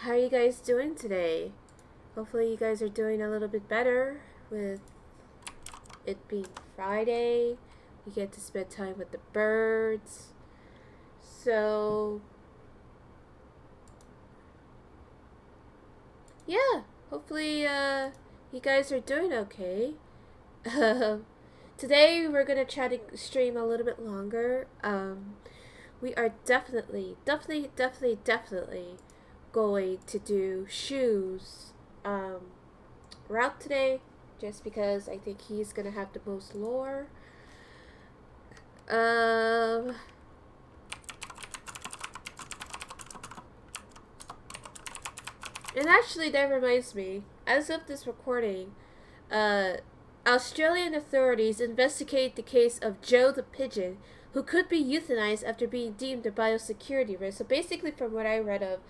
How are you guys doing today? Hopefully you guys are doing a little bit better with it being Friday. We get to spend time with the birds. So, yeah, hopefully you guys are doing okay. Today we're going to try to stream a little bit longer. We are definitely going to do Shuu's route today, just because I think he's gonna have the most lore. And actually, that reminds me. As of this recording, Australian authorities investigate the case of Joe the pigeon, who could be euthanized after being deemed a biosecurity risk. So basically, from what I read of,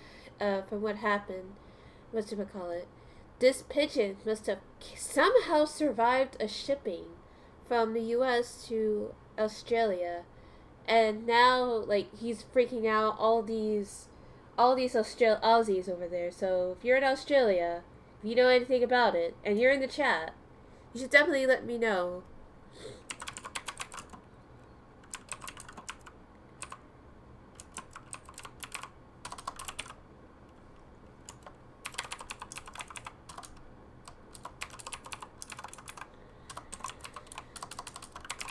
from what happened, whatchamacallit, this pigeon must have somehow survived a shipping from the U.S. to Australia, and now like he's freaking out all these Aussies over there. So if you're in Australia, if you know anything about it, and you're in the chat, you should definitely let me know.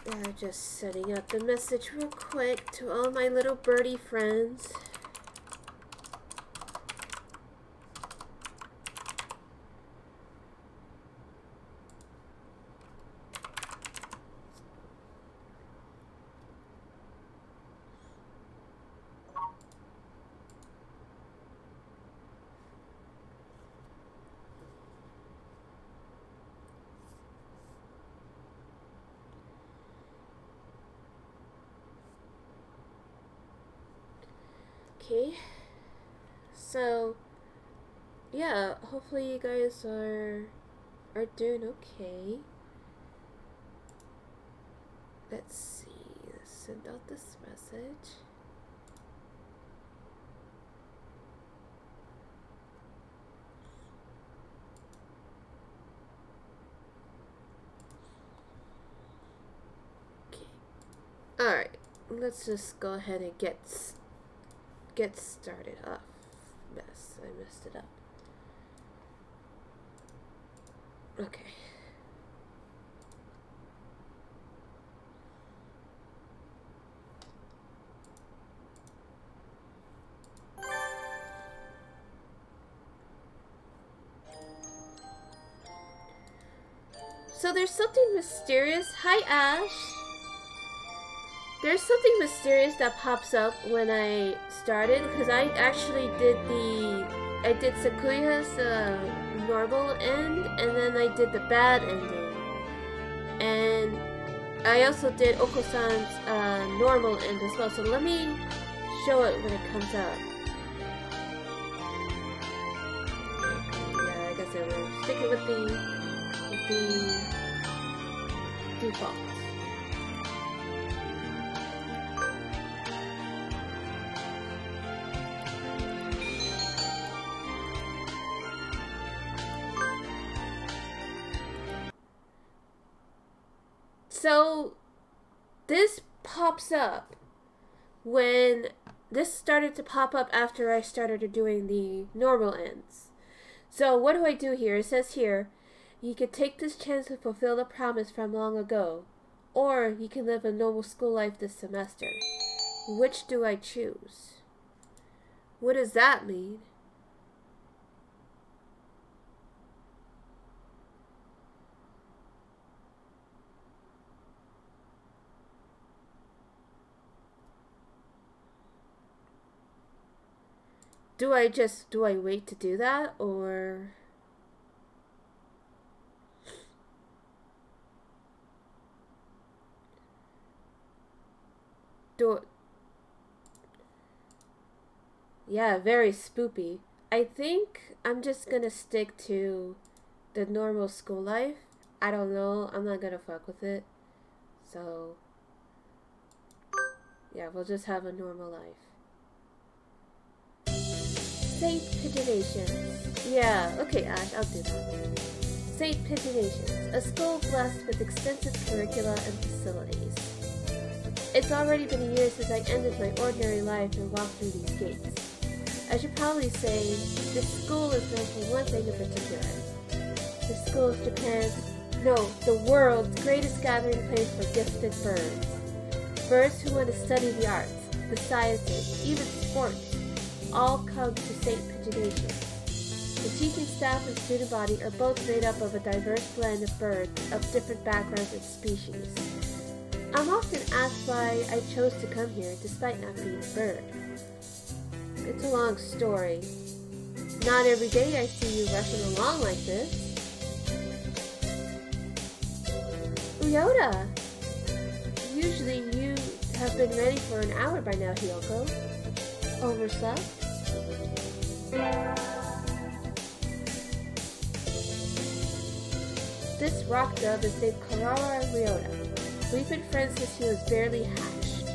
I'm just setting up the message real quick to all my little birdie friends. Okay, so yeah, hopefully you guys are doing okay. Let's see, send out this message. Okay, all right, let's just go ahead and get started up. Mess, I messed it up. Okay. So there's something mysterious. Hi, Ash. There's something mysterious that pops up when I started, because I actually did Sakuya's normal end, and then I did the bad ending. And I also did Oko-san's normal end as well, so let me show it when it comes up. Yeah, I guess we're sticking with the default. So this pops up when this started to pop up after I started doing the normal ends. So what do I do here? It says here, you can take this chance to fulfill the promise from long ago, or you can live a normal school life this semester. Which do I choose? What does that mean? Do I wait to do that, or do yeah, very spoopy. I think I'm just gonna stick to the normal school life. I don't know, I'm not gonna fuck with it. So yeah, we'll just have a normal life. Saint Pigeonations. Yeah, okay, Ash, I'll do that. Saint Pigeonations, a school blessed with extensive curricula and facilities. It's already been a year since I ended my ordinary life and walked through these gates. I should probably say this school is known for one thing in particular. This school is the world's greatest gathering place for gifted birds. Birds who want to study the arts, the sciences, even sports, all come to St. Pigeonations. The teaching staff and student body are both made up of a diverse blend of birds of different backgrounds and species. I'm often asked why I chose to come here despite not being a bird. It's a long story. Not every day I see you rushing along like this. Ryota! Usually you have been ready for an hour by now, Hyoko. Overslept? This rock dove is named Karawa Ryota. We've been friends since he was barely hatched.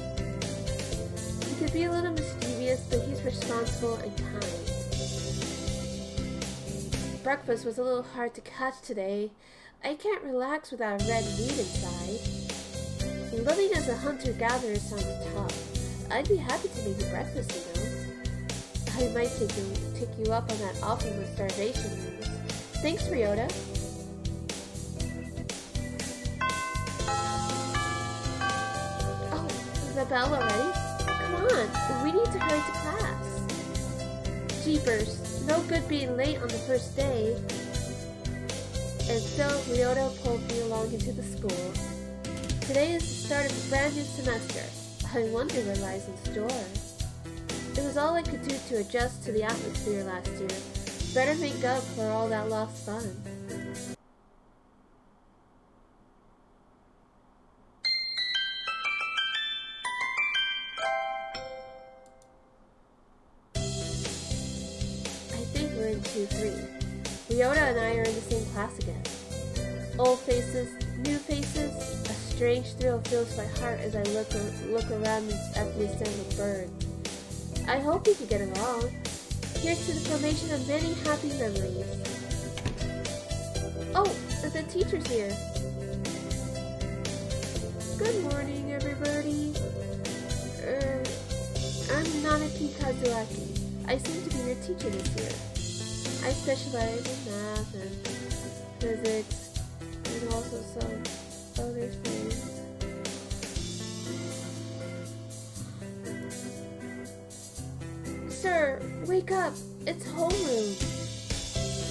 He could be a little mischievous, but he's responsible and kind. Breakfast was a little hard to catch today. I can't relax without a red meat inside. Living as a hunter-gatherer sounds tough. I'd be happy to make you breakfast, you know. I might take you up on that offer with starvation news. Thanks, Ryota. Oh, the bell already? Come on, we need to hurry to class. Jeepers, no good being late on the first day. And so Ryota pulled me along into the school. Today is the start of a brand new semester. I wonder what lies in store. It was all I could do to adjust to the atmosphere last year. Better make up for all that lost fun. I think we're in 2-3. Ryota and I are in the same class again. Old faces, new faces, a strange thrill fills my heart as I look around at the assembled birds. I hope we can get along. Here's to the formation of many happy memories. Oh, the teacher's here. Good morning, everybody. I'm Nanaki Kazuaki. I seem to be your teacher this year. I specialize in math and physics and also some other things. Sir, wake up! It's homeroom.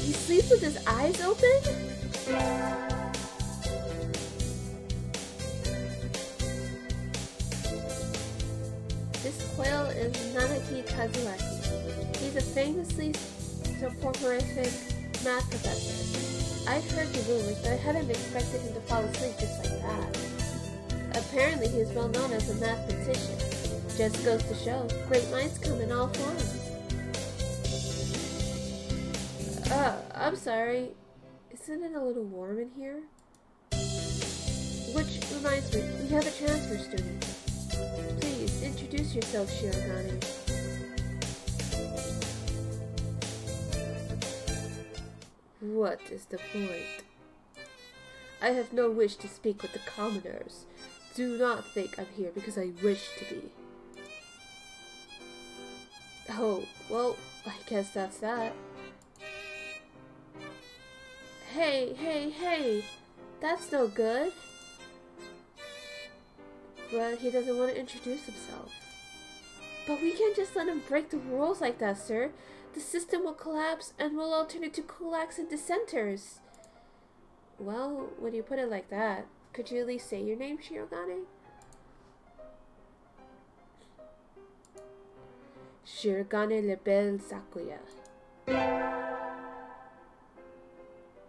You sleep with his eyes open? This quail is Nanaki Kazuaki. He's a famously soporific math professor. I'd heard the rumors, but I hadn't expected him to fall asleep just like that. Apparently he is well known as a mathematician. Just goes to show, great minds come in all forms. I'm sorry. Isn't it a little warm in here? Which reminds me, we have a transfer student. Please, introduce yourself, Shirogane. What is the point? I have no wish to speak with the commoners. Do not think I'm here because I wish to be. Oh, well, I guess that's that. Hey! That's no good. But he doesn't want to introduce himself. But we can't just let him break the rules like that, sir. The system will collapse and we'll all turn into kulaks and dissenters. Well, when you put it like that, could you at least say your name, Shirogane? Shirogane Lebel Sakuya.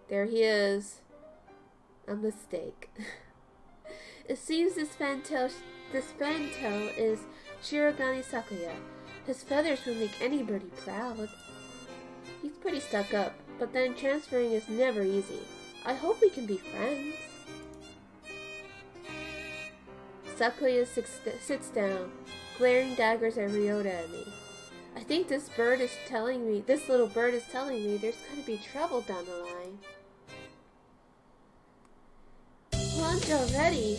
There he is. A mistake. It seems this fantail is Shirogane Sakuya. His feathers will make anybody proud. He's pretty stuck up, but then transferring is never easy. I hope we can be friends. Sakuya sits down, glaring daggers at Ryota and me. I think this little bird is telling me there's gonna be trouble down the line. Lunch already!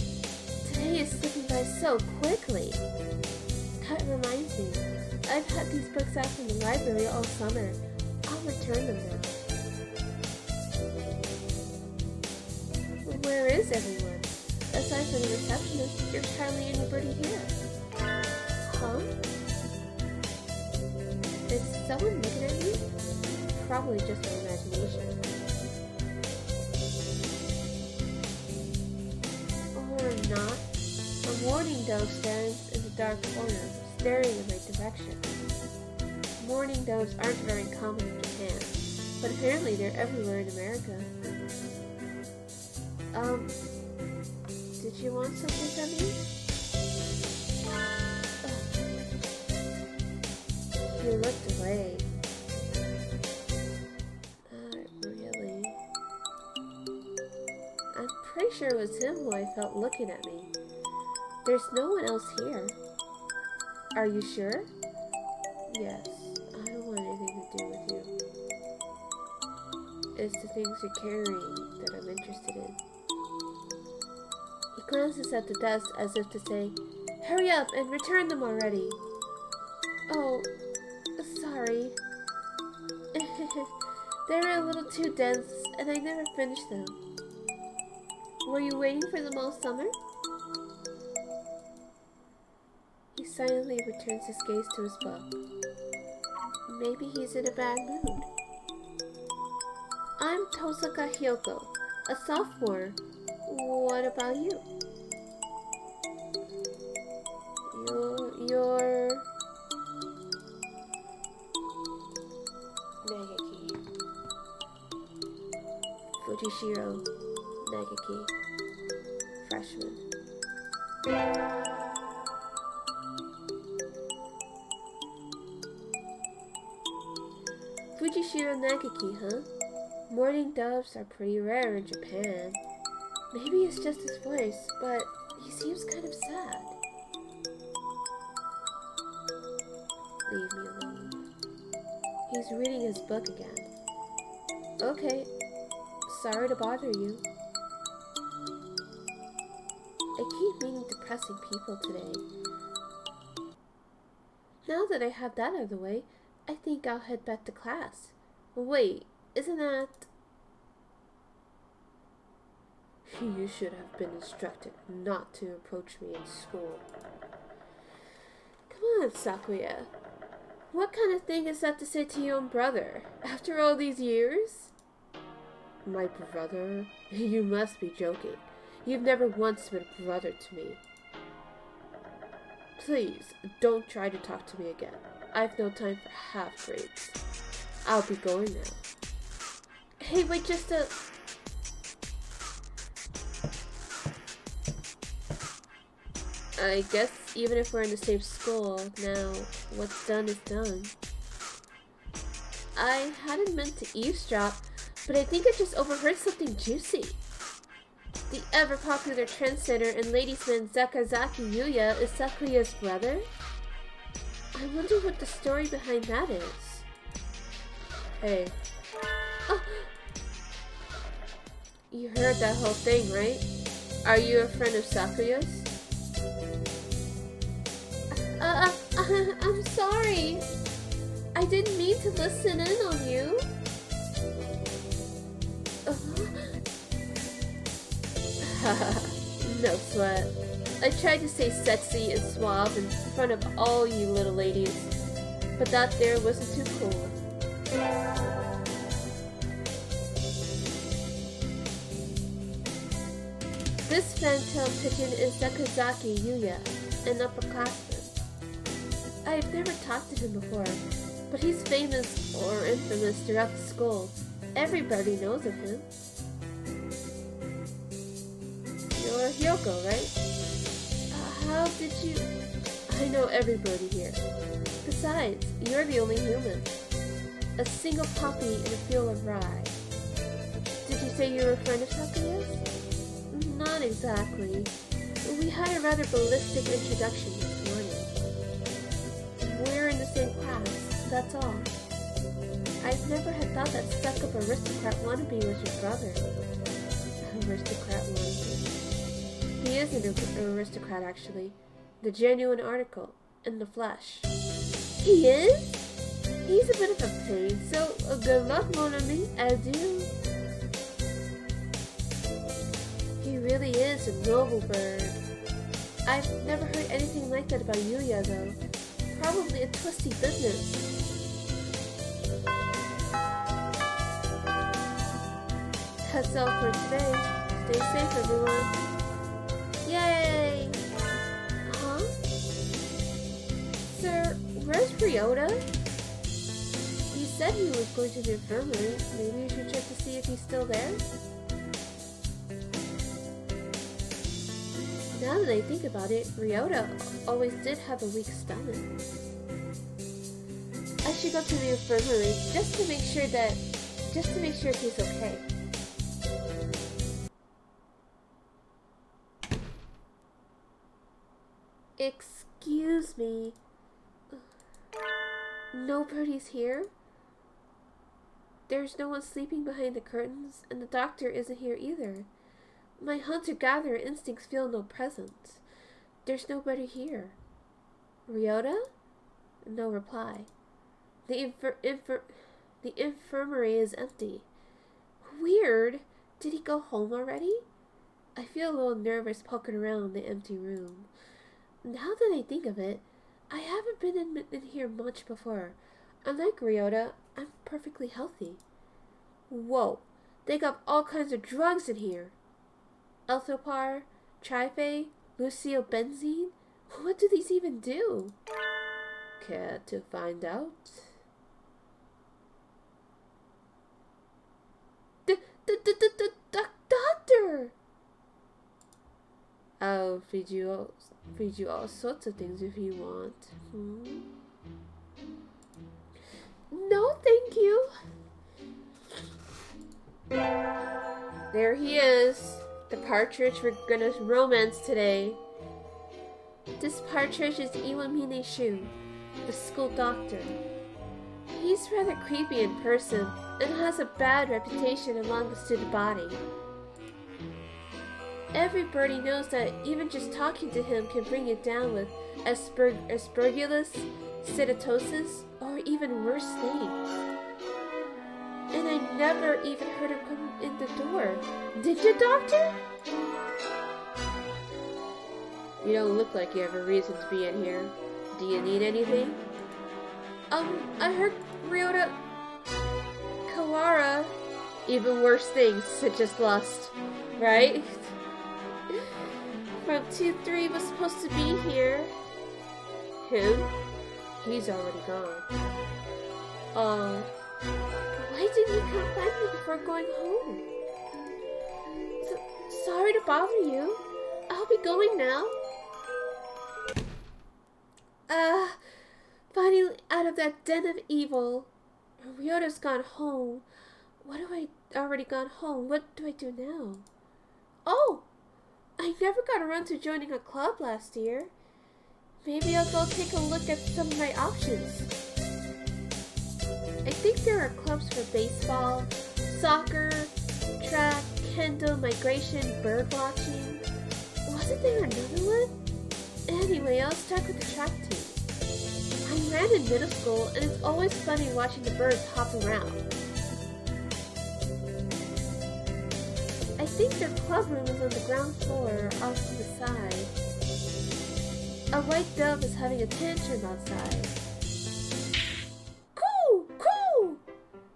Today is slipping by so quickly. That reminds me, I've had these books out from the library all summer. I'll return them now. Where is everyone? Aside from the receptionist, there's hardly anybody here. Huh? Is someone looking at me? Probably just my imagination. Or not. A mourning dove stands in the dark corner, staring in my direction. Mourning doves aren't very common in Japan, but apparently they're everywhere in America. Did you want something from me? Oh. You looked away. Really? I'm pretty sure it was him who I felt looking at me. There's no one else here. Are you sure? Yes, I don't want anything to do with you. It's the things you're carrying that I'm interested in. He glances at the desk as if to say, "Hurry up and return them already." Oh, sorry. They're a little too dense and I never finished them. Were you waiting for them all summer? He silently returns his gaze to his book. Maybe he's in a bad mood. I'm Tosaka Hyoko, a sophomore. What about you? You're... Nagaki. Fujishiro Nagaki. Freshman. Fujishiro Nagaki, huh? Mourning doves are pretty rare in Japan. Maybe it's just his voice, but he seems kind of sad. Leave me alone. He's reading his book again. Okay, sorry to bother you. I keep meeting depressing people today. Now that I have that out of the way, I think I'll head back to class. Wait, isn't that... You should have been instructed not to approach me in school. Come on, Sakuya. What kind of thing is that to say to your own brother, after all these years? My brother? You must be joking. You've never once been a brother to me. Please, don't try to talk to me again. I've no time for half-breeds. I'll be going now. Hey, wait just a... I guess even if we're in the same school, now what's done is done. I hadn't meant to eavesdrop, but I think I just overheard something juicy. The ever-popular trendsetter and ladiesman Zakazaki Yuya is Sakuya's brother? I wonder what the story behind that is. Hey. Oh. You heard that whole thing, right? Are you a friend of Sakuya's? I'm sorry. I didn't mean to listen in on you. No sweat. I tried to stay sexy and suave in front of all you little ladies, but that there wasn't too cool. This phantom pigeon is Zakazaki Yuya, an upperclassman. I've never talked to him before, but he's famous or infamous throughout the school. Everybody knows of him. You're Hyoko, right? How did you... I know everybody here. Besides, you're the only human. A single poppy in a field of rye. Did you say you were a friend of Sakuya's? Not exactly. We had a rather ballistic introduction this morning. We're in the same class, that's all. I've never had thought that stuck-up aristocrat wannabe was your brother. Aristocrat wannabe. He is an aristocrat, actually. The genuine article, in the flesh. He is? He's a bit of a pain, so good luck, mon ami. Adieu. He really is a noble bird. I've never heard anything like that about Yuya, though. Probably a twisty business. That's all for today. Stay safe, everyone. Yay! Huh? Sir, where's Ryota? He said he was going to the infirmary. Maybe you should check to see if he's still there? Now that I think about it, Ryota always did have a weak stomach. I should go to the infirmary just to make sure he's okay. Excuse me. Nobody's here? There's no one sleeping behind the curtains, and the doctor isn't here either. My hunter-gatherer instincts feel no presence. There's nobody here. Ryota? No reply. The infirmary is empty. Weird. Did he go home already? I feel a little nervous poking around the empty room. Now that I think of it, I haven't been in here much before. Unlike Ryota, I'm perfectly healthy. Whoa, they got all kinds of drugs in here. Elthopar, Trife, Luciobenzene? What do these even do? Care to find out? Doctor! I'll feed you all sorts of things if you want. No, thank you. There he is. The partridge we're gonna romance today. This partridge is Iwamine Shuu, the school doctor. He's rather creepy in person and has a bad reputation among the student body. Everybody knows that even just talking to him can bring you down with aspergillus, siditosis, or even worse things. And I never even heard him come in the door. Did you, doctor? You don't look like you have a reason to be in here. Do you need anything? I heard Ryota Kawara. Even worse things, such as lust. Right? From 2-3 was supposed to be here. Him? He's already gone. Oh. Why didn't you come find me before going home? Sorry to bother you. I'll be going now. Finally out of that den of evil. Ryota's gone home. Already gone home. What do I do now? Oh! I never got around to joining a club last year. Maybe I'll go take a look at some of my options. I think there are clubs for baseball, soccer, track, kendo, migration, bird watching. Wasn't there another one? Anyway, I'll start with the track team. I ran in middle school, and it's always funny watching the birds hop around. I think their club room is on the ground floor, off to the side. A white dove is having a tantrum outside. Coo! Coo!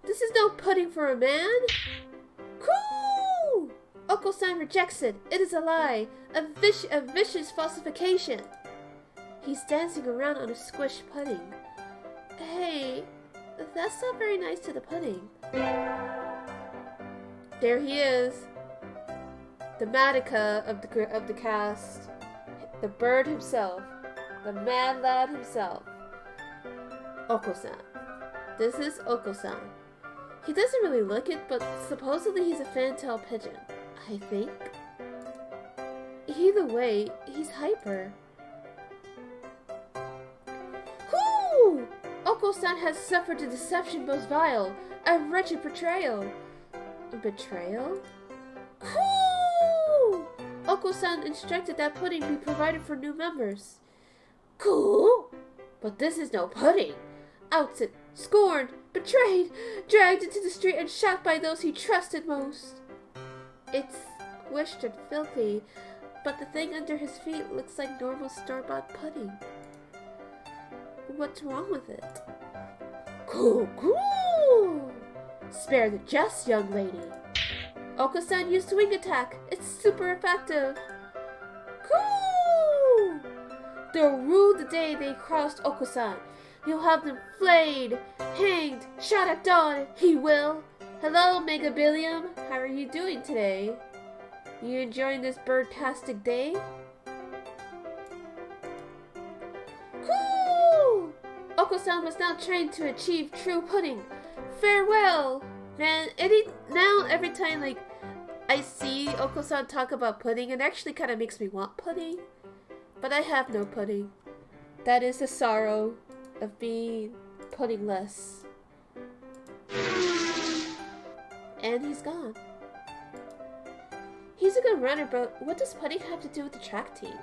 This is no pudding for a man! Coo! Oko-san rejects it. It is a lie. A vicious falsification. He's dancing around on a squished pudding. Hey, that's not very nice to the pudding. There he is. The Madoka of the cast. The bird himself. The mad lad himself. Oko-san. This is Oko-san. He doesn't really look it, but supposedly he's a fantail pigeon. I think. Either way, he's hyper. Oko-san has suffered a deception most vile, a wretched betrayal. A betrayal? Cool! Oko-san instructed that pudding be provided for new members. Cool! But this is no pudding. Outed, scorned, betrayed, dragged into the street and shot by those he trusted most. It's squished and filthy, but the thing under his feet looks like normal store-bought pudding. What's wrong with it? Cool, cool! Spare the jest, young lady. Oko-san used wing attack. It's super effective. Cool! They'll rue the day they crossed Oko-san. He'll have them flayed, hanged, shot at dawn. He will. Hello, Mega Billiam. How are you doing today? You enjoying this birdtastic day? Cool! Oko-san was now trained to achieve true pudding. Farewell! Man, every time I see Oko-san talk about pudding, it actually kind of makes me want pudding. But I have no pudding. That is the sorrow of being puddingless. And he's gone. He's a good runner, but what does pudding have to do with the track team?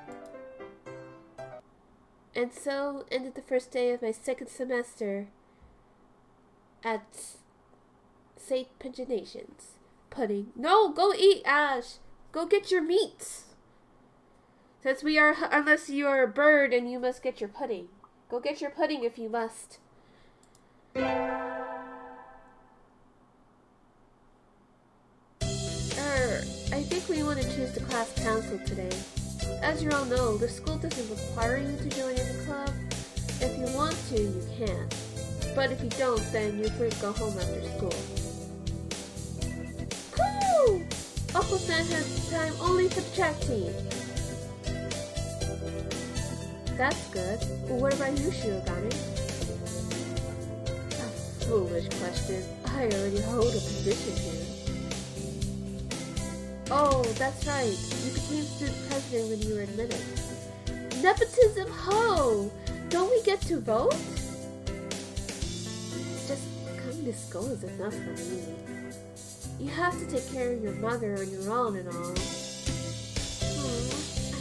And so ended the first day of my second semester at St. Paginations. Pudding. No, go eat, Ash. Go get your meat. Since unless you are a bird and you must get your pudding. Go get your pudding if you must. I think we want to choose the class council today. As you all know, the school doesn't require you to join any club. If you want to, you can. But if you don't, then you're free to go home after school. Cool! Oko-san has time only for the track team. That's good. Well, what about you, Shirogane? A foolish question. I already hold a position here. Oh, that's right. You became student president when you were admitted. Nepotism, ho! Don't we get to vote? Just coming to school is enough for me. You have to take care of your mother on your own and all. I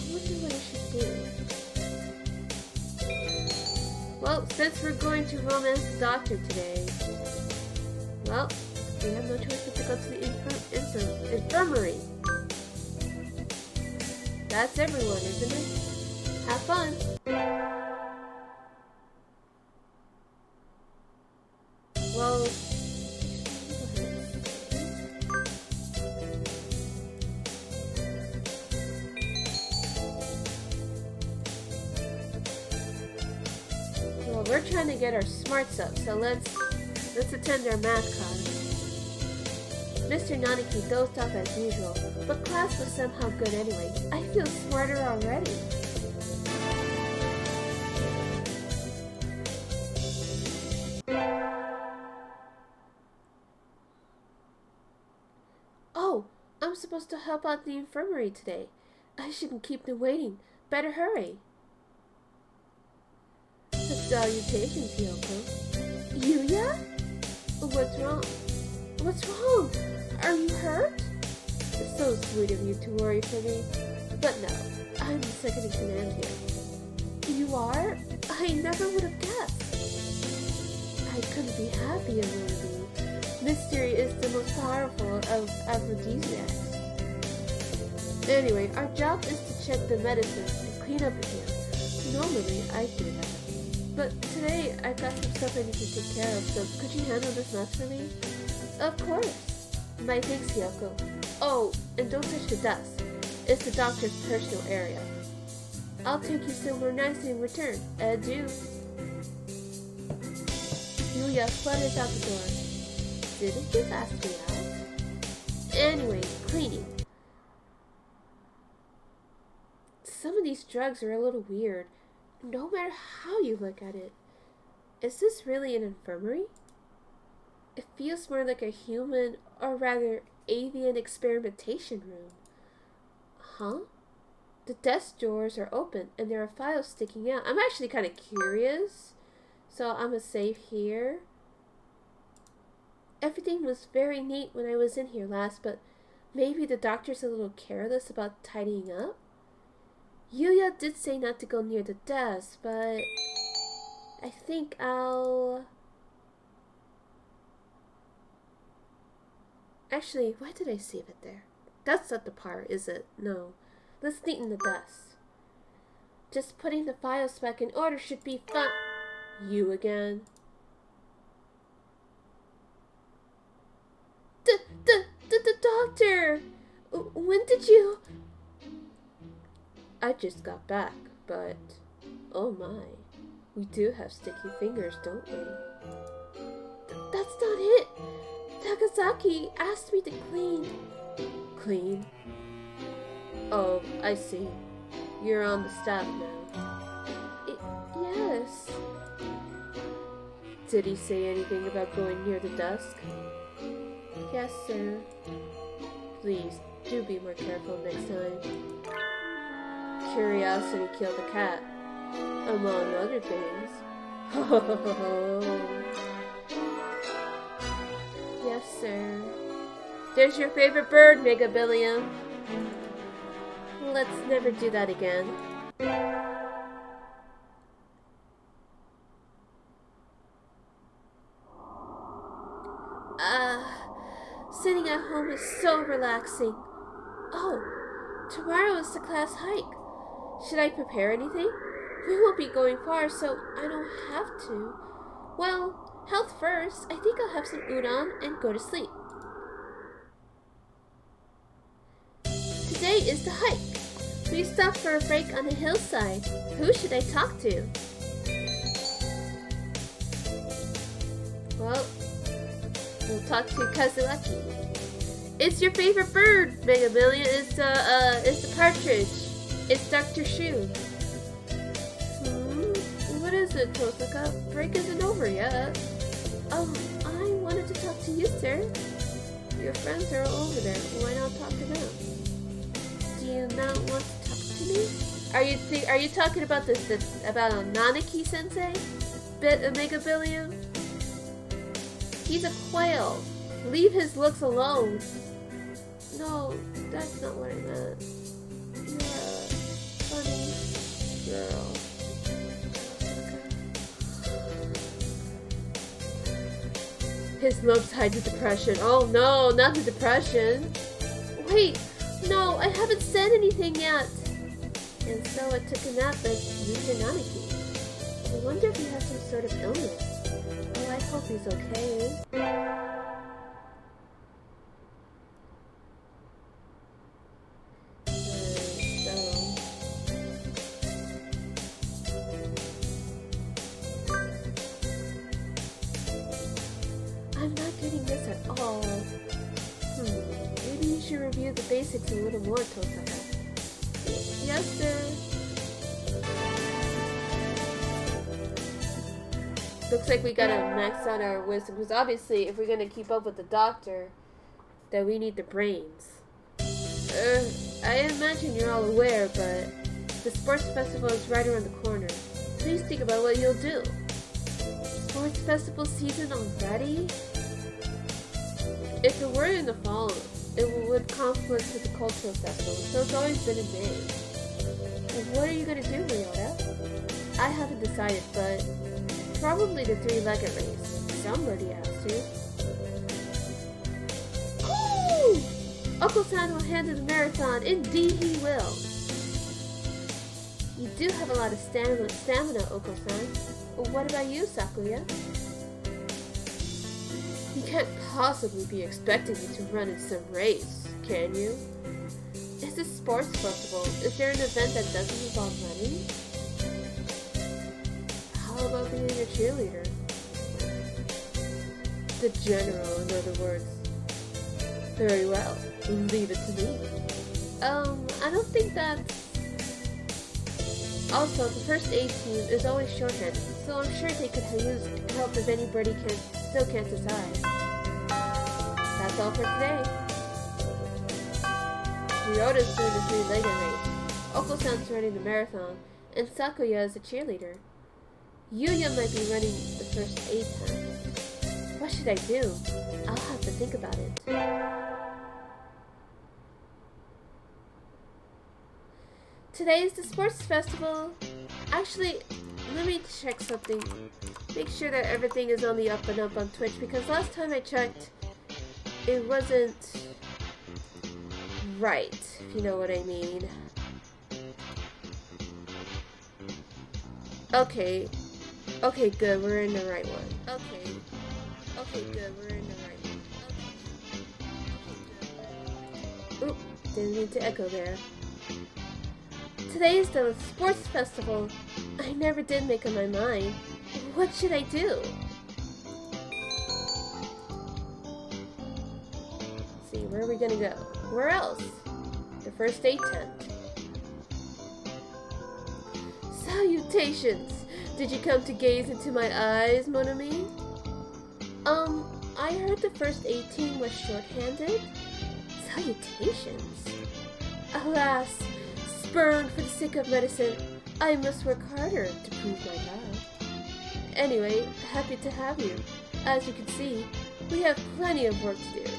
wonder what I should do. Well, since we're going to romance the doctor today, well, we have no choice but to go to the infirmary. That's everyone, isn't it? Have fun! Well, we're trying to get our smarts up, so let's attend our math class. Mr. Nanaki dozed off as usual, but class was somehow good anyway. I feel smarter already. Oh, I'm supposed to help out the infirmary today. I shouldn't keep them waiting. Better hurry. Salutations, Yoko. Yuya? What's wrong? What's wrong? Are you hurt? It's so sweet of you to worry for me. But no, I'm the second in command here. You are? I never would have guessed. I couldn't be happier, Ruby. Mystery is the most powerful of aphrodisiacs. Anyway, our job is to check the medicines and clean up in here. Normally, I do that. But today, I've got some stuff I need to take care of, so could you handle this mess for me? Of course. My thanks, Yoko. Oh, and don't touch the dust. It's the doctor's personal area. I'll take you somewhere nice in return. Adieu. Yuya flutters out the door. Didn't you ask me out? Anyway, cleaning. Some of these drugs are a little weird, no matter how you look at it. Is this really an infirmary? It feels more like a human, or rather, avian experimentation room. Huh? The desk drawers are open, and there are files sticking out. I'm actually kind of curious. So I'm gonna save here. Everything was very neat when I was in here last, but maybe the doctor's a little careless about tidying up? Yuya did say not to go near the desk, but I think I'll... Actually, why did I save it there? That's not the part, is it? No. Let's neaten the desk. Just putting the files back in order should be fun. You again. The doctor! When did you... I just got back, but... Oh my. We do have sticky fingers, don't we? That's not it! Takazaki asked me to clean. Clean? Oh, I see. You're on the staff now. Yes. Did he say anything about going near the desk? Yes, sir. Please, do be more careful next time. Curiosity killed the cat, among other things. Yes, sir. There's your favorite bird, Mega Billion. Let's never do that again. Sitting at home is so relaxing. Oh, tomorrow is the class hike. Should I prepare anything? We won't be going far, so I don't have to. Well, health first. I think I'll have some udon and go to sleep. Today is the hike. We stopped for a break on the hillside. Who should I talk to? Well, we'll talk to Kazuaki. It's your favorite bird, Mega Million. It's the partridge. It's Dr. Shuu. What is it, Tosaka? Break isn't over yet. I wanted to talk to you, sir. Your friends are all over there. Why not talk to them? Do you not want to talk to me? Are you talking about about Nanaki-sensei? Mega Billion? He's a quail. Leave his looks alone. No, that's not what I meant. You're a funny girl. His lips hide the depression. Oh no, not the depression. Wait, no, I haven't said anything yet. And so I took a nap at Mr. Nanaki. I wonder if he has some sort of illness. Oh, I hope he's okay. I'm not getting this at all. Maybe you should review the basics a little more, Tosaka. Yes, sir. Looks like we gotta max out our wisdom, because obviously if we're gonna keep up with the doctor, then we need the brains. I imagine you're all aware, but the sports festival is right around the corner. Please think about what you'll do. Sports festival season already? If it were in the fall, it would conflict with the cultural festival, so it's always been in May. And what are you gonna do, Ryota? I haven't decided, but probably the three-legged race. Somebody has to. Ooh! Oko-san will handle the marathon. Indeed he will. You do have a lot of stamina, Oko-san. But what about you, Sakuya? You can't possibly be expecting me to run in some race, can you? It's a sports festival. Is there an event that doesn't involve running? How about being a cheerleader? The general, in other words. Very well. Leave it to me. I don't think that's... Also, the first aid team is always shorthanded, so I'm sure they could use help if anybody still can't decide. That's all for today. Ryota's doing the three-legged race. Oko-san's running the marathon, and Sakuya is a cheerleader. Yuya might be running the first aid tent. What should I do? I'll have to think about it. Today is the sports festival. Actually, let me check something. Make sure that everything is on the up and up on Twitch, because last time I checked, it wasn't right, if you know what I mean. Okay. Okay, good, we're in the right one. Okay, good, we're in the right one. Oop, didn't mean to echo there. Today is the sports festival. I never did make up my mind. What should I do? Let's see, where are we gonna go? Where else? The first aid tent. Salutations! Did you come to gaze into my eyes, mon ami? I heard the first aid team was short-handed. Salutations! Alas, spurned for the sake of medicine, I must work harder to prove my love. Anyway, happy to have you. As you can see, we have plenty of work to do.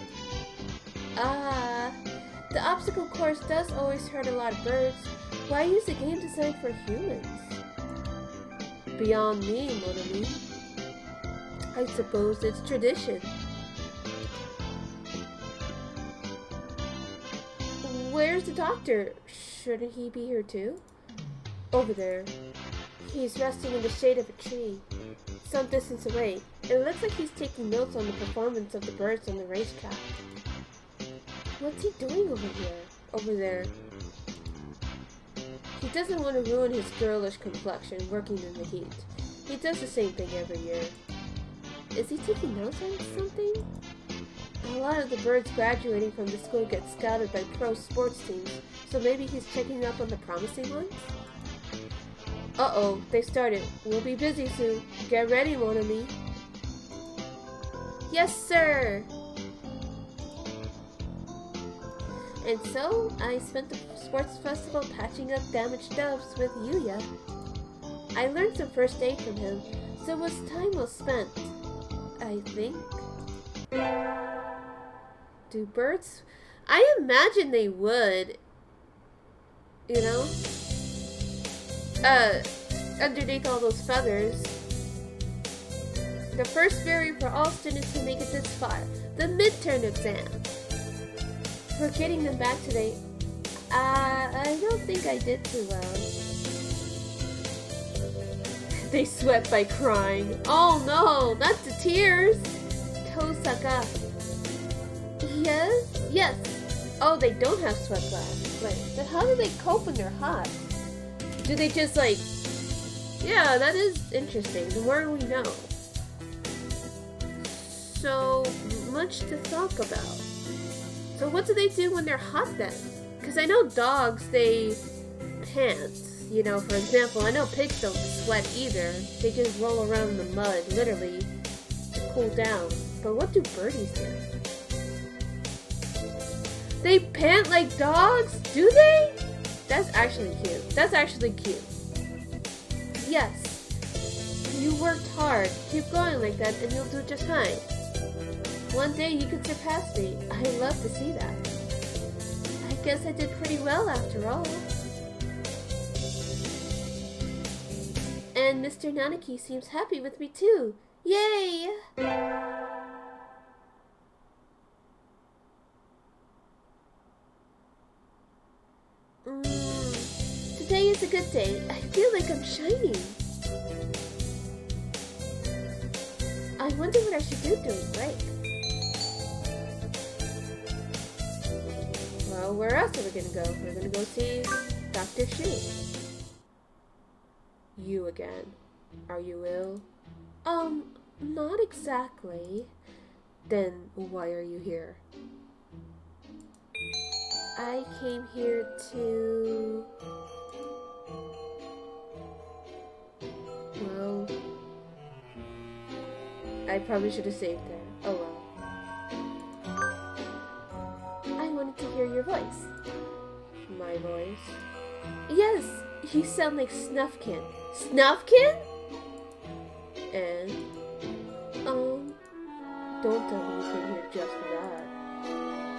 The obstacle course does always hurt a lot of birds. Why use a game designed for humans? Beyond me, mon ami. I suppose it's tradition. Where's the doctor? Shouldn't he be here too? Over there. He's resting in the shade of a tree, some distance away. It looks like he's taking notes on the performance of the birds on the racetrack. What's he doing over there? He doesn't want to ruin his girlish complexion working in the heat. He does the same thing every year. Is he taking notes on something? A lot of the birds graduating from the school get scouted by pro sports teams, so maybe he's checking up on the promising ones? Uh-oh, they started. We'll be busy soon. Get ready, mon ami. Yes, sir! And so, I spent the sports festival patching up damaged doves with Yuya. I learned some first aid from him, so it was time well spent, I think. Do birds? I imagine they would. You know? Underneath all those feathers. The first fairy for all students who make it this far. The midterm exam. We're getting them back today. I don't think I did too well. They sweat by crying. Oh no, not the tears. Tosaka. Yes. Oh, they don't have sweat glands. But how do they cope when they're hot? Do they just like... Yeah, that is interesting. The more we know. So much to talk about. So what do they do when they're hot then? Because I know dogs, they pant. You know, for example, I know pigs don't sweat either. They just roll around in the mud, literally, to cool down. But what do birdies do? They pant like dogs? Do they? That's actually cute. Yes. You worked hard. Keep going like that and you'll do just fine. One day you could surpass me. I'd love to see that. I guess I did pretty well after all. And Mr. Nanaki seems happy with me too. Yay! Today is a good day. I feel like I'm shining. I wonder what I should do during break. Well, where else are we gonna go? We're gonna go see Dr. Shuu. You again. Are you ill? Not exactly. Then why are you here? I came here to... Well... I probably should have saved there. Oh well. I wanted to hear your voice. My voice? Yes! You sound like Snuffkin. Snuffkin? And, don't tell me you came here just for that.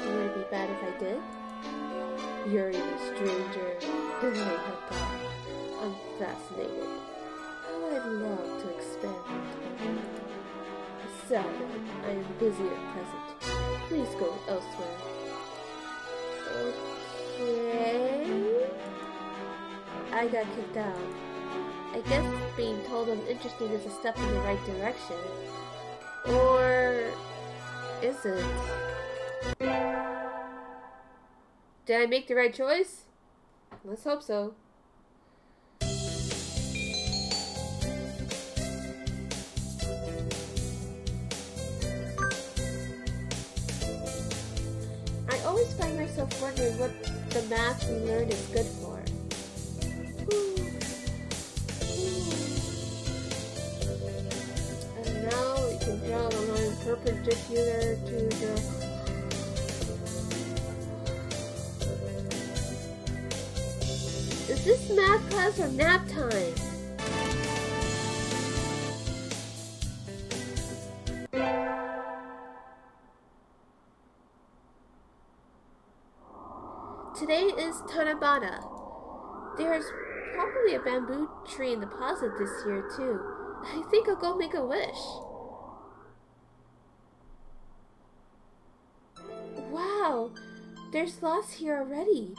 Would it be bad if I did? You're even stranger than I had thought. I'm fascinated. I'd love to experiment on you. Sadly, I am busy at present. Please go elsewhere. Okay. I got kicked out. I guess being told I'm interesting is a step in the right direction. Or is it? Did I make the right choice? Let's hope so. I always find myself wondering what the math we learned is good for. And now we can draw the line perpendicular to the... Is this math class or nap time? Today is Tanabata. There's probably a bamboo tree in the plaza this year too. I think I'll go make a wish. Wow, there's sloths here already.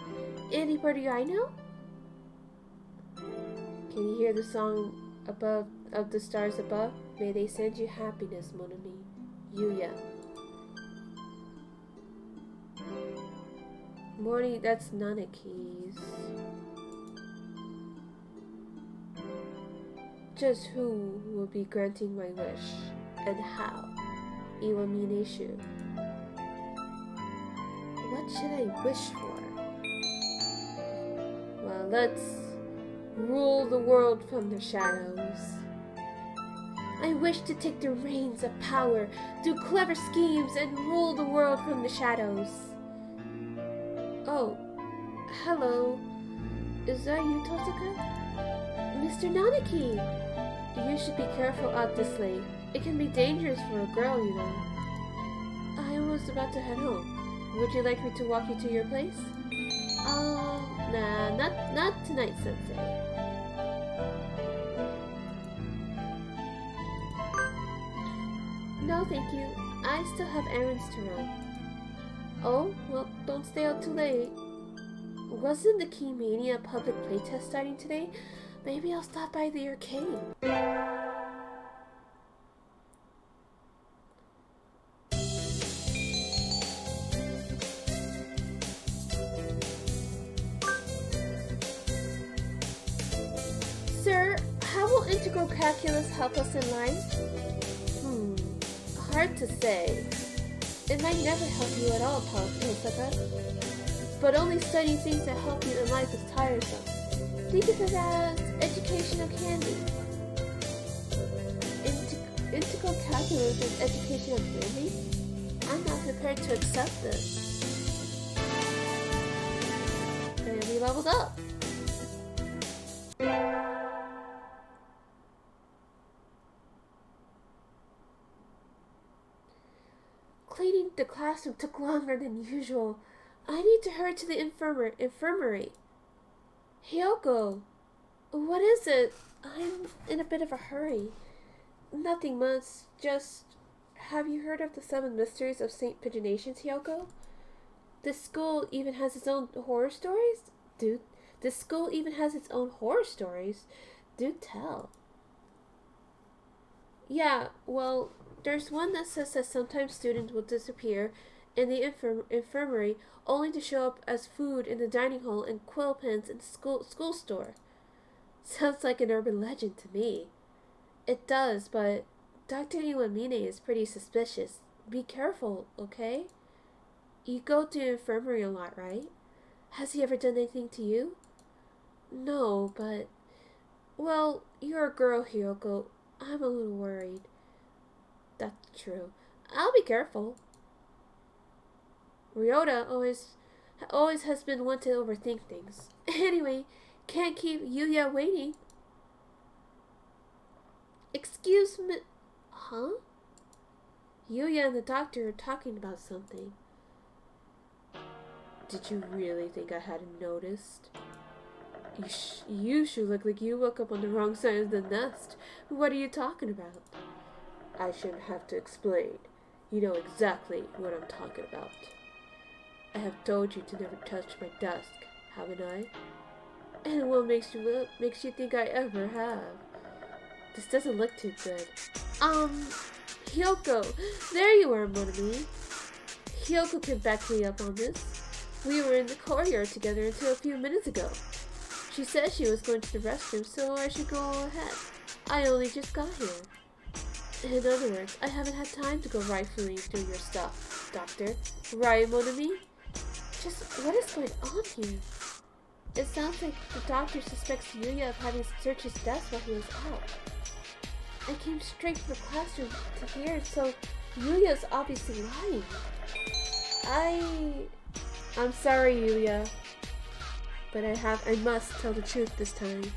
Anybody I know? Can you hear the song above of the stars above? May they send you happiness, mon ami. Yuya. Morning, that's Nanaki's. Just who will be granting my wish, and how? Iwamine Shuu. What should I wish for? Well, let's rule the world from the shadows. I wish to take the reins of power, do clever schemes, and rule the world from the shadows. Oh, hello. Is that you, Totsuka? Mr. Nanaki! You should be careful out this late. It can be dangerous for a girl, you know. I was about to head home. Would you like me to walk you to your place? Nah, not tonight, Sensei. No, thank you. I still have errands to run. Oh, well, don't stay out too late. Wasn't the Keymania public playtest starting today? Maybe I'll stop by the arcade. Sir, how will integral calculus help us in life? Hard to say. It might never help you at all, Tosaka. But only studying things that help you in life is tiresome. Think of it as educational candy. Integral calculus is educational candy? I'm not prepared to accept this. And we leveled up. Cleaning the classroom took longer than usual. I need to hurry to the infirmary. Hyoko, what is it? I'm in a bit of a hurry. Nothing much, just... Have you heard of the 7 mysteries of St. Pigeonations, Hyoko? This school even has its own horror stories? Do tell. Yeah, well, there's one that says that sometimes students will disappear in the infirmary only to show up as food in the dining hall and quill pens in the school store. Sounds like an urban legend to me. It does, but Dr. Iwamine is pretty suspicious. Be careful, okay? You go to the infirmary a lot, right? Has he ever done anything to you? No, but... Well, you're a girl, Hyoko. I'm a little worried. That's true. I'll be careful. Ryota always has been one to overthink things. Anyway, can't keep Yuya waiting. Excuse me. Huh? Yuya and the doctor are talking about something. Did you really think I hadn't noticed? You should look like you woke up on the wrong side of the nest. What are you talking about? I shouldn't have to explain. You know exactly what I'm talking about. I have told you to never touch my desk, haven't I? And what makes you think I ever have? This doesn't look too good. Hyoko, there you are, Monami. Hyoko can back me up on this. We were in the courtyard together until a few minutes ago. She said she was going to the restroom, so I should go ahead. I only just got here. In other words, I haven't had time to go rifling through your stuff, Doctor. Right, Monami? Just what is going on here? It sounds like the doctor suspects Yuya of having searched his desk while he was out. I came straight from the classroom to here, so Yuya's obviously lying. I'm sorry, Yuya, but I must tell the truth this time.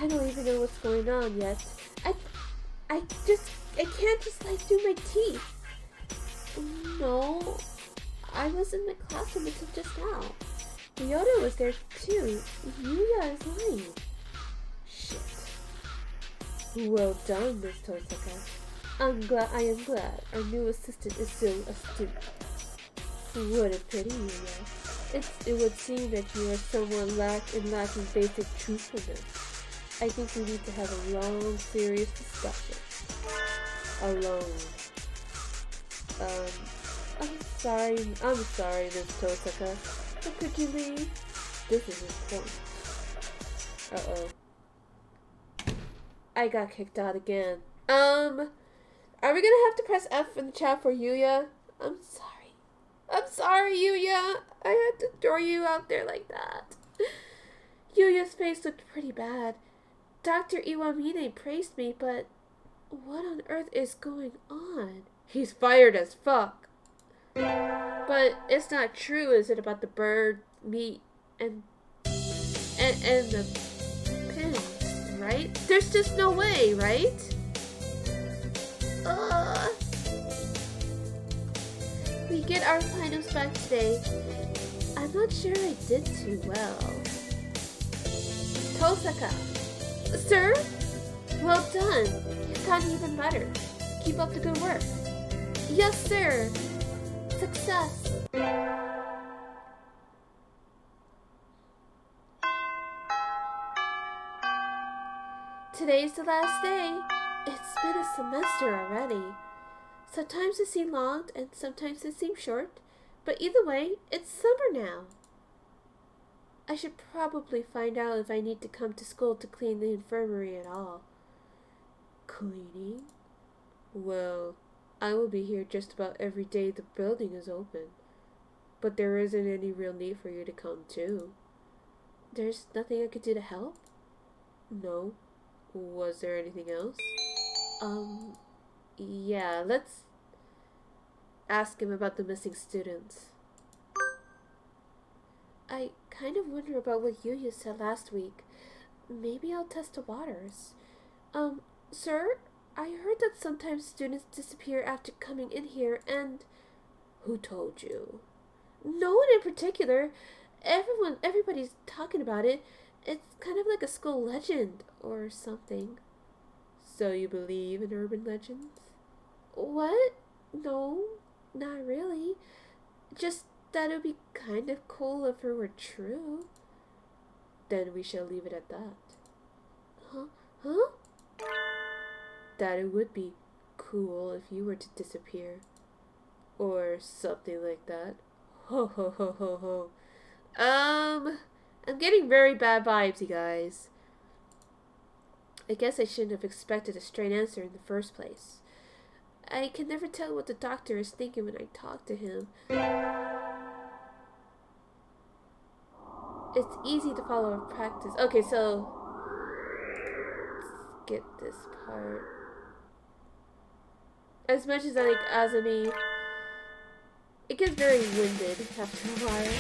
I don't even know what's going on yet. I can't just like do my teeth. No, I was in my classroom until just now. Ryota was there too. Yuya is lying. Shit. Well done, Miss Tosaka. I am glad our new assistant is so astute. What a pity, Yuya. It would seem that you are someone lacking basic truthfulness. I think we need to have a long, serious discussion. Alone. I'm sorry, Miss Tosaka. But could you leave? This is important. Uh-oh. I got kicked out again. Are we gonna have to press F in the chat for Yuya? I'm sorry, Yuya. I had to throw you out there like that. Yuya's face looked pretty bad. Dr. Iwamine praised me, but what on earth is going on? He's fired as fuck. But it's not true, is it, about the bird, meat, and the pins, right? There's just no way, right? We get our finals back today. I'm not sure I did too well. Tosaka. Sir? Well done. You've gotten even better. Keep up the good work. Yes, sir. Success. Today's the last day. It's been a semester already. Sometimes it seems long and sometimes it seems short, but either way, it's summer now. I should probably find out if I need to come to school to clean the infirmary at all. Cleaning? Well, I will be here just about every day the building is open. But there isn't any real need for you to come too. There's nothing I could do to help? No. Was there anything else? Yeah, let's ask him about the missing students. I kind of wonder about what Yuya said last week. Maybe I'll test the waters. Sir? I heard that sometimes students disappear after coming in here and... Who told you? No one in particular. Everybody's talking about it. It's kind of like a school legend or something. So you believe in urban legends? What? No, not really. Just that it would be kind of cool if it were true. Then we shall leave it at that. Huh? That it would be cool if you were to disappear. Or something like that. Ho ho ho ho ho. I'm getting very bad vibes, you guys. I guess I shouldn't have expected a straight answer in the first place. I can never tell what the doctor is thinking when I talk to him. It's easy to follow a practice. Okay, so let's get this part. As much as I like Azami, it gets very winded after a while.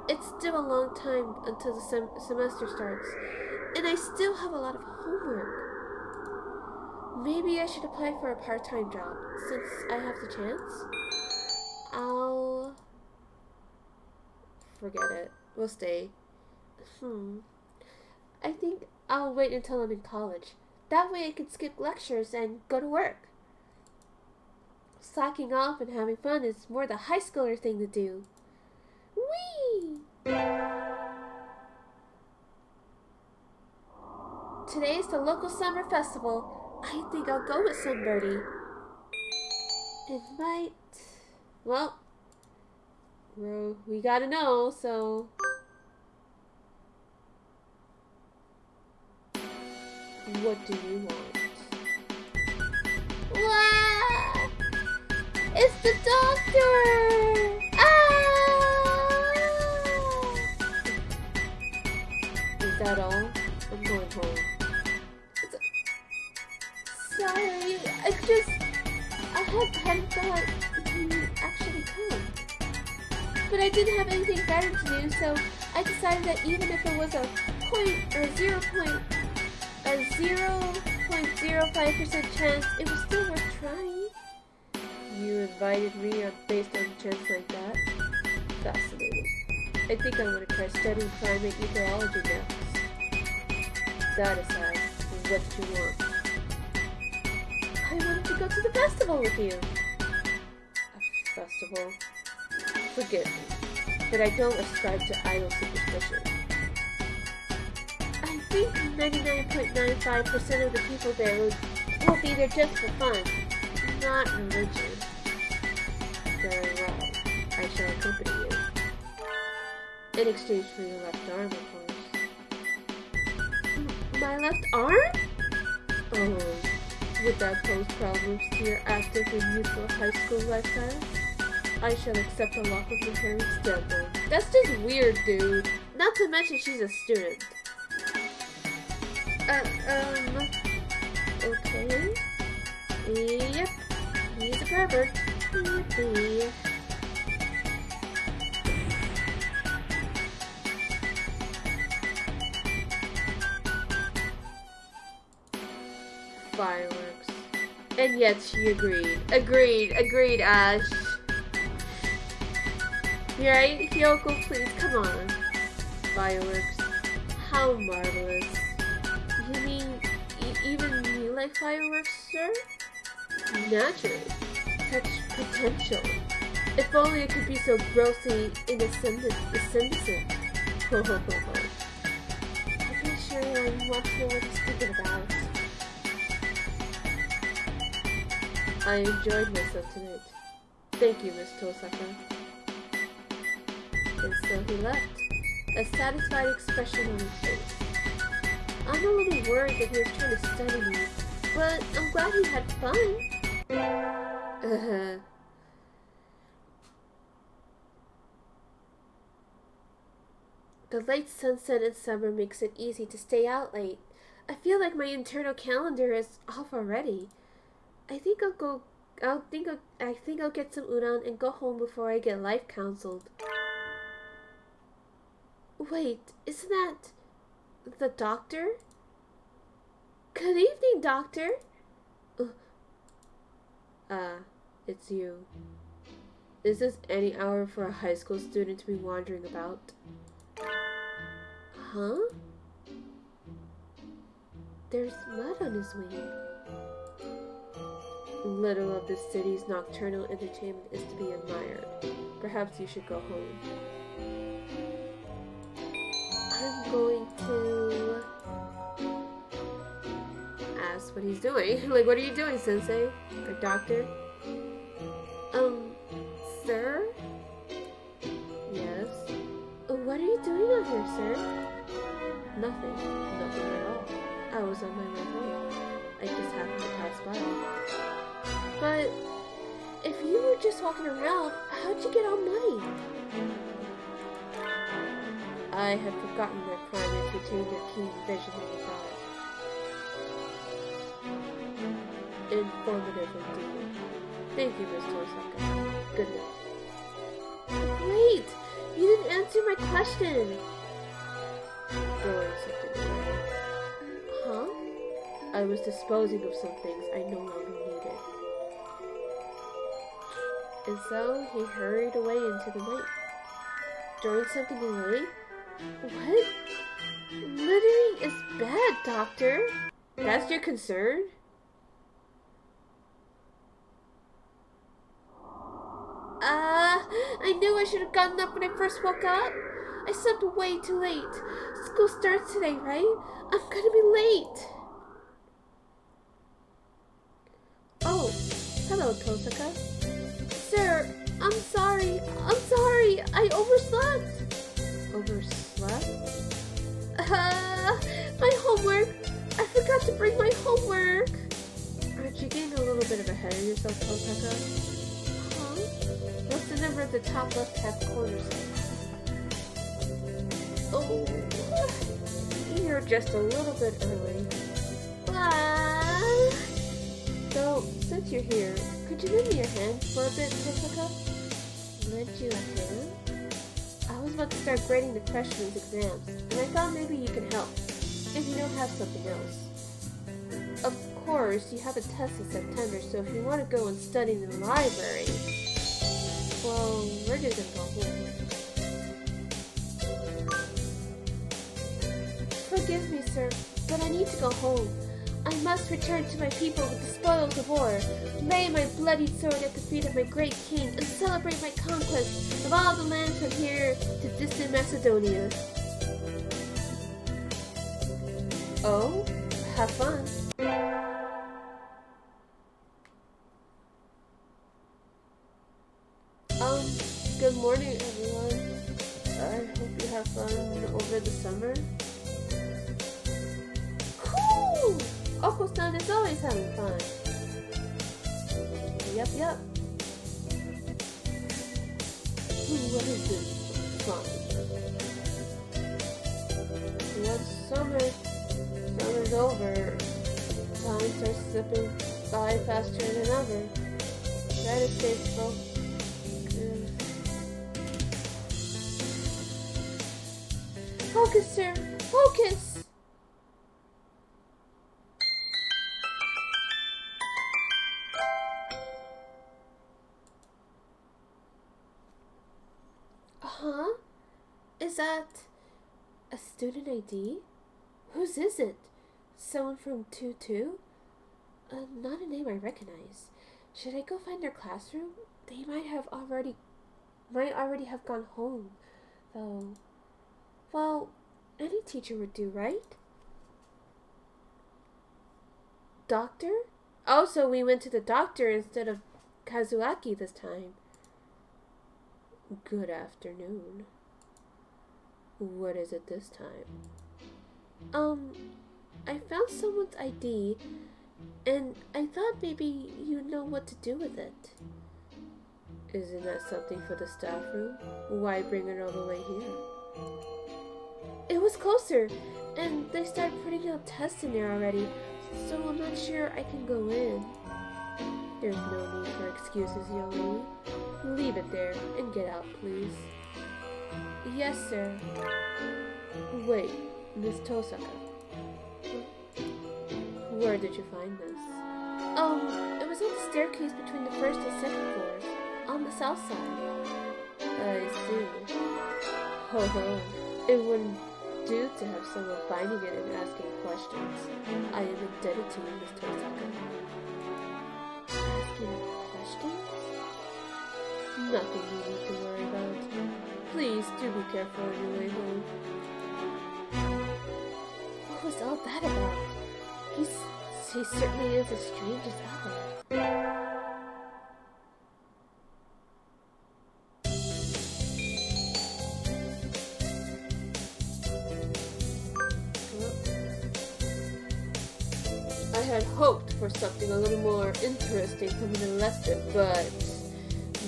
It's still a long time until the semester starts, and I still have a lot of homework. Maybe I should apply for a part-time job, since I have the chance. I'll... forget it. We'll stay. I think I'll wait until I'm in college. That way I can skip lectures and go to work. Slacking off and having fun is more the high schooler thing to do. Whee! Today's the local summer festival. I think I'll go with somebody. It might... Well, we gotta know, so... What do you want? Wow! It's the doctor! Ah! Is that all? I'm going home. Sorry, I hadn't thought you'd actually come. But I didn't have anything better to do, so I decided that even if it was a 0.05% chance, it was still worth trying. You invited me based on a chance like that? Fascinating. I think I want to try studying primate ecology next. That aside, what do you want? I wanted to go to the festival with you. A festival? Forgive me, but I don't ascribe to idle superstition. I think 99.95% of the people there will be there just for fun, not religion. Very well, I shall accompany you. In exchange for your left arm, of course. My left arm? Oh, would that pose problems to your active and youthful high school lifestyle? I shall accept a lock of your hair instead, then. That's just weird, dude. Not to mention she's a student. Okay. Yep. He's a pervert. Yippee. Fireworks. And yet she agreed. Agreed, Ash. You right? Hyoko, please, come on. Fireworks. How marvelous. You mean, even you like fireworks, sir? Naturally. Such potential. If only it could be so grossly indecent. Ho ho ho ho. I'm pretty sure I want to know what he's thinking about. I enjoyed myself tonight. Thank you, Miss Tosaka. And so he left, a satisfied expression on his face. I'm a little worried that he was trying to study me, but I'm glad he had fun. The late sunset in summer makes it easy to stay out late. I feel like my internal calendar is off already. I think I'll get some udon and go home before I get life counseled. Wait, isn't that the doctor? Good evening, doctor. It's you. Is this any hour for a high school student to be wandering about? Huh? There's mud on his wing. Little of this city's nocturnal entertainment is to be admired. Perhaps you should go home. I'm going to ask what he's doing. Like, what are you doing, sensei? Or doctor? Sir? Yes? What are you doing out here, sir? Nothing at all. I was on my way home. I just happened to pass by. But if you were just walking around, how'd you get all muddy? I had forgotten that primates retain their keen vision in the dark. Informative indeed. Thank you, Miss Tosaka. Good night. Wait! You didn't answer my question. Throwing something away. Huh? I was disposing of some things I no longer needed. And so he hurried away into the night. Throwing something away? What? Littering is bad, Doctor. That's your concern? I knew I should have gotten up when I first woke up. I slept way too late. School starts today, right? I'm gonna be late. Oh, hello, Tosaka. Sir, I'm sorry. I overslept. Overslept? My homework. I forgot to bring my homework. Aren't you getting a little bit of ahead of yourself, Tosaka? Huh? What's the number at the top left-hand corner say? Oh, you're just a little bit early. So, since you're here, could you lend me your hand for a bit, Tosaka? Lend you a hand? I was about to start grading the freshmen's exams, and I thought maybe you could help, if you don't have something else. Of course, you have a test in September, so if you want to go and study in the library, well, we're just gonna go home. Forgive me, sir, but I need to go home. I must return to my people with the spoils of war, lay my bloody sword at the feet of my great king, and celebrate my conquest of all the lands from here to distant Macedonia. Oh, have fun. Good morning, everyone. I hope you have fun over the summer. Cool! Oko-san is always having fun. Yep. What is this fun? Once summer's over, time starts slipping by faster than ever. Try to stay focused. Focus, sir! Focus! Huh? Is that a student ID? Whose is it? Someone from 2-2? Not a name I recognize. Should I go find their classroom? They might already have gone home, though. Well, any teacher would do, right? Doctor? Oh, so we went to the doctor instead of Kazuaki this time. Good afternoon. What is it this time? I found someone's ID, and I thought maybe you know what to do with it. Isn't that something for the staff room? Why bring it all the way here? It was closer, and they started putting out tests in there already, so I'm not sure I can go in. There's no need for excuses, young lady. Leave it there and get out, please. Yes, sir. Wait, Miss Tosaka. Where did you find this? It was on the staircase between the first and second floors, on the south side. I see. Ho. It wouldn't do to have someone finding it and asking questions. I am indebted to you, Miss Tosaka. Asking questions? Nothing you need to worry about. Please do be careful on your way home. What was all that about? He certainly is as strange as ever. I had hoped for something a little more interesting coming in Lester, but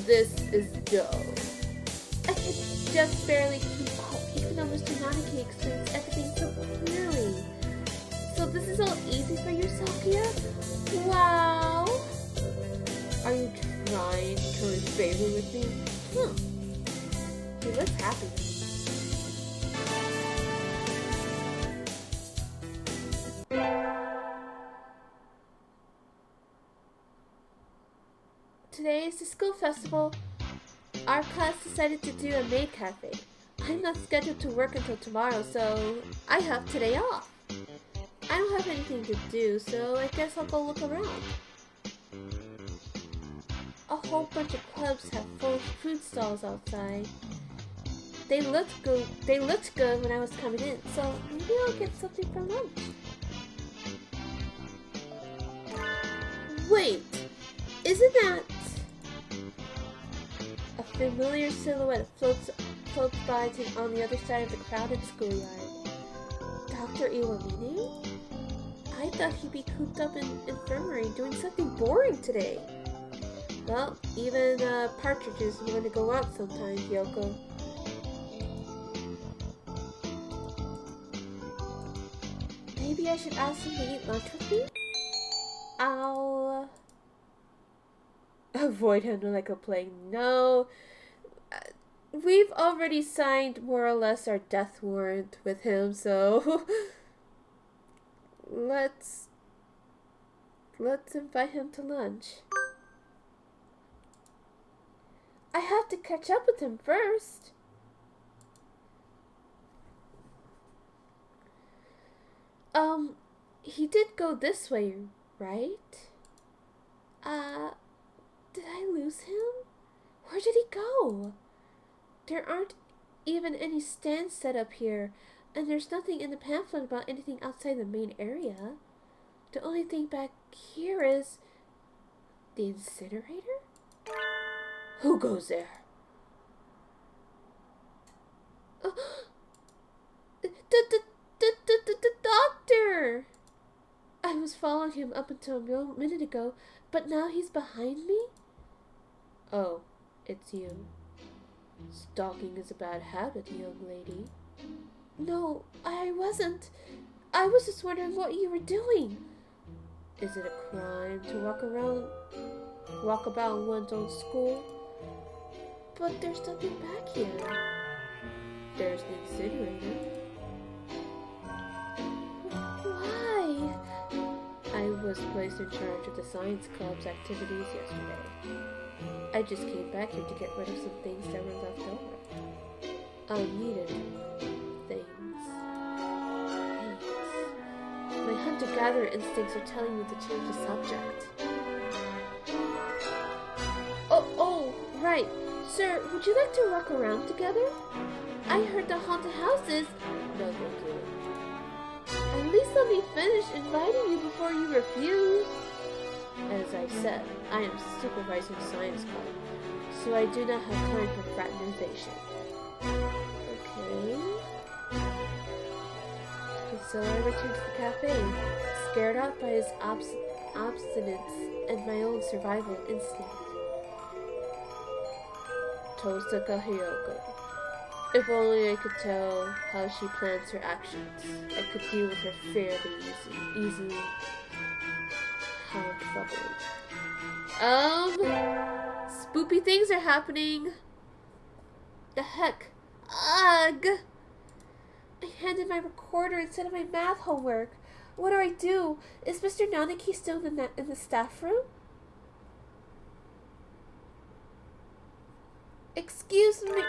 this is dull. I could just barely keep up, even though Mr. Nanaki explains everything so clearly. So this is all easy for you, Sakuya? Wow! Are you trying to curry favor with me? He looks happy. Today is the school festival. Our class decided to do a maid cafe. I'm not scheduled to work until tomorrow, so I have today off. I don't have anything to do, so I guess I'll go look around. A whole bunch of clubs have full food stalls outside. They looked good. They looked good when I was coming in, so maybe I'll get something for lunch. Wait, isn't that a familiar silhouette floats by on the other side of the crowded schoolyard? Dr. Iwamine? I thought he'd be cooped up in infirmary doing something boring today. Well, even partridges want to go out sometimes, Yoko. Maybe I should ask him to eat lunch with me? I'll avoid him like a plague. No, we've already signed more or less our death warrant with him, so let's invite him to lunch. I have to catch up with him first. He did go this way, right? Did I lose him? Where did he go? There aren't even any stands set up here, and there's nothing in the pamphlet about anything outside the main area. The only thing back here is the incinerator? Who goes there? The doctor! I was following him up until a minute ago, but now he's behind me? Oh, it's you. Stalking is a bad habit, young lady. No, I wasn't. I was just wondering what you were doing. Is it a crime to walk about in one's own school? But there's nothing back here. There's an incinerator. Why? I was placed in charge of the science club's activities yesterday. I just came back here to get rid of some things that were left over. Unneeded things. My hunter-gatherer instincts are telling me to change the subject. Oh, right. Sir, would you like to walk around together? I heard the haunted houses. No, thank you. At least let me finish inviting you before you refuse. As I said, I am supervising science club, so I do not have time for fraternization. Okay. So I returned to the cafe, scared out by his obstinance and my own survival instinct. Tosaka Hyoko. If only I could tell how she plans her actions, I could deal with her fairly easily. How troubling. Spoopy things are happening. The heck? Ugh! I handed my recorder instead of my math homework. What do I do? Is Mr. Nanaki still in the staff room? Excuse me.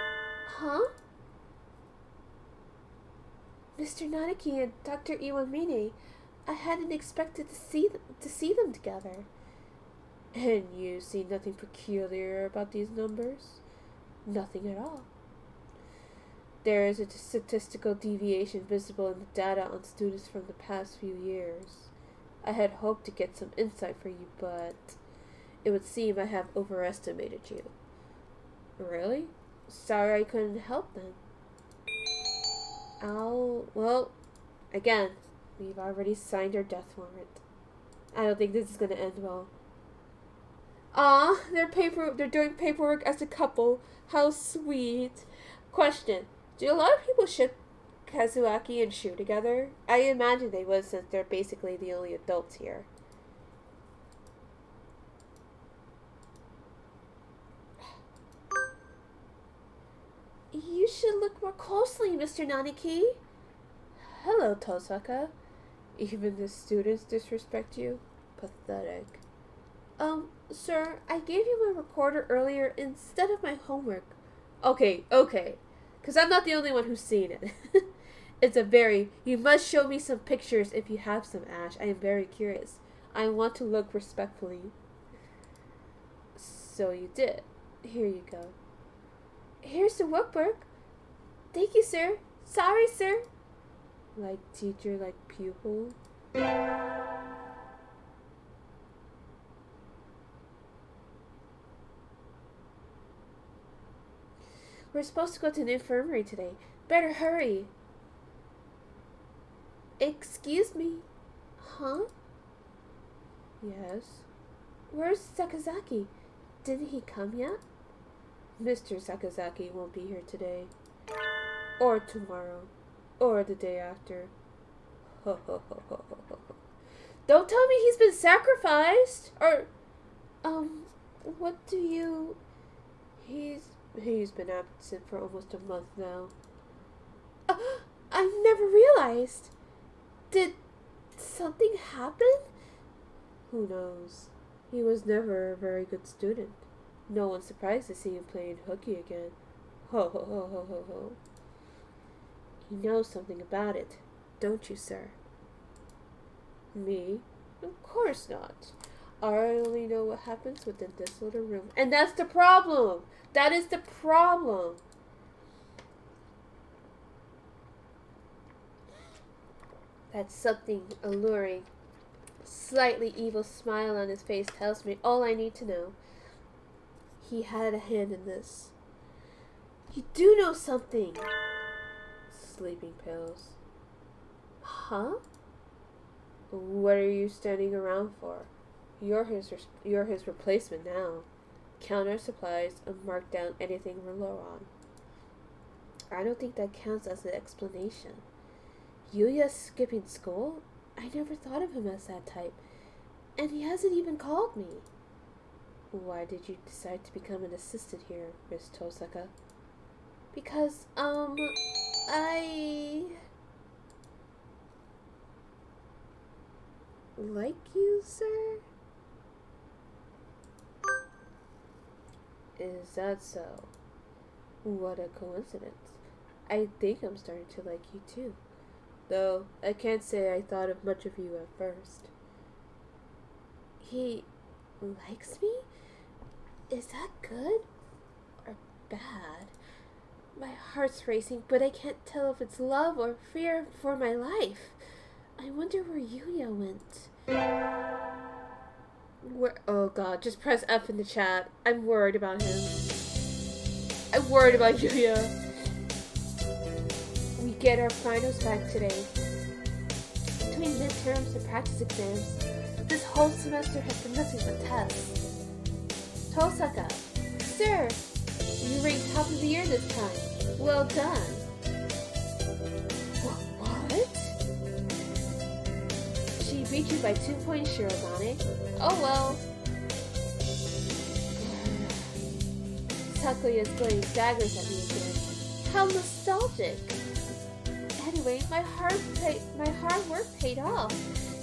Huh? Mr. Nanaki and Dr. Iwamine. I hadn't expected to see them together. And you see nothing peculiar about these numbers? Nothing at all. There is a statistical deviation visible in the data on students from the past few years. I had hoped to get some insight for you, but it would seem I have overestimated you. Really? Sorry I couldn't help then. Well, again, we've already signed our death warrant. I don't think this is going to end well. Aw, they're doing paperwork as a couple. How sweet. Question. Do a lot of people ship Kazuaki and Shuu together? I imagine they would, since they're basically the only adults here. You should look more closely, Mr. Naniki. Hello, Tosaka. Even the students disrespect you? Pathetic. Sir, I gave you my recorder earlier instead of my homework. Okay. Because I'm not the only one who's seen it. You must show me some pictures if you have some, Ash. I am very curious. I want to look respectfully. So you did. Here you go. Here's the workbook. Thank you, sir. Sorry, sir. Like teacher, like pupil. We're supposed to go to the infirmary today. Better hurry. Excuse me. Huh? Yes. Where's Sakazaki? Didn't he come yet? Mr. Sakazaki won't be here today. Or tomorrow. Or the day after. Ho ho ho ho ho ho. Don't tell me he's been sacrificed! Or, what do you... He's been absent for almost a month now. I never realized. Did something happen? Who knows? He was never a very good student. No one's surprised to see him playing hooky again. Ho ho ho ho ho ho. You know something about it, don't you, sir? Me? Of course not. I only know what happens within this little room. And that's the problem! That is the problem! That something alluring, slightly evil smile on his face tells me all I need to know. He had a hand in this. You do know something! Sleeping pills. Huh? What are you standing around for? You're his replacement now. Count our supplies and mark down anything we're low on. I don't think that counts as an explanation. Yuya skipping school? I never thought of him as that type. And he hasn't even called me. Why did you decide to become an assistant here, Miss Tosaka? Because, I... like you, sir? Is that so? What a coincidence. I think I'm starting to like you too. Though, I can't say I thought of much of you at first. He likes me? Is that good? Or bad? My heart's racing, but I can't tell if it's love or fear for my life. I wonder where Yuya went. Oh god, just press F in the chat. I'm worried about him. I'm worried about Yuya. We get our finals back today. Between midterms and practice exams, this whole semester has been nothing but tests. Tosaka, sir, you ranked top of the year this time. Well done. What? She beat you by 2 points, Shirogane. Oh well. Takuya's throwing daggers at me again. How nostalgic. Anyway, my hard work paid off.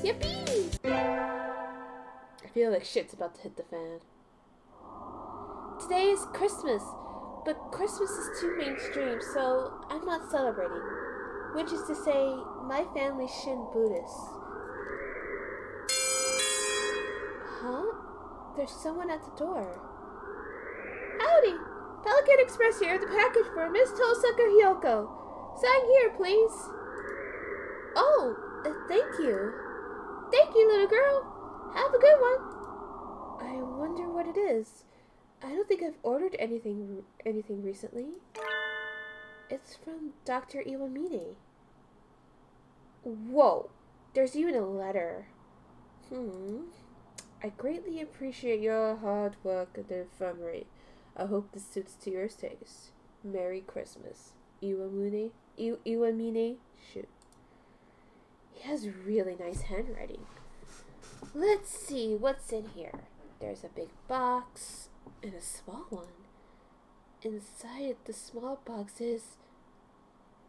Yippee! I feel like shit's about to hit the fan. Today is Christmas, but Christmas is too mainstream, so I'm not celebrating. Which is to say, my family's Shin Buddhist. Huh? There's someone at the door. Howdy! Pelican Express here, the package for Miss Tosaka Hyoko. Sign here, please. Oh, thank you. Thank you, little girl. Have a good one. I wonder what it is. I don't think I've ordered anything recently. It's from Dr. Iwamine. Whoa, there's even a letter. I greatly appreciate your hard work at the infirmary. I hope this suits to your taste. Merry Christmas. Iwamine Shuu. He has really nice handwriting. Let's see what's in here. There's a big box and a small one. Inside the small box is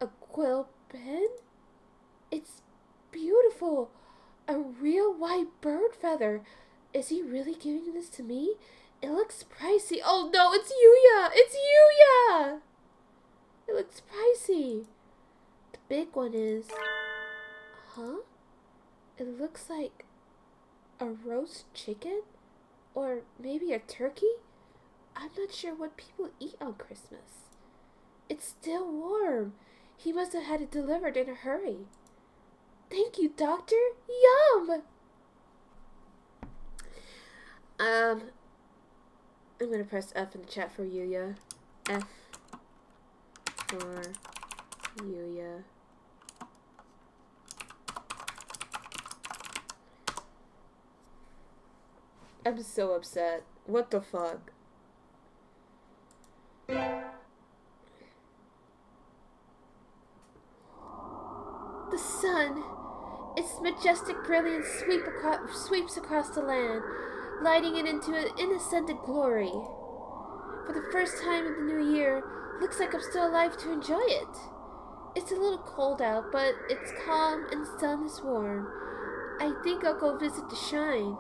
a quill pen? It's beautiful! A real white bird feather. Is he really giving this to me? It looks pricey. Oh no, it's Yuya! It's Yuya! It looks pricey. The big one is... Huh? It looks like a roast chicken? Or maybe a turkey? I'm not sure what people eat on Christmas. It's still warm. He must have had it delivered in a hurry. Thank you, Doctor. Yum! I'm gonna press F in the chat for Yuya. F for Yuya. I'm so upset. What the fuck? The sun, its majestic brilliance sweeps across the land, lighting it into an incandescent glory. For the first time in the new year, looks like I'm still alive to enjoy it. It's a little cold out, but it's calm and the sun is warm. I think I'll go visit the shrine.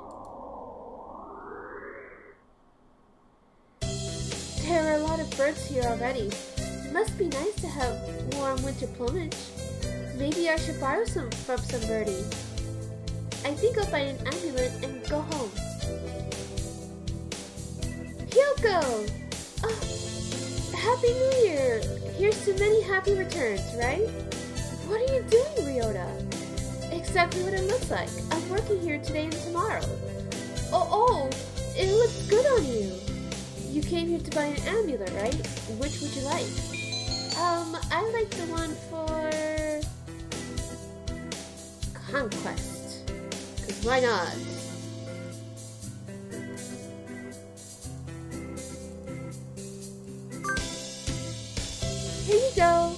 There are a lot of birds here already. It must be nice to have warm winter plumage. Maybe I should borrow some from some birdie. I think I'll buy an amulet and go home. Hyoko! Oh, Happy New Year! Here's to many happy returns, right? What are you doing, Ryota? Exactly what it looks like. I'm working here today and tomorrow. Oh, it looks good on you. You came here to buy an amulet, right? Which would you like? I like the one for... Conquest. 'Cause why not? Here you go.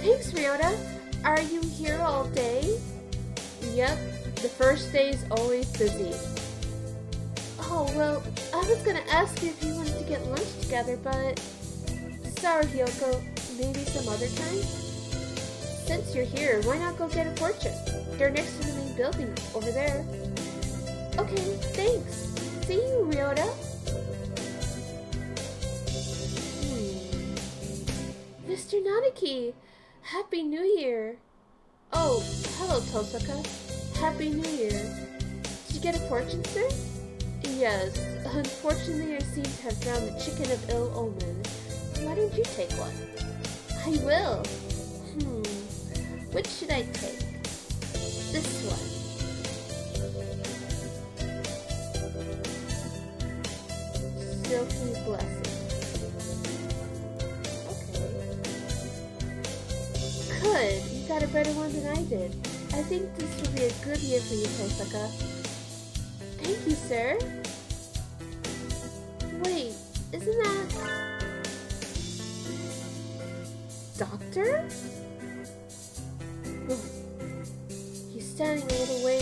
Thanks, Ryota. Are you here all day? Yep. The first day is always busy. Oh, well, I was gonna ask you if you wanted to get lunch together, but... Sorry, Hyoko. Maybe some other time? Since you're here, why not go get a fortune? They're next to the main building, over there. Okay, thanks. See you, Ryota. Mr. Nanaki, Happy New Year. Oh, hello, Tosaka. Happy New Year. Did you get a fortune, sir? Yes. Unfortunately, I seem to have found the chicken of ill omen. Why don't you take one? I will. Which should I take? This one. Silky blessing. Okay. Good. You got a better one than I did. I think this will be a good year for you, Tosaka. Thank you, sir. Wait, isn't that... Doctor? He's standing a little way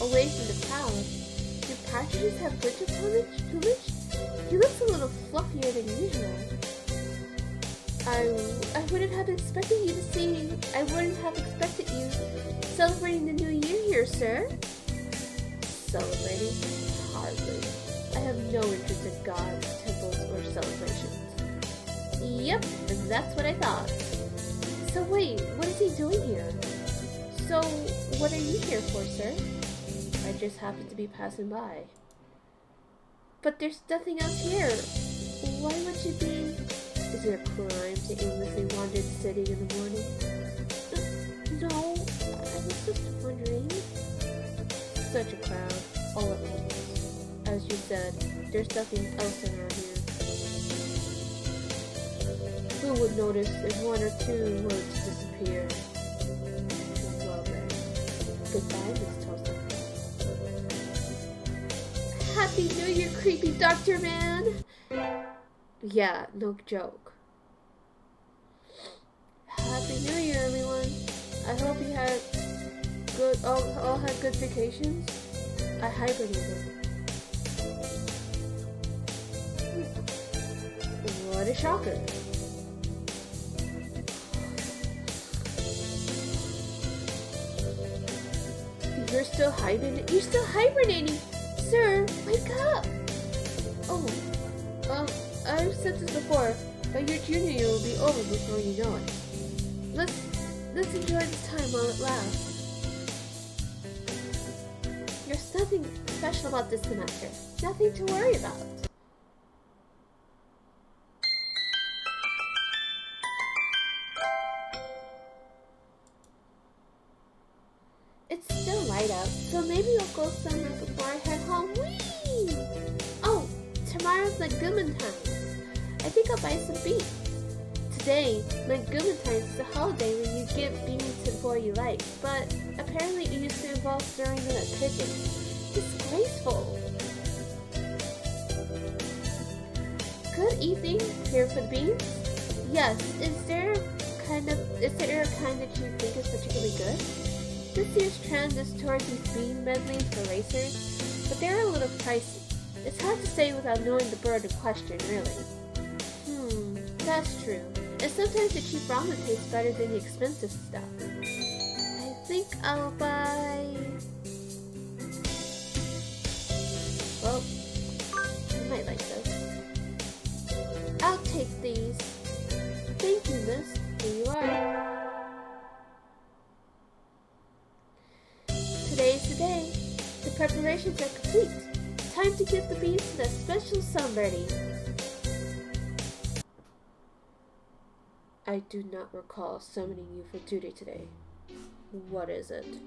away from the crowd. Do partridges have winter plumage? He looks a little fluffier than usual. I wouldn't have expected you celebrating the new year here, sir. Celebrating? Hardly. I have no interest in gods, temples, or celebrations. Yep, that's what I thought. So wait, what is he doing here? So, what are you here for, sir? I just happened to be passing by. But there's nothing else here. Why would you be... Is it a crime to aimlessly wander the city in the morning? No, I was just wondering. Such a crowd, all at once. As you said, there's nothing else around here. Who would notice if one or two were to disappear? Well then, goodbye, Miss Tosa. Happy New Year, creepy Doctor Man! Yeah, no joke. Happy New Year, everyone. I hope you had all had good vacations. I hibernated. What What a shocker. You're still hibernating? You're still hibernating! Sir, wake up! Oh, I've said this before, but your junior year will be over before you know it. Let's enjoy this time while it lasts. There's nothing special about this semester. Nothing to worry about. It's still light out, so maybe we'll go somewhere before I head home. Whee! Oh, tomorrow's Nagumentimes. I think I'll buy some beans. Today, Nagumentimes is a holiday when you give beans to the boy you like, but apparently it used to involve throwing them at pigeons. Disgraceful. Good evening. Here for the beans? Yes. Is there a kind that you think is particularly good? This year's trend is towards these bean medleys for racers, but they're a little pricey. It's hard to say without knowing the bird in question, really. That's true. And sometimes the cheap ramen tastes better than the expensive stuff. I think I'll buy... Well, I might like those. I'll take these. Thank you, miss. Here you are. Today's the day. The preparations are complete. Time to give the beans to that special somebody. I do not recall summoning you for duty today. What is it?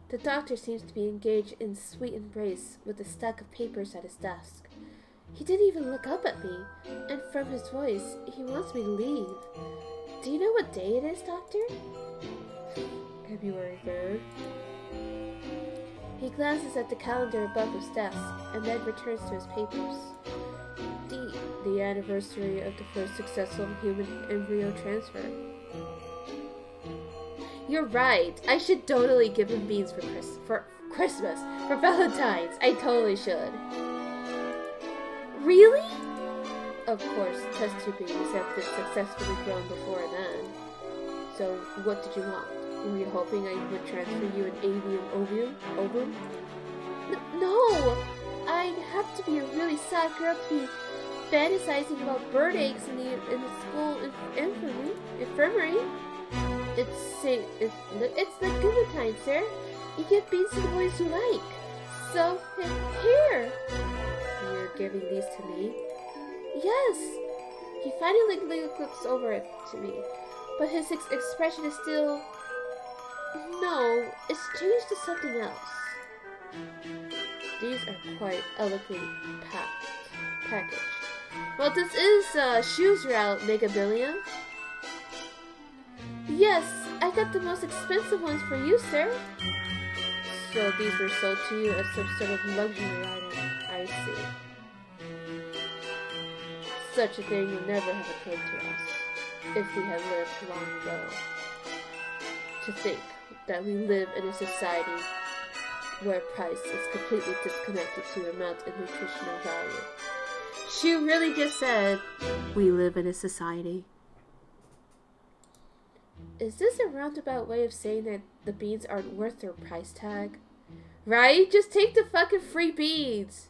The doctor seems to be engaged in sweet embrace with a stack of papers at his desk. He didn't even look up at me, and from his voice, he wants me to leave. Do you know what day it is, Doctor? February 3rd. He glances at the calendar above his desk, and then returns to his papers. The anniversary of the first successful human embryo transfer. You're right. I should totally give him beans for Christmas, for Valentine's. I totally should. Really? Of course, test tube babies have been successfully grown before then. So, what did you want? Were you hoping I would transfer you an avian ovum? No! I'd have to be a really sad girl to be fantasizing about bird eggs in the school infirmary. It's the Guillotine, sir. You give beans to the boys you like. So here. You're giving these to me? Yes. He finally looks over it to me, but his expression is still. No, it's changed to something else. These are quite elegantly packaged. Well, this is Shuu's route, Megabilia. Yes, I got the most expensive ones for you, sir. So these were sold to you as some sort of luxury item. I see. Such a thing would never have occurred to us if we had lived long ago. To think that we live in a society where price is completely disconnected to amount and nutritional value. She really just said, we live in a society. Is this a roundabout way of saying that the beans aren't worth their price tag? Right? Just take the fucking free beans.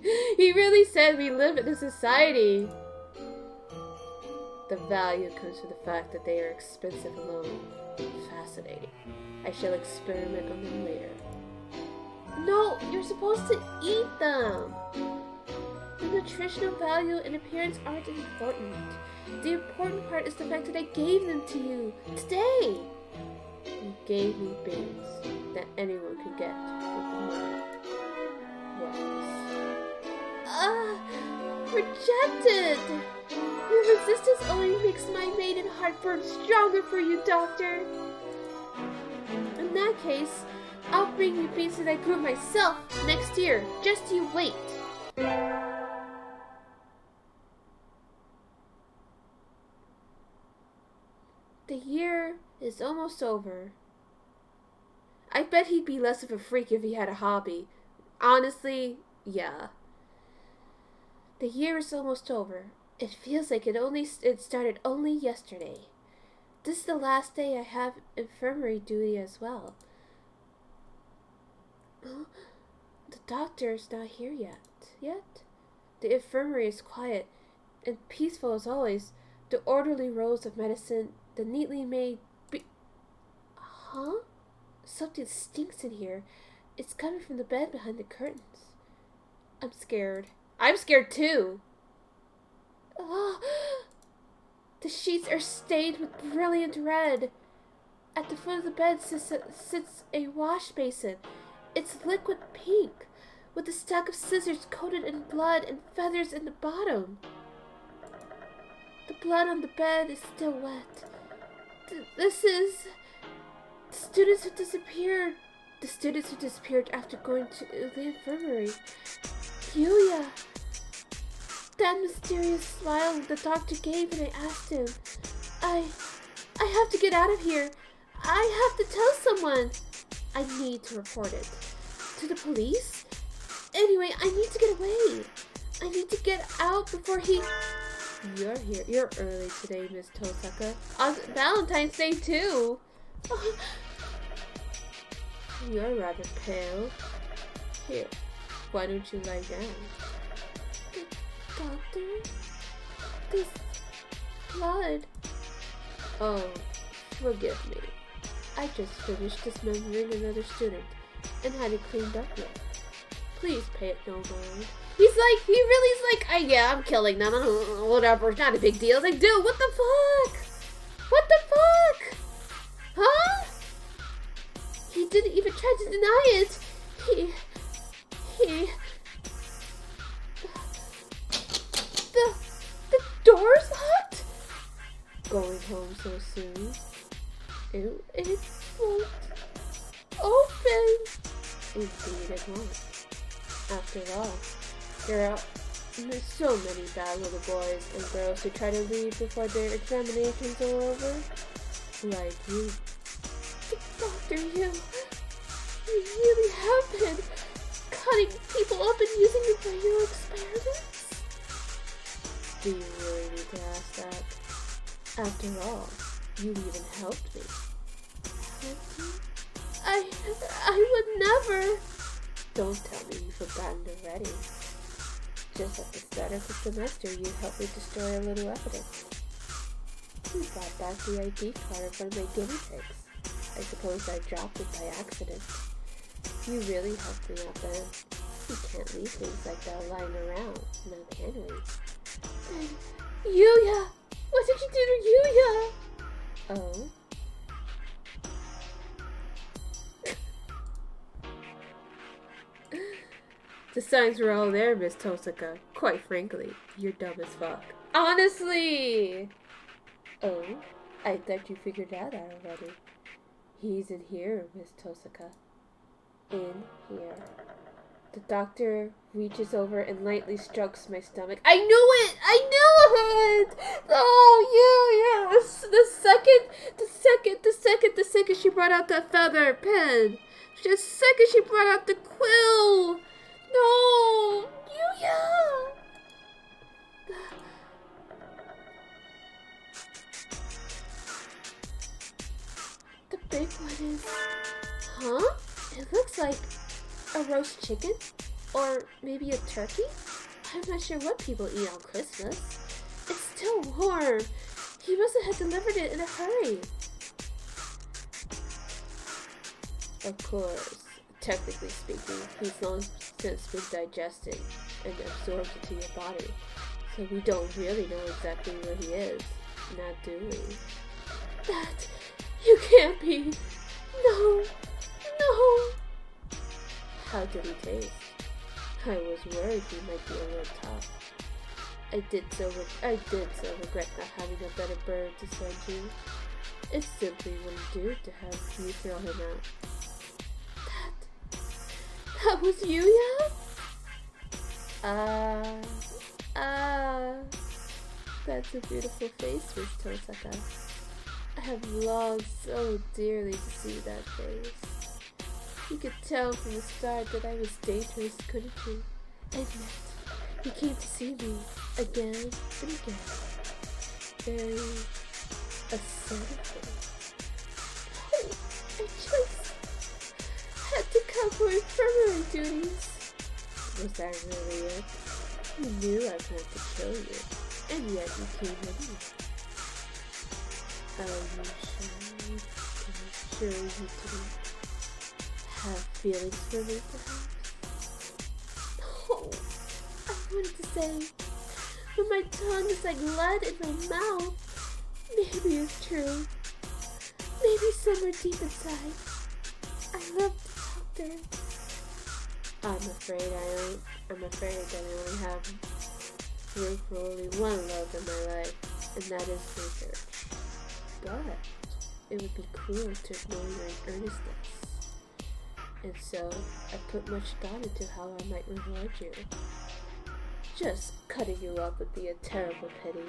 He really said we live in a society. The value comes from the fact that they are expensive alone. Fascinating. I shall experiment on them later. No, you're supposed to eat them. The nutritional value and appearance aren't important. The important part is the fact that I gave them to you today. You gave me beans that anyone could get with money. Rejected! Your resistance only makes my maiden heart burn stronger for you, Doctor. In that case, I'll bring you beans that I grew myself next year. Just you wait. The year is almost over. I bet he'd be less of a freak if he had a hobby. Honestly, yeah. The year is almost over. It feels like it started only yesterday. This is the last day I have infirmary duty as well. Huh? The doctor's not here yet? The infirmary is quiet and peaceful as always. The orderly rows of medicine, the neatly made Huh? Something stinks in here. It's coming from the bed behind the curtains. I'm scared. I'm scared too. Oh, the sheets are stained with brilliant red. At the foot of the bed sits a wash basin. It's liquid pink, with a stack of scissors coated in blood and feathers in the bottom. The blood on the bed is still wet. This is the students who disappeared. The students who disappeared after going to the infirmary. Yuya! That mysterious smile the doctor gave when I asked him. I have to get out of here. I have to tell someone. I need to report it. To the police? Anyway, I need to get away. I need to get out before he... You're here. You're early today, Miss Tosaka. On Valentine's Day, too. You're rather pale. Here, why don't you lie down? Doctor? This blood. Oh, forgive me. I just finished dismembering another student and had it cleaned up yet. Please pay it no mind. He really is like, yeah, I'm killing them. Whatever, it's not a big deal. It's like, dude, what the fuck? What the fuck? Huh? He didn't even try to deny it. The door's locked? Going home so soon? It won't open. Indeed it won't. After all, there's so many bad little boys and girls who try to leave before their examinations are over. Like you. Doctor, you really have been cutting people up and using them for your experiments? Do you really need to ask that? After all, you even helped me. Helped you? I would never. Don't tell me you've forgotten already. Just at the start of the semester, you helped me destroy a little evidence. You brought back the ID card of one of my guinea pigs. I suppose I dropped it by accident. You really helped me out then. You can't leave things like that lying around, now can we? Yuya! What did you do to Yuya? Oh? The signs were all there, Miss Tosaka. Quite frankly, you're dumb as fuck. Honestly! Oh? I thought you figured that out already. He's in here, Miss Tosaka. In here. The doctor reaches over and lightly strokes my stomach. I knew it! I knew it! Oh, yes! The second she brought out that feather pen. The second she brought out the quill. No! Yuya! The big one is... Huh? It looks like a roast chicken? Or maybe a turkey? I'm not sure what people eat on Christmas. It's still warm. He must have delivered it in a hurry. Of course, technically speaking, he's long since been digested and absorbed into your body. So we don't really know exactly where he is. Not do we? That... You can't be... No. No. How did he taste? I was worried he might be a little tough. I did so regret not having a better bird to send you. It simply wouldn't do to have you throw him out. That was Yuya? That's a beautiful face, Miss Tosaka. I have longed so dearly to see that face. You could tell from the start that I was dangerous, couldn't you? And yet, He came to see me again and again. Very assertively. I just had to cover infirmary duties. Was that really it? You knew I planned to kill you, and yet you came anyway. Are you sure you didn't have feelings for me, perhaps? Oh, I wanted to say, but my tongue is like lead in my mouth. Maybe it's true. Maybe somewhere deep inside, I love to talk to her. I'm afraid that I only have room for only one love in my life, and that is research. But it would be cruel to ignore your earnestness. And so, I put much thought into how I might reward you. Just cutting you up would be a terrible pity,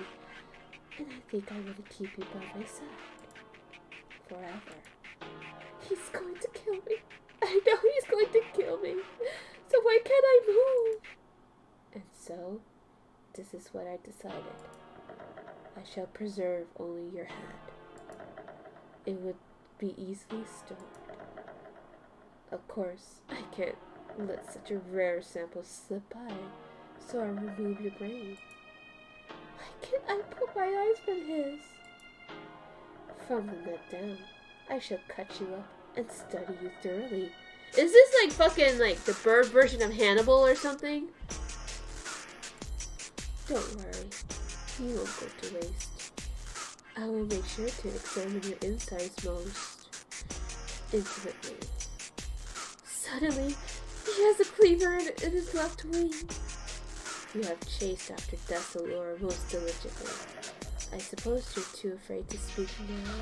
and I think I want to keep you by my side. Forever. He's going to kill me. I know he's going to kill me. So why can't I move? And so, this is what I decided. I shall preserve only your hand. It would be easily stored. Of course, I can't let such a rare sample slip by, so I'll remove your brain. Why can't I pull my eyes from his? From the neck down, I shall cut you up and study you thoroughly. Is this like fucking like the bird version of Hannibal or something? Don't worry, you won't go to waste. I will make sure to examine your insides most intimately. Suddenly, he has a cleaver in his left wing. You have chased after Desolore most diligently. I suppose you're too afraid to speak now?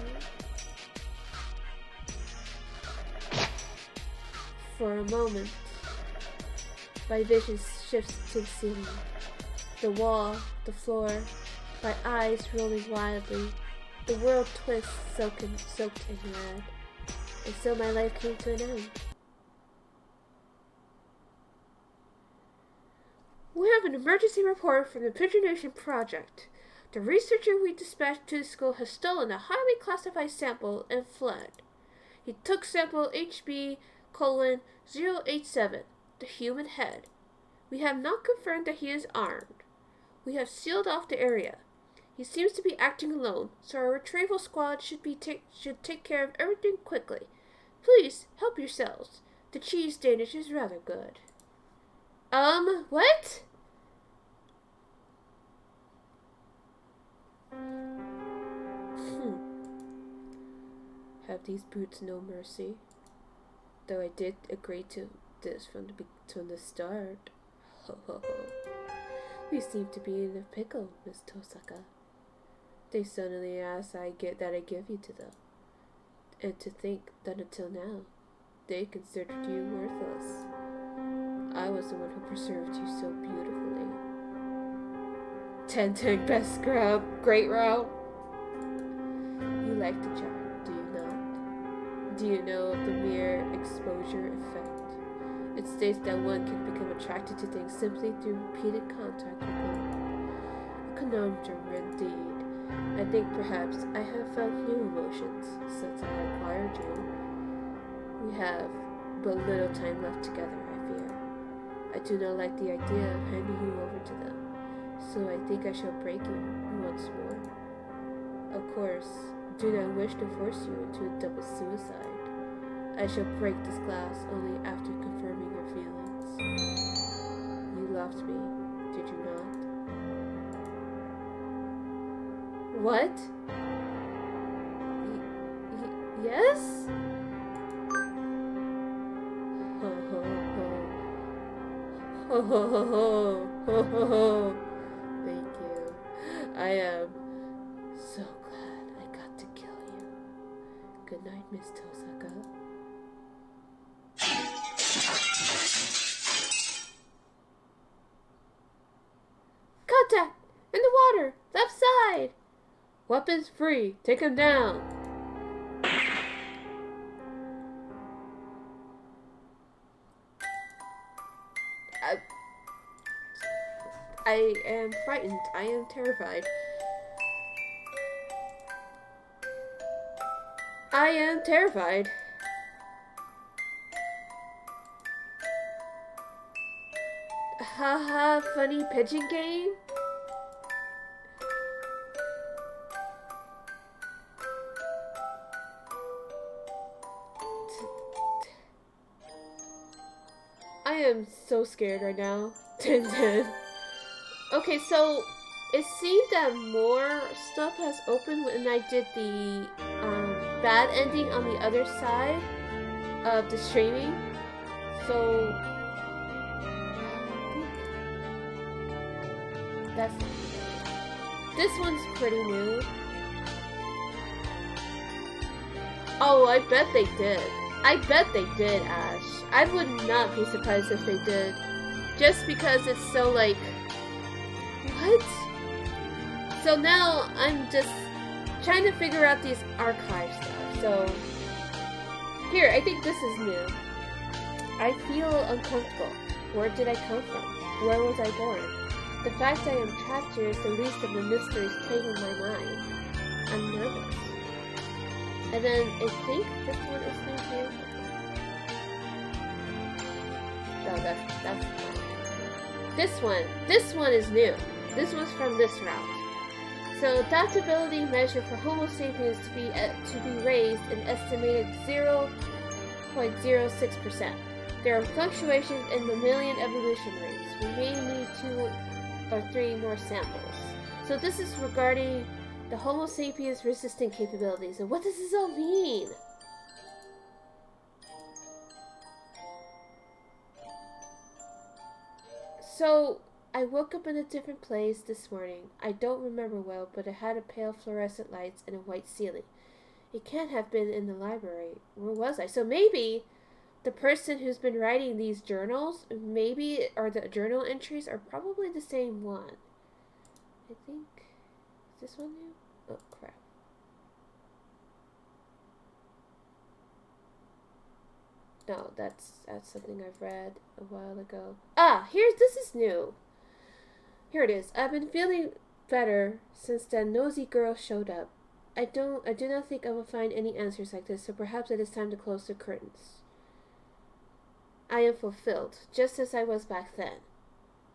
For a moment, my vision shifts to the ceiling. The wall, the floor, my eyes rolling wildly. The world twists, soaked in red. And so my life came to an end. We have an emergency report from the Pigeonation Project. The researcher we dispatched to the school has stolen a highly classified sample and fled. He took sample HB:087, the human head. We have not confirmed that he is armed. We have sealed off the area. He seems to be acting alone, so our retrieval squad should take care of everything quickly. Please help yourselves. The cheese Danish is rather good. What? Have these brutes no mercy? Though I did agree to this from the start. Ho ho ho. We seem to be in a pickle, Miss Tosaka. They suddenly ask that I give you to them. And to think that until now, they considered you worthless. I was the one who preserved you so beautifully. 10 best scrub, great route. You like the chart, do you not? Do you know of the mere exposure effect? It states that one can become attracted to things simply through repeated contact with them. A conundrum indeed. I think perhaps I have felt new emotions since I acquired you. We have but little time left together, I fear. I do not like the idea of handing you over to them, so I think I shall break you once more. Of course, do not wish to force you into a double suicide. I shall break this glass only after confirming your feelings. You loved me, did you not? What? Yes? Ho ho ho. Ho ho ho ho. Ho ho ho. Thank you. I am so glad I got to kill you. Good night, Miss Tosaka. Contact! In the water! Left side! Weapons free! Take him down! I am frightened. I am terrified. I am terrified. Haha, funny pigeon game? I am so scared right now. Okay, so it seemed that more stuff has opened when I did the bad ending on the other side of the streaming. So that's this one's pretty new. Oh, I bet they did. I bet they did, Ash. I would not be surprised if they did. Just because it's so like... What? So now I'm just trying to figure out these archive stuff. So... Here, I think this is new. I feel uncomfortable. Where did I come from? Where was I born? The fact I am trapped here is the least of the mysteries plaguing my mind. I'm nervous. And then I think this one is new here. No, that's not. This one is new. This one's from this route. So adaptability measure for Homo sapiens to be raised an estimated 0.06%. There are fluctuations in mammalian evolution rates. We may need 2 or 3 more samples. So this is regarding the Homo sapiens resistant capabilities. And what does this all mean? So, I woke up in a different place this morning. I don't remember well, but it had a pale fluorescent lights and a white ceiling. It can't have been in the library. Where was I? So maybe the person who's been writing these journals, or the journal entries are probably the same one. I think, is this one new? Oh, crap. No, that's something I've read a while ago. Ah, this is new. Here it is. I've been feeling better since that nosy girl showed up. I do not think I will find any answers like this, so perhaps it is time to close the curtains. I am fulfilled, just as I was back then.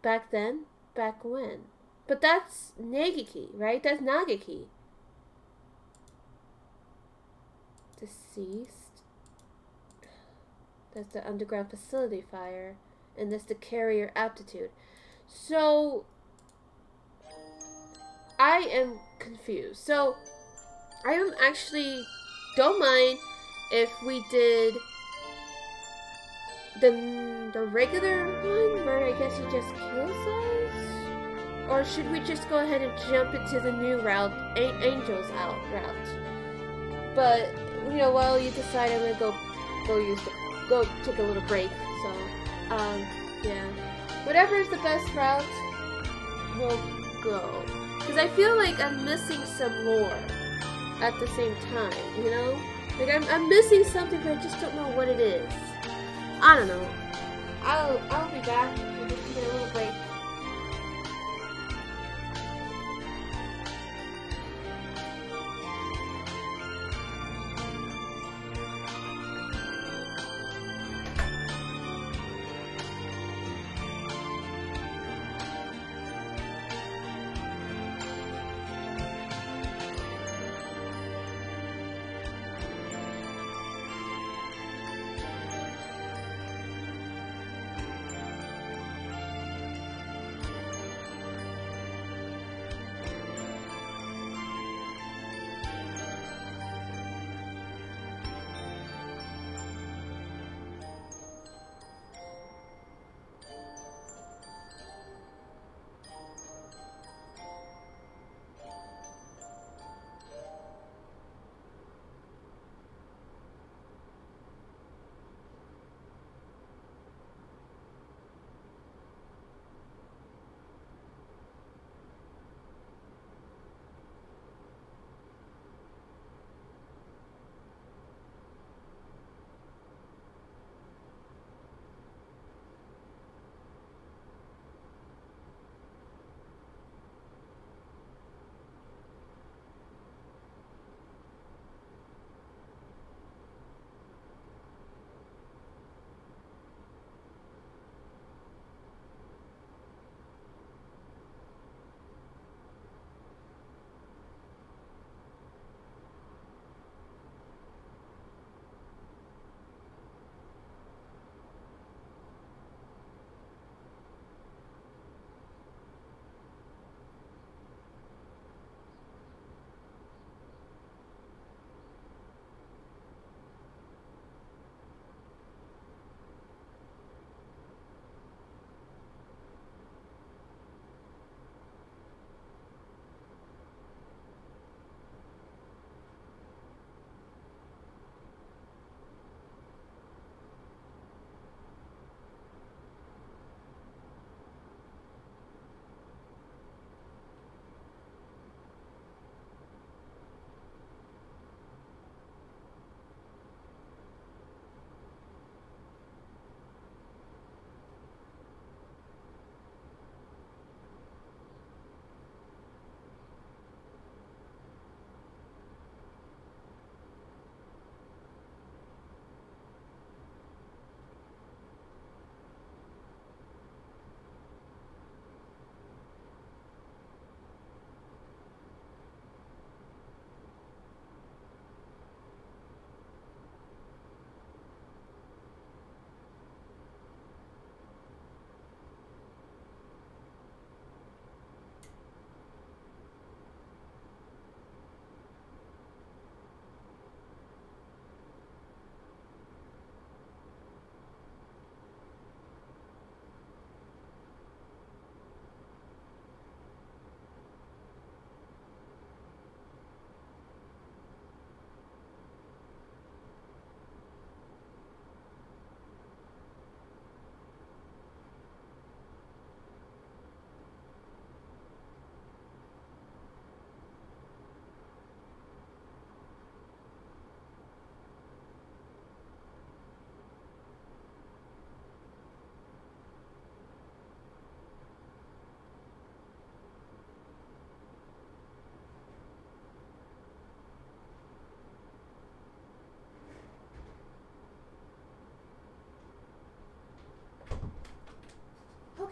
Back then? Back when? But that's Nagiki, right? That's Nagiki. Deceased. That's the underground facility fire. And that's the carrier aptitude. So, I am confused. So, I am actually, don't mind if we did the regular one, where I guess he just kills us? Or should we just go ahead and jump into the new route, Angel's out route? But, while you decide, I'm gonna go take a little break. So, yeah. Whatever is the best route, we'll go. Because I feel like I'm missing some lore at the same time, Like, I'm missing something, but I just don't know what it is. I don't know. I'll be back. We'll just take a little break.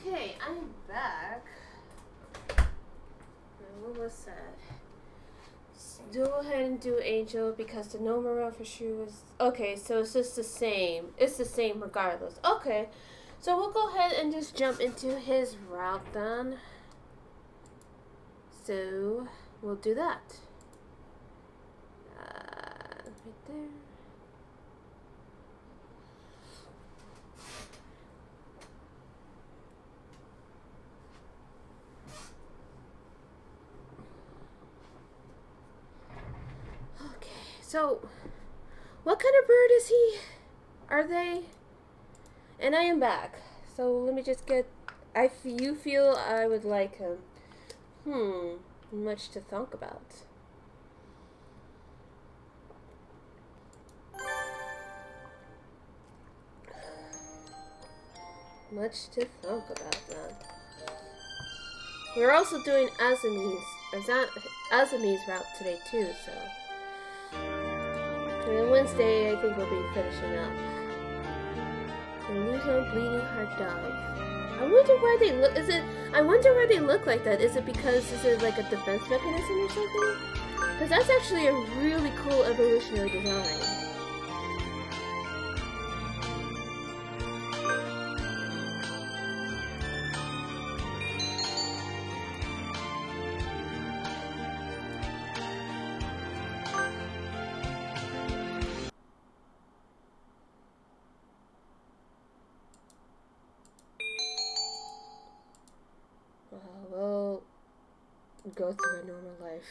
Okay, I'm back. What was that? Go ahead and do Angel because the no morale for Shuu is... Okay, so it's just the same. It's the same regardless. Okay, so we'll go ahead and just jump into his route then. So, we'll do that. Right there. So, what kind of bird is he? Are they? And I am back. So let me just get. You feel I would like him? Much to think about. Much to think about then. We're also doing Azami's route today too. So. And Wednesday, I think we'll be finishing up. The Luzon Bleeding Heart Dog. I wonder why they look. I wonder why they look like that. Is it like a defense mechanism or something? Because that's actually a really cool evolutionary design. We'll go through a normal life.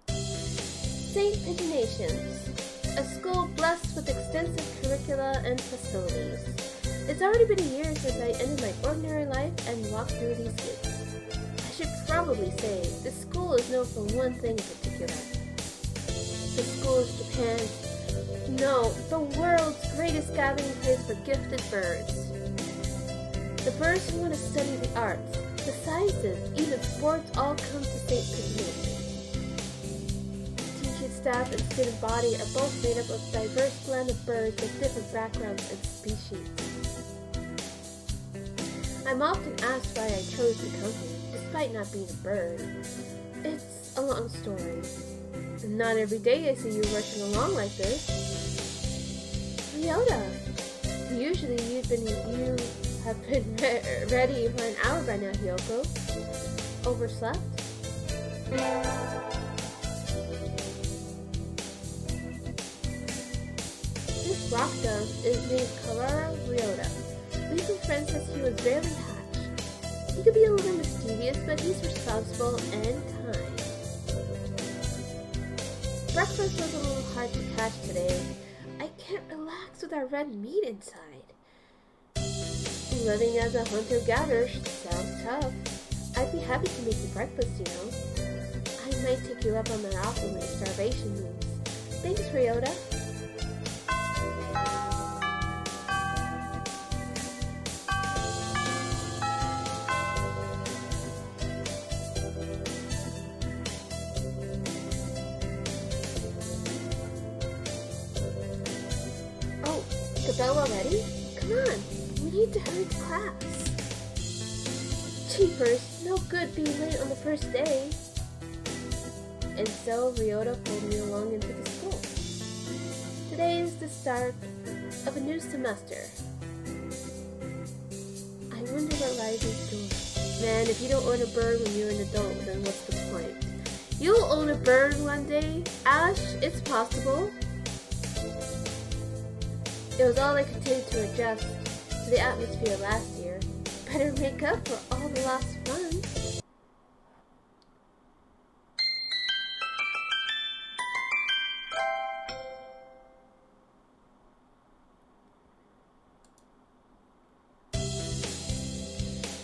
St. Pigeonations, a school blessed with extensive curricula and facilities. It's already been a year since I ended my ordinary life and walked through these gates. I should probably say, this school is known for one thing in particular. The school is Japan's, no, the world's greatest gathering place for gifted birds. The birds who want to study the arts, the sciences, even sports all come to St. Pigeonations. Teaching staff and student body are both made up of a diverse blend of birds with different backgrounds and species. I'm often asked why I chose to come here, despite not being a bird. It's a long story. Not every day I see you rushing along like this. Ryota, usually you have been ready for an hour by now, Hyoko. Overslept? This rock dove is named Karara Ryota. We've been friends since he was barely hatched. He could be a little mischievous, but he's responsible and kind. Breakfast was a little hard to catch today. I can't relax with our red meat inside. Living as a hunter-gatherer sounds tough. I'd be happy to make you breakfast, you know. I might take you up on that offer when starvation moves. Thanks, Ryota. Oh, the bell already? Come on. We need to hurry to class. Cheapers, no good being late on the first day. And so Ryota pulled me along into the school. Today is the start of a new semester. I wonder what lies in store. Man, if you don't own a bird when you're an adult, then what's the point? You'll own a bird one day, Ash. It's possible. It was all I could do to adjust to the atmosphere last year. Better make up for all the lost fun.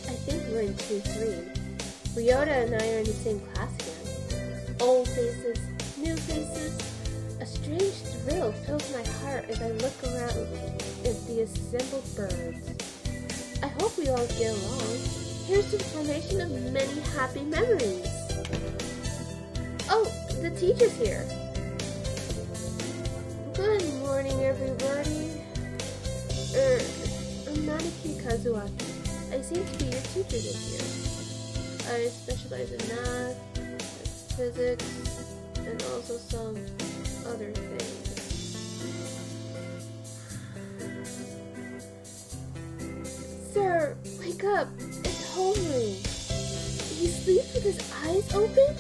I think we're in 2-3. Ryota and I are in the same class again. Old faces, new faces. A strange thrill fills my heart as I look around at the assembled birds. I hope we all get along. Here's the formation of many happy memories. Oh, the teacher's here. Good morning, everybody. I'm Maneki Kazuaki. I I seem to be your teacher this year. I specialize in math, physics, and also some other things. Sir, wake up! It's homeroom. He sleeps with his eyes open?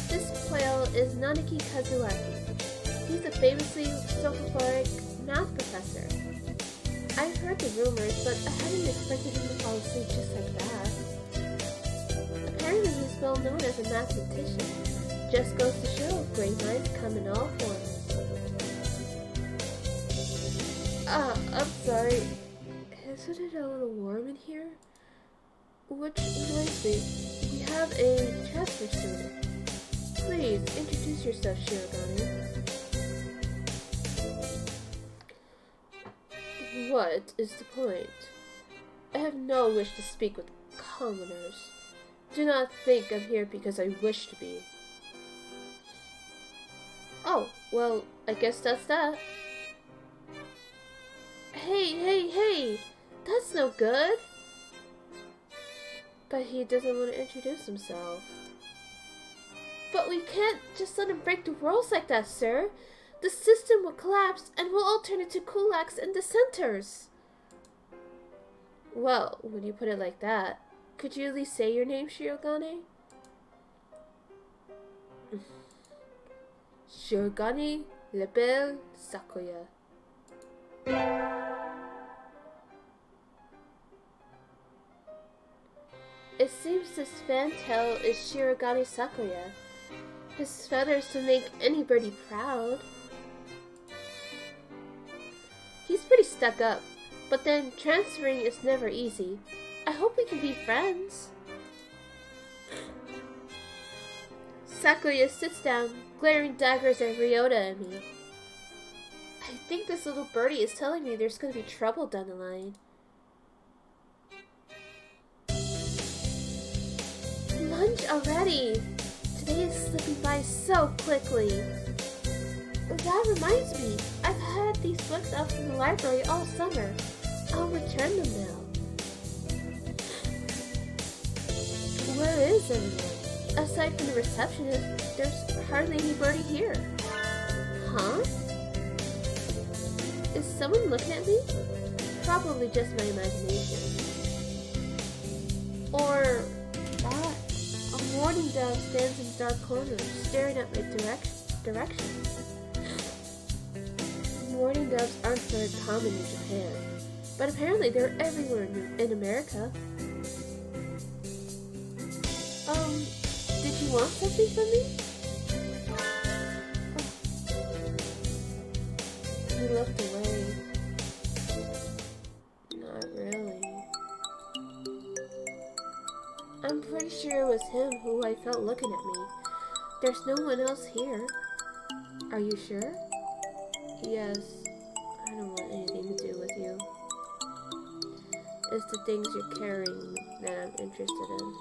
This whale is Nanaki Kazuaki. He's a famously sophomoric math professor. I've heard the rumors, but I hadn't expected him to fall asleep just like that. Apparently he's well known as a mathematician. Just goes to show, great minds come in all forms. I'm sorry. Isn't it a little warm in here? Which reminds me, we have a transfer student. Please, introduce yourself, Shirogane. What is the point? I have no wish to speak with commoners. Do not think I'm here because I wish to be. Oh, well, I guess that's that. Hey! That's no good! But he doesn't want to introduce himself. But we can't just let him break the rules like that, sir. The system will collapse and we'll all turn into kulaks and dissenters. Well, when you put it like that, could you at least say your name, Shirogane? Shirogane Lebel Sakuya. It seems this fantail is Shirogane Sakuya. His feathers to make any birdie proud. He's pretty stuck up, but then transferring is never easy. I hope we can be friends. Sakuya sits down, glaring daggers at Ryota and me. I think this little birdie is telling me there's going to be trouble down the line. Lunch already! Today is slipping by so quickly. That reminds me, I've had these books out from the library all summer. I'll return them now. Where is everyone? Aside from the receptionist, there's hardly anybody here. Huh? Is someone looking at me? Probably just my imagination. Or that. A mourning dove stands in the dark corner, staring at my direction. Mourning doves aren't very common in Japan, but apparently they're everywhere in America. Did you want something from me? He looked away. Not really. I'm pretty sure it was him who I felt looking at me. There's no one else here. Are you sure? Yes. I don't want anything to do with you. It's the things you're carrying that I'm interested in.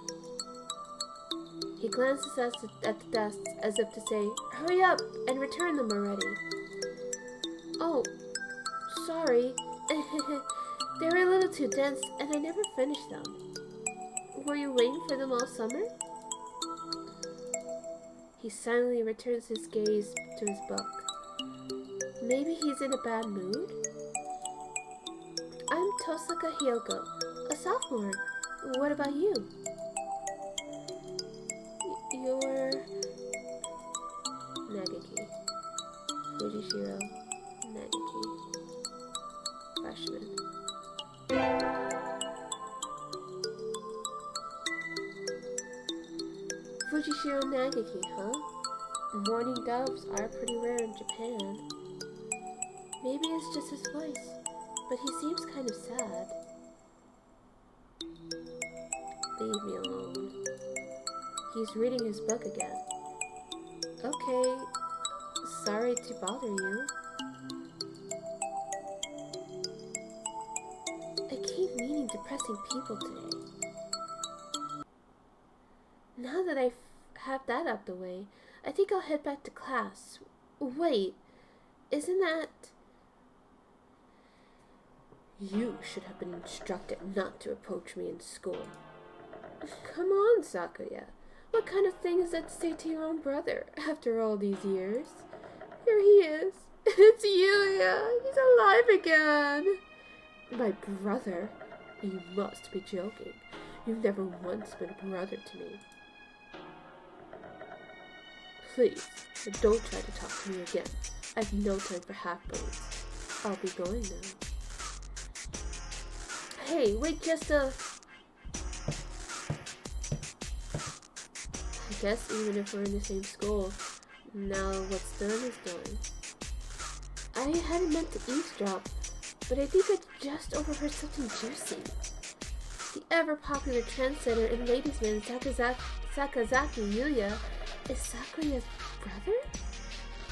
He glances at the desks as if to say, hurry up and return them already. Oh, sorry. They were a little too dense and I never finished them. Were you waiting for them all summer? He silently returns his gaze to his book. Maybe he's in a bad mood? I'm Tosaka Hyoko, a sophomore. What about you? You're... Nagaki. Fujishiro Nagaki. Freshman. Fujishiro Nagaki, huh? Mourning doves are pretty rare in Japan. Maybe it's just his voice, but he seems kind of sad. Leave me alone. He's reading his book again. Okay, sorry to bother you. I keep meeting depressing people today. Now that I have that out the way, I think I'll head back to class. Wait, isn't that... You should have been instructed not to approach me in school. Come on, Sakuya. What kind of thing is that to say to your own brother after all these years? Here he is. It's Yuya. He's alive again. My brother? You must be joking. You've never once been a brother to me. Please, don't try to talk to me again. I've no time for half-breeds. I'll be going now. Hey, wait just a... I guess even if we're in the same school, now what's done is done. I hadn't meant to eavesdrop, but I think I just overheard something juicy. The ever-popular trendsetter and ladies' man Sakazaki Yuya is Sakuya's brother?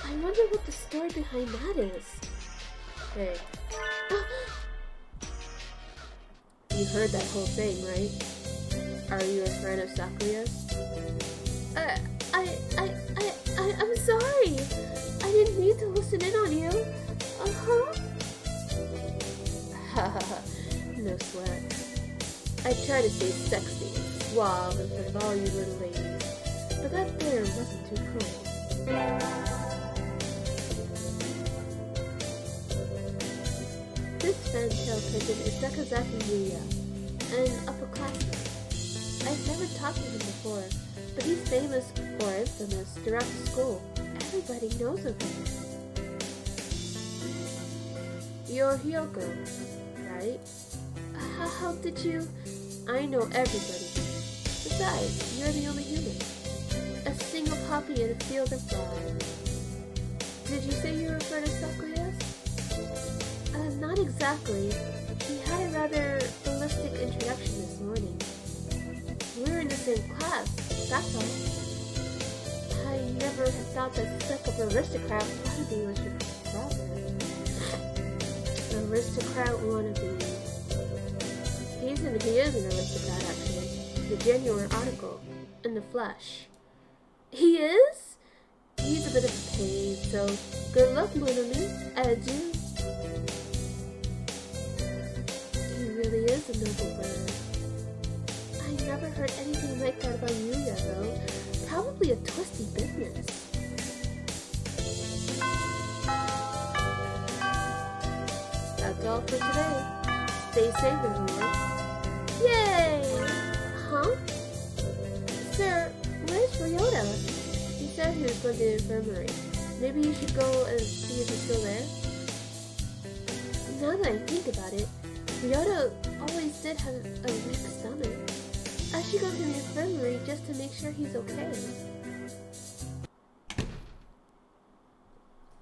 I wonder what the story behind that is. Hey. You heard that whole thing, right? Are you a friend of Sakuya's? I'm sorry. I didn't mean to listen in on you. No sweat. I try to stay sexy and suave in front of all you little ladies, but that there wasn't too cruel. This fantail pigeon is Sakazaki Yuya, an upperclassman. I've never talked to him before, but he's famous or infamous throughout the school. Everybody knows of him. You're Hyoko, right? How did you... I know everybody. Besides, you're the only human. A single poppy in a field of flowers. Did you say you were a friend of Sakuya's? Not exactly. He had a rather ballistic introduction this morning. We're in the same class, that's all. I never had thought that stuck-up aristocrat wannabe was your brother. Aristocrat wannabe. He is an aristocrat, actually. The genuine article. In the flesh. He is? He's a bit of a pain, so good luck, Lunami. Adieu. He really is a noble bird. I never heard anything like that about Yuya, though. Probably a twisty business. That's all for today. Stay safe, everyone. Yay! Huh? Sir, where's Ryota? He said he was going to the infirmary. Maybe you should go and see if he's still there? Now that I think about it, Ryota always did have a weak stomach. I should go to the infirmary just to make sure he's okay.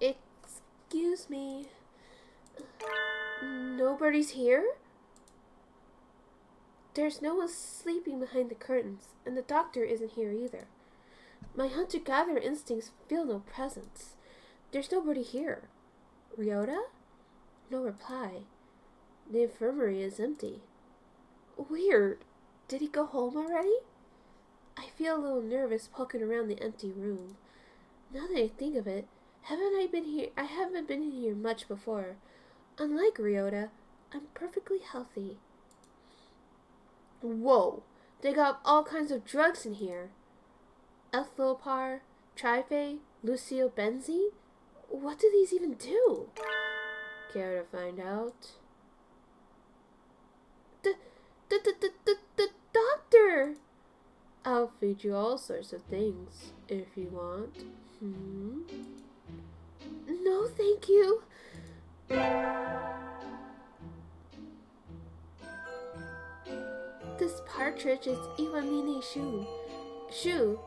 Excuse me. Nobody's here? There's no one sleeping behind the curtains, and the doctor isn't here either. My hunter-gatherer instincts feel no presence. There's nobody here. Ryota? No reply. The infirmary is empty. Weird. Did he go home already? I feel a little nervous poking around the empty room. Now that I think of it, I haven't been in here much before. Unlike Ryota, I'm perfectly healthy. Whoa! They got all kinds of drugs in here. Ethylpar, Trife, Luciobenzene? What do these even do? Care to find out? The doctor! I'll feed you all sorts of things, if you want. No, thank you. This partridge is Iwamine Shuu. Shuu,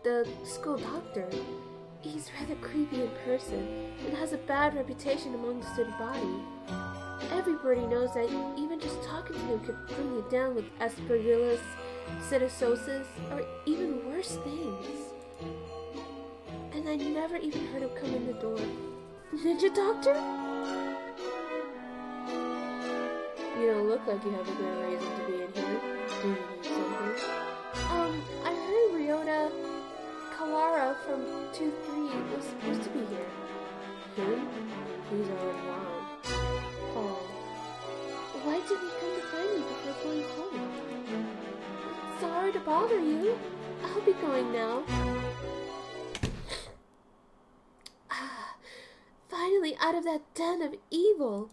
the school doctor. He's rather creepy in person and has a bad reputation among the student body. Everybody knows that even just talking to him could bring you down with aspergillus, psittacosis, or even worse things. And I never even heard him come in the door. Ninja doctor? You don't look like you have a good reason to be in here. Do you need something? I heard Ryota Kawara from 2-3 was supposed to be here. Him? He's already gone. Oh. Why didn't you come to find me before going home? Sorry to bother you. I'll be going now. Finally out of that den of evil.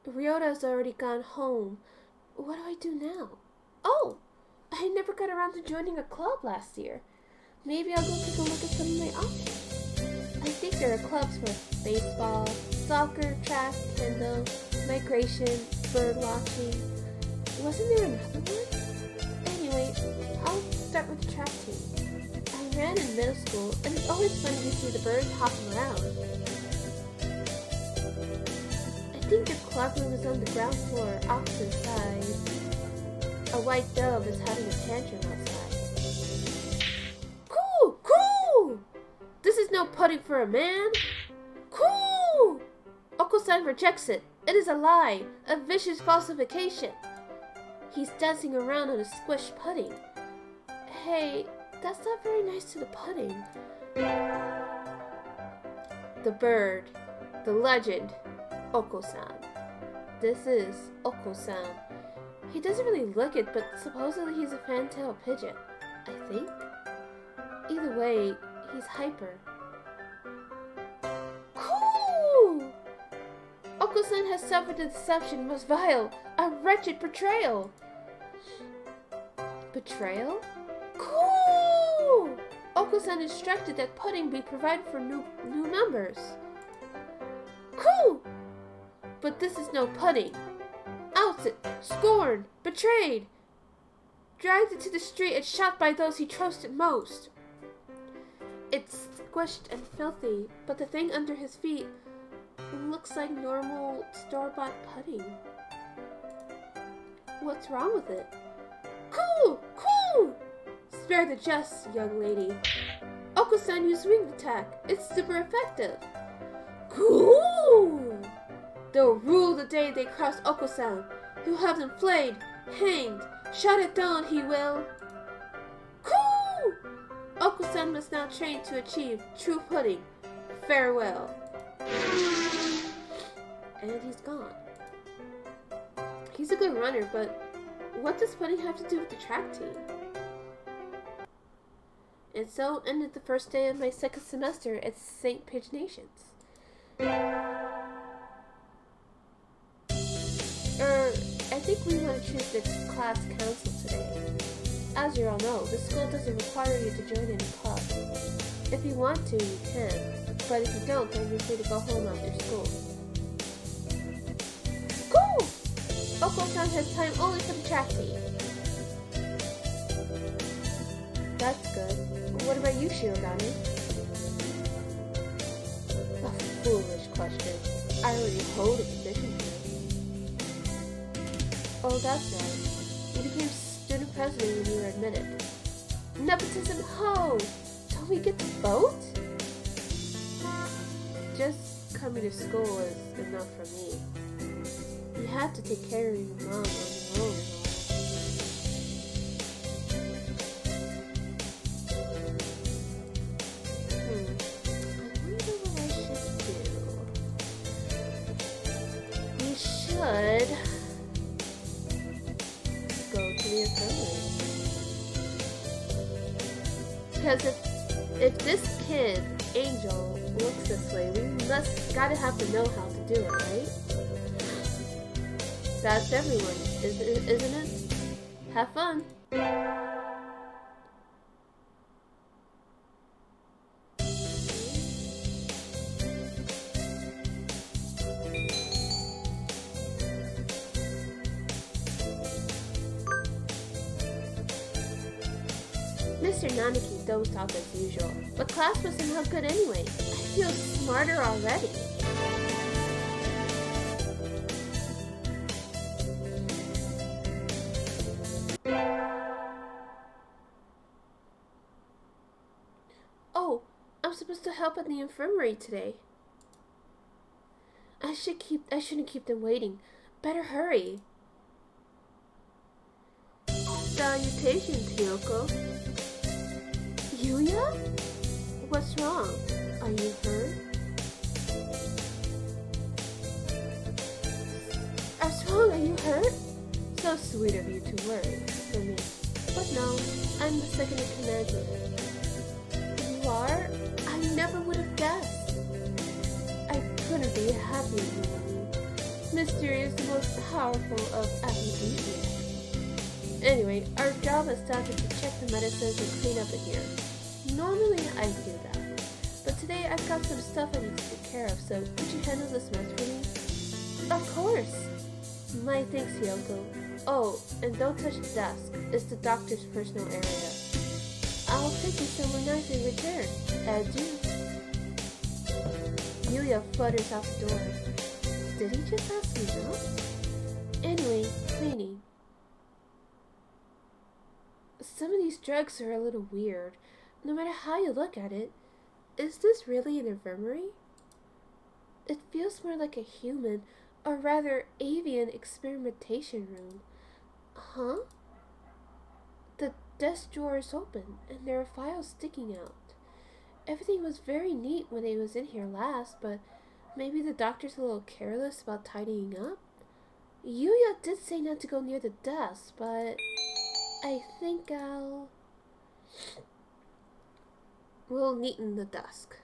Ryota's already gone home. What do I do now? Oh! I never got around to joining a club last year. Maybe I'll go take a look at some of my options. I think there are clubs for baseball, soccer, track, kendo, migration, bird watching. Wasn't there another one? Anyway, I'll start with the track team. I ran in middle school, and it's always funny to see the birds hopping around. I think the club room is on the ground floor, opposite side. A white dove is having a tantrum outside. Cool! Cool! This is no putting for a man. Cool! Oko-san rejects it. It is a lie, a vicious falsification. He's dancing around on a squish pudding. Hey, that's not very nice to the pudding. The bird, the legend, Oko-san. This is Oko-san. He doesn't really look it, but supposedly he's a fantail pigeon, I think. Either way, he's hyper. Cool! Oko-san has suffered a deception most vile, a wretched betrayal. Betrayal? Cool! Oko-san instructed that pudding be provided for new members. Cool! But this is no pudding. Ousted, scorned, betrayed, dragged into the street and shot by those he trusted most. It's squished and filthy, but the thing under his feet looks like normal store-bought pudding. What's wrong with it? Cool! Cool! Spare the jest, young lady. Oko-san used wing attack. It's super effective. Cool! They'll rule the day they cross Oko-san. He'll have them flayed, hanged, shot at dawn, he will. Cool! Oko-san must now train to achieve true pudding. Farewell. And he's gone. He's a good runner, but what does pudding have to do with the track team? And so ended the first day of my second semester at St. Pigeonations. I think we want to choose the class council today. As you all know, the school doesn't require you to join any club. If you want to, you can, but if you don't, then you're free to go home after school. Cool! Oko-san has time only for the track team. That's good. What about you, Shirogane? A foolish question. I already hold a position here. Oh, that's right. You became student president when you were admitted. Nepotism, ho! Don't we get the vote? Just coming to school is enough for me. You have to take care of your mom on your own. I wonder what I should do. We should go to the infirmary. Because if this kid, Angel, looks this way, we gotta have to know how to do it, right? That's everyone, isn't it? Have fun. Mr. Nanaki dozed off as usual, but class wasn't how good anyway. I feel smarter already. Oh, I'm supposed to help at the infirmary today. I shouldn't keep them waiting. Better hurry. Salutations, Hyoko. Yuya? What's wrong? Are you hurt? What's wrong? Are you sweet of you to worry for me. But no, I'm the second in command here. You are? I never would have guessed. I couldn't be happier with you. Mystery is the most powerful of aphrodisiacs. Anyway, our job as staff is to check the medicines and clean up in here. Normally I do that, but today I've got some stuff I need to take care of, so could you handle this mess for me? Of course! My thanks, Hyoko. Oh, and don't touch the desk. It's the doctor's personal area. I'll take you somewhere nice in return. Adieu. Yuya flutters out the door. Did he just ask me out? Anyway, cleaning. Some of these drugs are a little weird, no matter how you look at it. Is this really an infirmary? It feels more like a human, or rather avian experimentation room. Huh? The desk drawer is open, and there are files sticking out. Everything was very neat when I was in here last, but maybe the doctor's a little careless about tidying up? Yuya did say not to go near the desk, but I think we'll neaten the desk.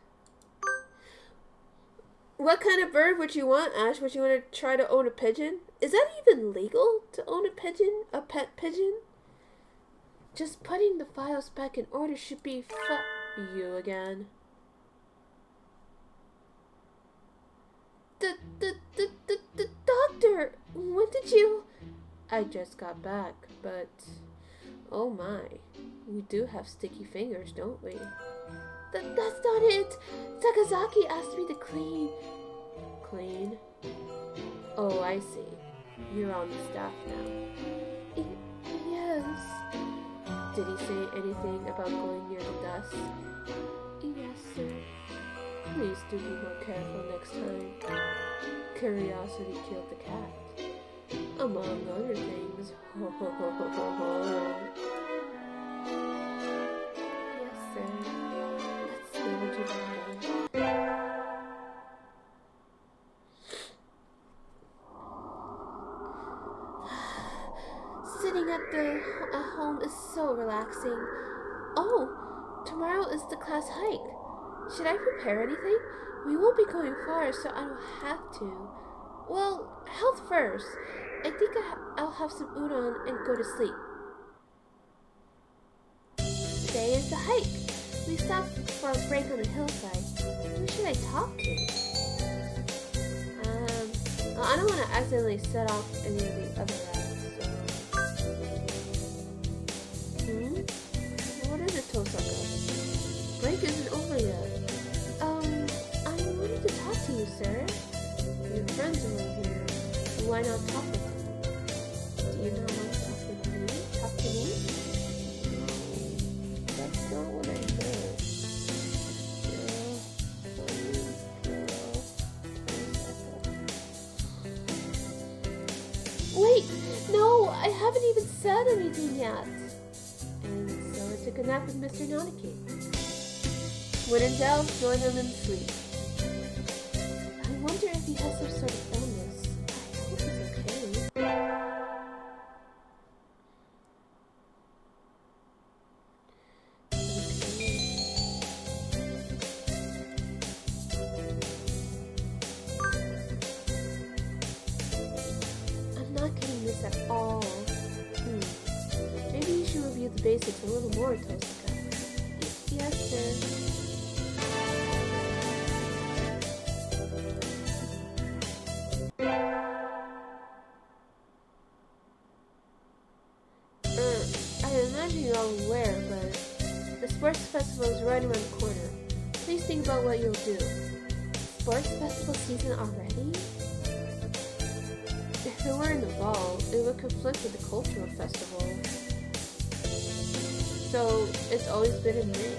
What kind of bird would you want, Ash? Would you want to try to own a pigeon? Is that even legal to own a pigeon? A pet pigeon? Just putting the files back in order should be you again. The doctor! When did you... I just got back, but... Oh my. We do have sticky fingers, don't we? That's not it! Sakazaki asked me to clean. Clean? Oh, I see. You're on the staff now. Yes. Did he say anything about going near the desk? Yes, sir. Please do be more careful next time. Curiosity killed the cat. Among other things. Ho ho ho ho ho ho. Yes, sir. Let's see what you got done. Sitting at home is so relaxing. Oh, tomorrow is the class hike. Should I prepare anything? We won't be going far, so I don't have to. Well, health first. I think I'll have some udon and go to sleep. Today is the hike. We stopped for a break on the hillside. Who should I talk to? I don't want to accidentally set off any of the other routes. What is it, Tosaka? Break isn't over yet. I wanted to talk to you, sir. Your friends are over here. Why not talk with them? Do you not want to talk with me? Talk to me? No, that's not what I meant. Wait! No! I haven't even said anything yet! And so I took a nap with Mr. Nanaki. When in doubt, join him in sleep. I wonder if he has some sort of illness. I hope he's okay. I'm not getting this at all. Maybe you should review the basics a little more, Tosaka. Yes, sir. I imagine you're all aware, but the sports festival is right around the corner. Please think about what you'll do. Sports festival season already? If it were in the fall, it would conflict with the cultural festival. So, it's always been in May.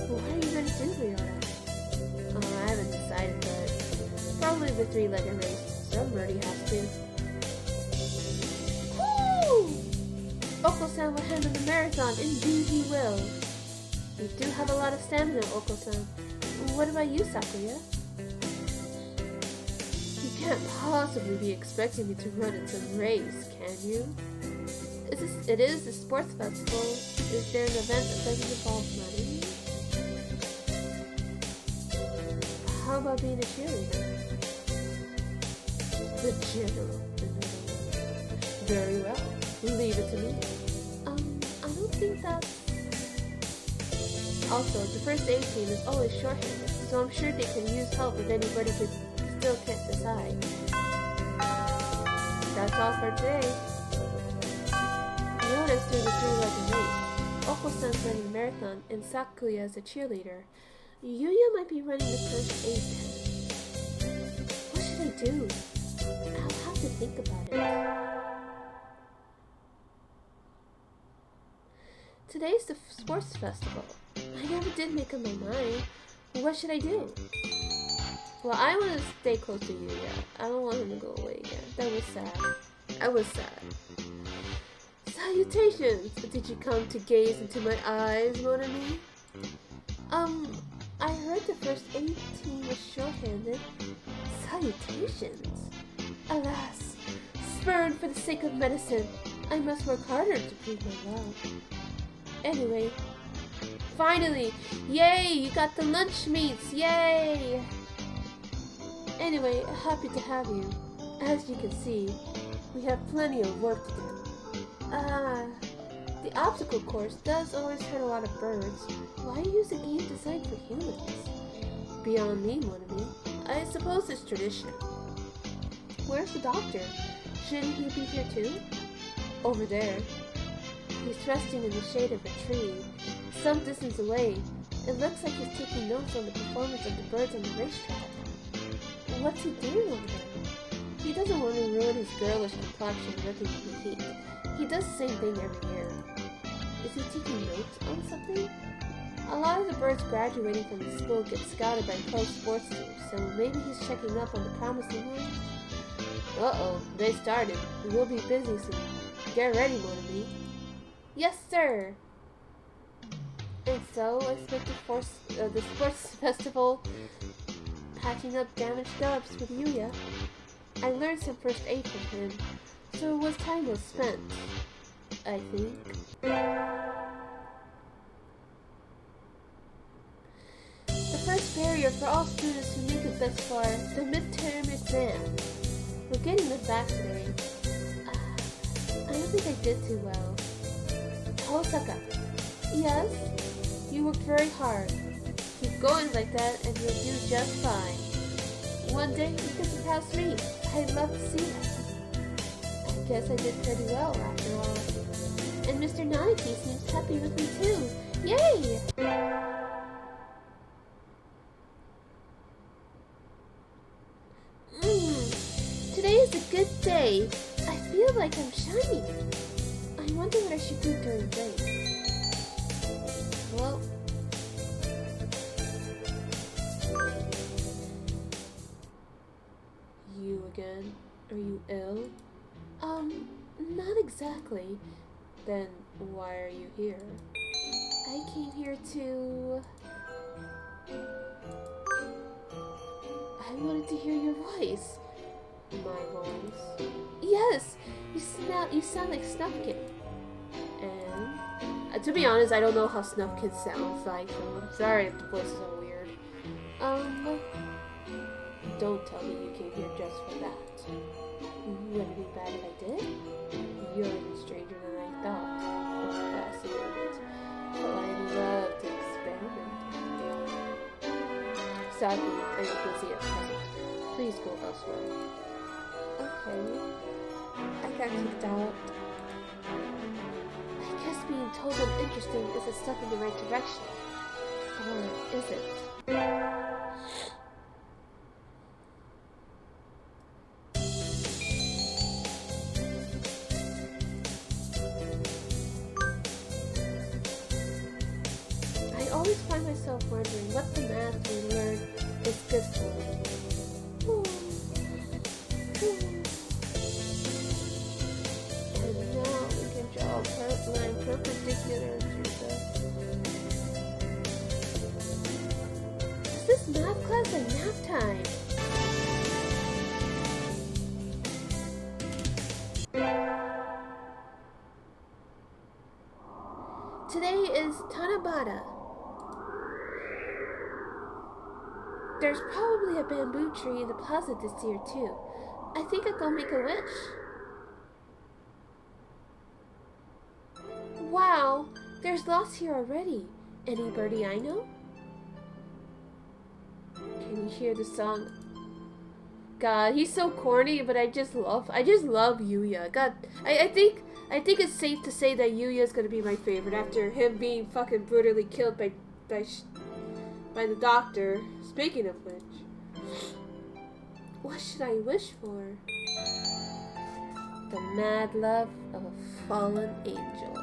What are you going to do, Rihanna? I haven't decided, but probably the three-legged race. Somebody has to. Woo! Oko-san will handle the marathon. Indeed he will. You do have a lot of stamina, Oko-san. What about you, Sakuya? You can't possibly be expecting me to run in some race, can you? It is a sports festival. Is there an event that doesn't involve money? How about being a cheerleader? The general. Very well. Leave it to me. I don't think that's... Also, the first aid team is always shorthanded, so I'm sure they can use help if anybody still can't decide. That's all for today. Yoda's doing a 3-legged race. Oko-san's running a marathon, and Sakuya is a cheerleader. Yuya might be running the first aid tent. What should I do? I'll have to think about it. Today's the sports festival. I never did make up my mind. What should I do? Well, I want to stay close to Yuya. I don't want him to go away again. That was sad. I was sad. Salutations! Did you come to gaze into my eyes, mon ami? I heard the first aid team was short-handed. Salutations! Alas, spurned for the sake of medicine, I must work harder to prove my love. Anyway, finally! Yay! You got the lunch meats! Yay! Anyway, happy to have you. As you can see, we have plenty of work to do. The obstacle course does always hurt a lot of birds. Why use a game designed for humans? Beyond me, mon ami. I suppose it's tradition. Where's the doctor? Shouldn't he be here too? Over there. He's resting in the shade of a tree, some distance away. It looks like he's taking notes on the performance of the birds on the racetrack. What's he doing over there? He doesn't want to ruin his girlish complexion working in the heat. He does the same thing every year. Is he taking notes on something? A lot of the birds graduating from the school get scouted by pro sports teams, so maybe he's checking up on the promising ones? Uh-oh, they started. We'll be busy soon. Get ready, mon ami. Yes, sir! And so, I spent the sports festival patching up damaged dubs with Yuya. I learned some first aid from him, so it was time well spent, I think. The first barrier for all students who make it thus far, the midterm exam. We're getting it back today. I don't think I did too well. Hosaka. Yes? You worked very hard. Keep going like that and you'll do just fine. One day you can surpass me. I'd love to see that. I guess I did pretty well after all. And Mr. Nanaki seems happy with me too. Yay! Today is a good day. I feel like I'm shining. I wonder what I should do during break. Well, you again? Are you ill? Not exactly. Then why are you here? I came here to... I wanted to hear your voice. My voice? Yes! You sound like Snufkin. And... to be honest, I don't know how Snufkin sounds like, so I'm sorry if the voice is so weird. Don't tell me you came here just for that. Would it be bad if I did? You're even stranger than I thought. I'm fascinated. Oh, I love to experiment. Sadly, I am busy at present. Please go elsewhere. Okay. I got kicked out. I guess being told I'm interesting is a step in the right direction. Or is it? I always find myself wondering what the math we learn is good for. And now we can draw a line perpendicular to the... Is this math class or nap time? Nagata. There's probably a bamboo tree in the plaza this year too. I think I'll go make a wish. Wow, there's lots here already. Any birdie I know? Can you hear the song? God, he's so corny, but I just love Yuya. God, I think it's safe to say that Yuya is gonna be my favorite after him being fucking brutally killed by the doctor. Speaking of which, what should I wish for? The mad love of a fallen angel.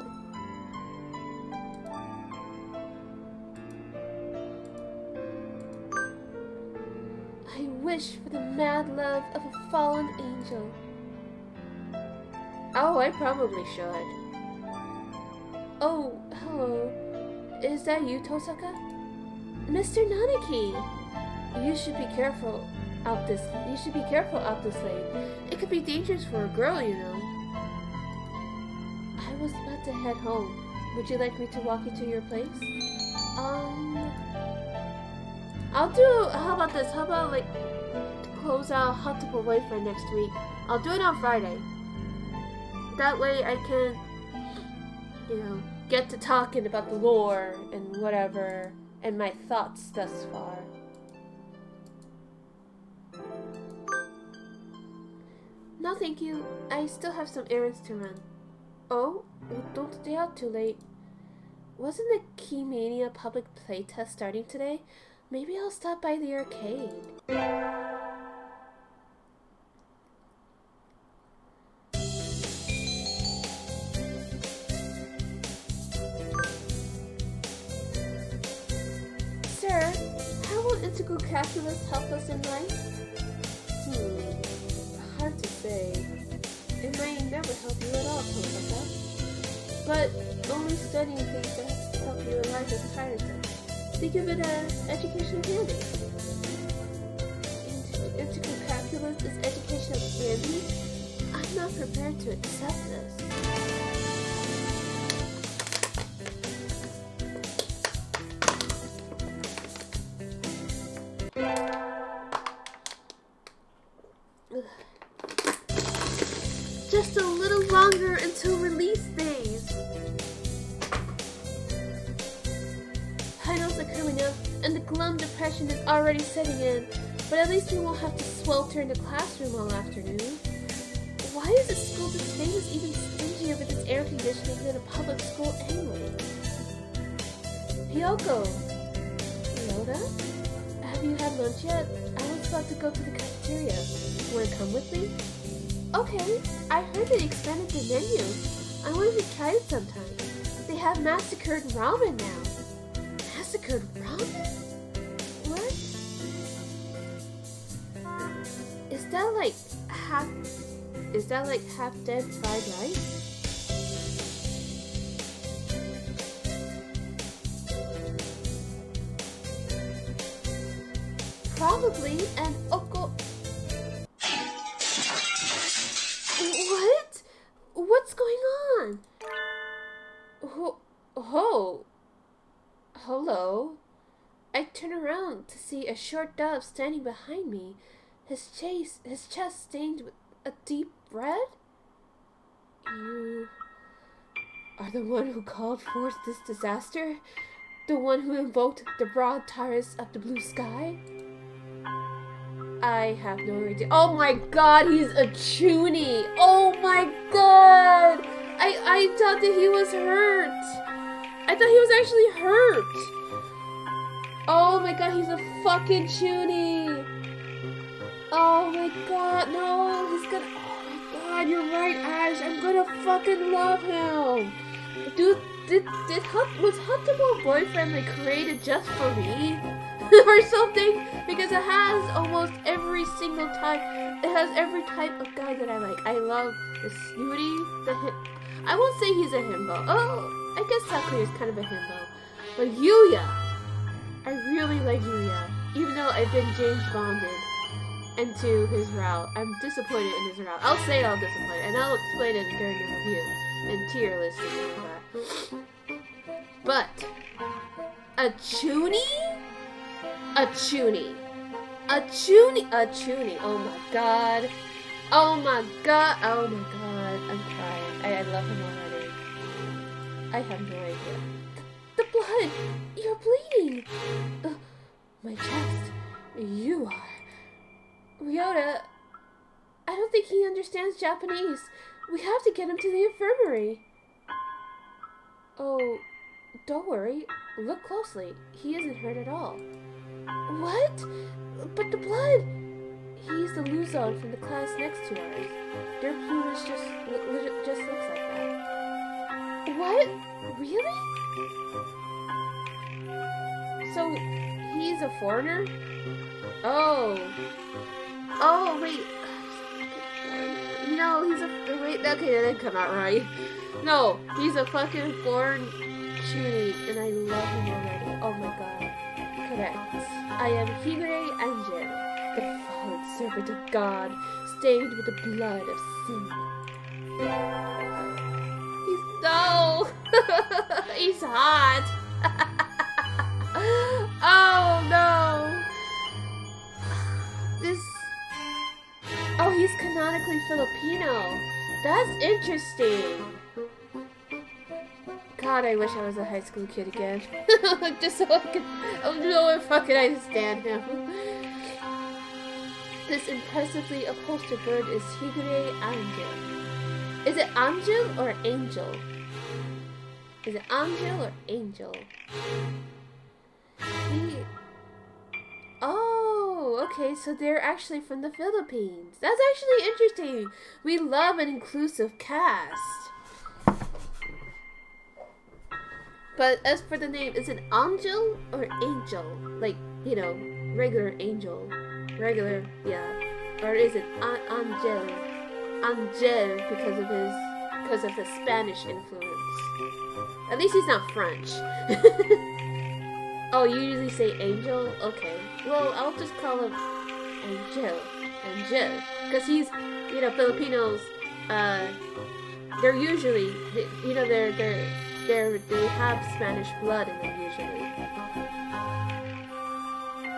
I wish for the mad love of a fallen angel. Oh, I probably should. Oh, hello. Is that you, Tosaka? Mr. Nanaki! You should be careful out this lane. It could be dangerous for a girl, you know. I was about to head home. Would you like me to walk you to your place? How about this? How about, like, close out Hatoful Boyfriend next week? I'll do it on Friday. That way I can, you know, get to talking about the lore and whatever, and my thoughts thus far. No, thank you. I still have some errands to run. Oh, well, don't stay out too late. Wasn't the Keymania public playtest starting today? Maybe I'll stop by the arcade. Sir, how will integral calculus help us in life? Hard to say. It might never help you at all, Tosaka. But only studying things that help you in life is tiresome. Think of it as educational candy. Integral calculus is educational candy? I'm not prepared to accept this. Just a little longer until release days. Finals are coming up, and the glum depression is already setting in, but at least we won't have to swelter in the classroom all afternoon. Why is a school this famous even stingier with its air conditioning than a public school anyway? Hyoko! Ryoda? Have you had lunch yet? I was about to go to the cafeteria. Wanna come with me? Okay, I heard they expanded the menu. I want to try it sometime. They have massacred ramen now. Massacred ramen? What? Is that like half-dead fried rice? Probably, and Oko... What? What's going on? Hello. I turn around to see a short dove standing behind me, his chest stained with a deep red. You are the one who called forth this disaster? The one who invoked the broad terrace of the blue sky? I have no idea. Oh my god, he's a chuny! Oh my god! I thought that he was hurt! I thought he was actually hurt! Oh my god, he's a fucking chuny! Oh my god, no! He's gonna... Oh my god, you're right, Ash! I'm gonna fucking love him! Dude, was Hatoful Boyfriend like created just for me? Or something? Because it has almost every single type. It has every type of guy that I like. I love the snooty, I won't say he's a himbo. Oh, I guess Sakura is kind of a himbo. But Yuya! I really like Yuya. Even though I've been James Bonded into his route. I'm disappointed in his route. I'll say I'm disappointed. And I'll explain it during the review. And tier list and all that. But a Chuny? A Chuny. A Chuny. A Chuny. Oh my god. Oh my god. Oh my god. I'm crying. I love him already. I have no idea. The blood! You're bleeding! My chest. You are. Ryota, I don't think he understands Japanese. We have to get him to the infirmary. Oh, don't worry. Look closely. He isn't hurt at all. What? But the blood! He's the Luzon from the class next to ours. Their plumage just looks like that. What? Really? So, he's a foreigner? Oh. Oh, wait. No, he's a... Wait, okay, that didn't come out right. No, he's a fucking foreign Chuny, and I love him already. Oh my god. Correct. I am Higure Anghel, the fallen servant of God, stained with the blood of sin. No! He's hot! Oh no! Oh, he's canonically Filipino. That's interesting. God, I wish I was a high school kid again. Just so I could... Oh no, if I could understand him. This impressively upholstered bird is Higure Anghel. Is it Angel or Angel? Is it Angel or Angel? Oh, okay, so they're actually from the Philippines. That's actually interesting. We love an inclusive cast. But as for the name, is it Angel or Angel? Like, you know, regular angel. Regular, yeah. Or is it Angel? Angel because of his Spanish influence. At least he's not French. Oh, you usually say angel? Okay. Well, I'll just call him Angel. Angel. Because he's, you know, Filipinos, they're usually, you know, they have Spanish blood in them usually.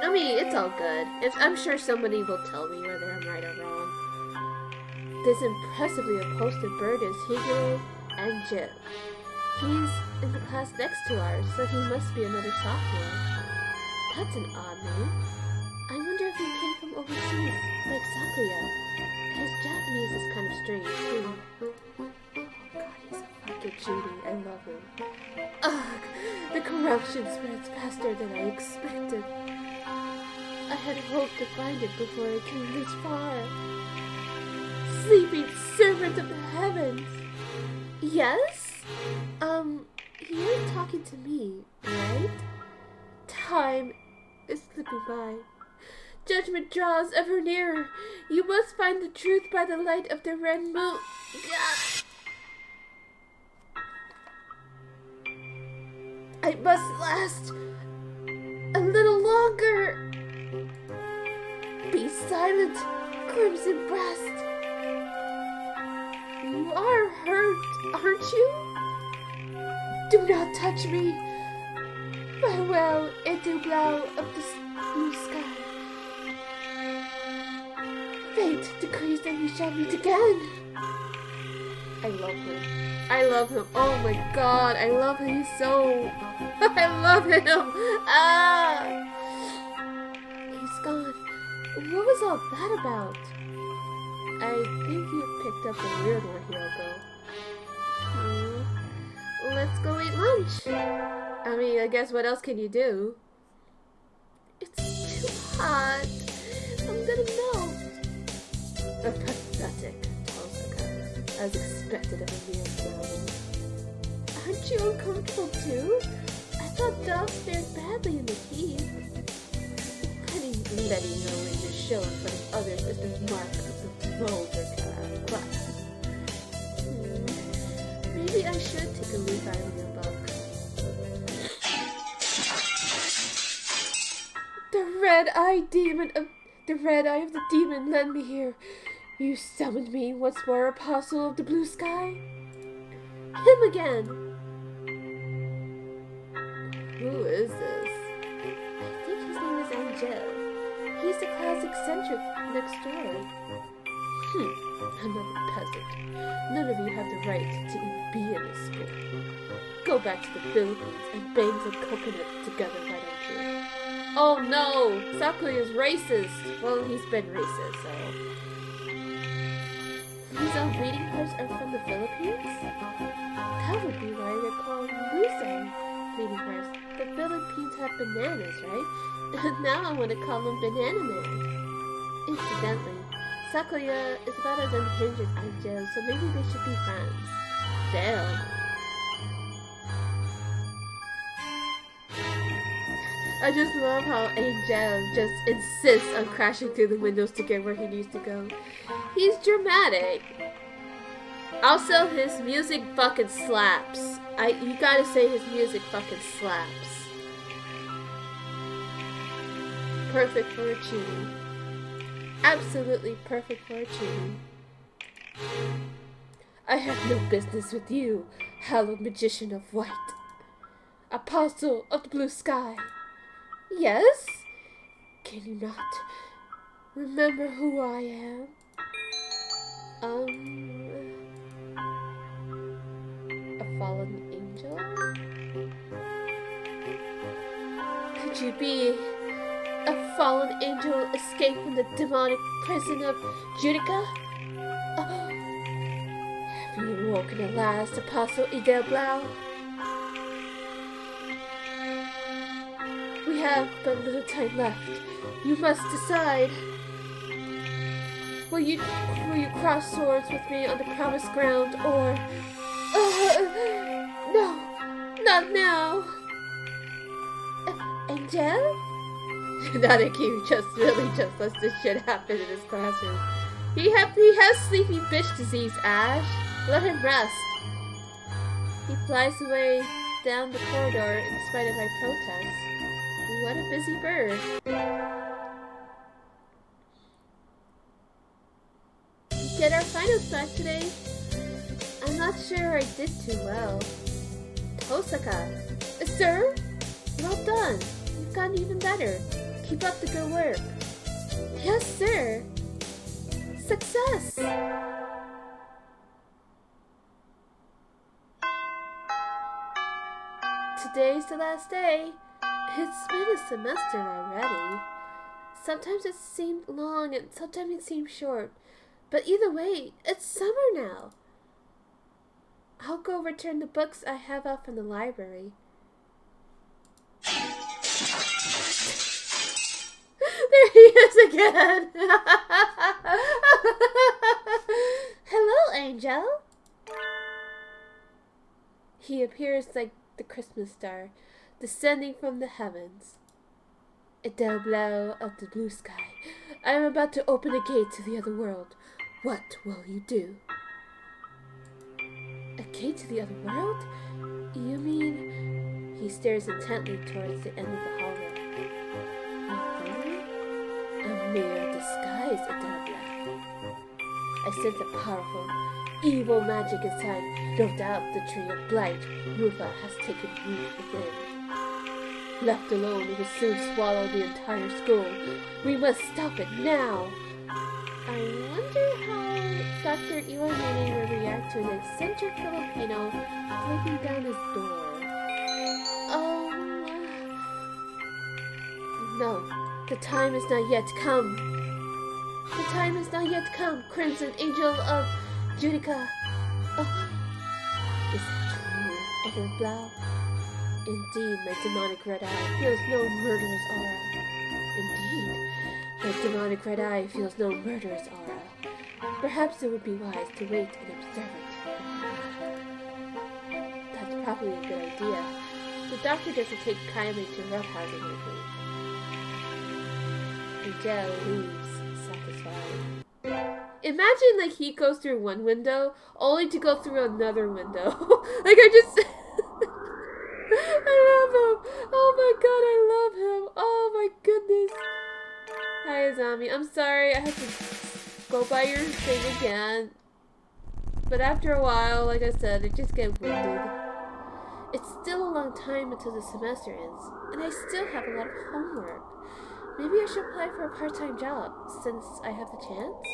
I mean, it's all good. I'm sure somebody will tell me whether I'm right or wrong. This impressively upholstered bird is Higure Anghel. He's in the class next to ours, so he must be another sophomore. That's an odd name. I wonder if he came from overseas, like Sakuya. His Japanese is kind of strange, too. Oh god, he's a fucking Judy. I love him. Ugh, the corruption spreads faster than I expected. I had hoped to find it before it came this far. Sleeping servant of the heavens! Yes? You're talking to me, right? Time is slipping by. Judgment draws ever nearer. You must find the truth by the light of the red moon. I must last a little longer. Be silent, crimson breast. You are hurt, aren't you? Do not touch me. Farewell, Etu Blau of the blue sky. Fate decrees that we shall meet again. I love him. I love him. Oh my god, I love him. He's so... I love him. Ah! He's gone. What was all that about? I think you picked up a weird one, Hyoko. Let's go eat lunch. I mean, I guess what else can you do? It's too hot. I'm gonna melt. Pathetic, Tosaka. As expected of a real girl. Aren't you uncomfortable too? I thought dogs fared badly in the heat. Letting you know in your show in front of others is the mark of the vulgar class. Maybe I should take a leaf out of your book. The red eye of the demon led me here. You summoned me once more, apostle of the blue sky. Him again. Who is this? I think his name is Anghel. He's the class eccentric next door. Another peasant. None of you have the right to even be in this school. Go back to the Philippines and bang some coconut together, why don't you? Oh no! Sakuya's racist! Well, he's been racist, so... These reading cards are from the Philippines? That would be why they're called Luzon reading cards. The Philippines have bananas, right? Now I want to call them Banana Man. Incidentally, Sakuya is about as unhinged as Anghel, so maybe they should be friends. Damn. I just love how Anghel just insists on crashing through the windows to get where he needs to go. He's dramatic. Also, his music fucking slaps. You gotta say his music fucking slaps. Perfect for a cheating. Absolutely perfect for a cheating. I have no business with you, hallowed magician of white. Apostle of the blue sky. Yes? Can you not remember who I am? A fallen angel? Could you be a fallen angel escaped from the demonic prison of Judica? Have you awoken at last, Apostle Idel Blau? We have but little time left. You must decide. Will you cross swords with me on the promised ground, or... no, not now. Anghel? Not a cute, just lets this shit happen in his classroom. He has sleepy bitch disease, Ash. Let him rest. He flies away down the corridor in spite of my protests. What a busy bird. Get our finals back today. I'm not sure I did too well. Tosaka. Sir? Well done. You've gotten even better. Keep up the good work. Yes, sir. Success! Today's the last day. It's been a semester already. Sometimes it seemed long and sometimes it seemed short. But either way, it's summer now. I'll go return the books I have out from the library. There he is again! Hello, Anghel! He appears like the Christmas star, descending from the heavens. Idel Blau of the blue sky, I am about to open a gate to the other world. What will you do? A gate to the other world? You mean... He stares intently towards the end of the hallway. A mere disguise, Idel Blau. I sense a powerful, evil magic inside. No doubt the tree of blight, Rufa, has taken root within. Left alone, it will soon swallow the entire school. We must stop it now. I wonder how Dr. Iwamine will react to an eccentric Filipino breaking down his door. No, the time is not yet come. The time is not yet come, Crimson Angel of Judica. Is that true, Idel Blau? Indeed, my demonic red eye feels no murderous aura. Indeed, my demonic red eye feels no murderous aura. Perhaps it would be wise to wait and observe it. That's probably a good idea. The doctor doesn't take kindly to roughhousing lately. Anghel leaves, satisfied. Imagine, like, he goes through one window, only to go through another window. Like, I just... I love him! Oh my god, I love him! Oh my goodness! Hi, Azami. I'm sorry, I have to go by your thing again. But after a while, like I said, I just get winded. It's still a long time until the semester ends, and I still have a lot of homework. Maybe I should apply for a part-time job, since I have the chance?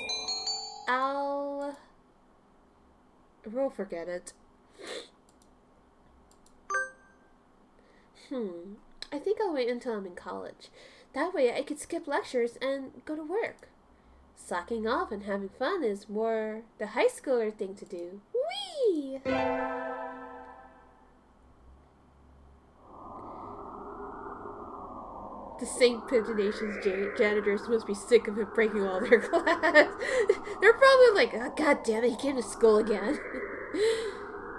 We'll forget it. I think I'll wait until I'm in college. That way I could skip lectures and go to work. Slacking off and having fun is more the high schooler thing to do. Whee! The St. Pigeonation's janitors must be sick of him breaking all their glass. They're probably like, oh, God damn it, he came to school again.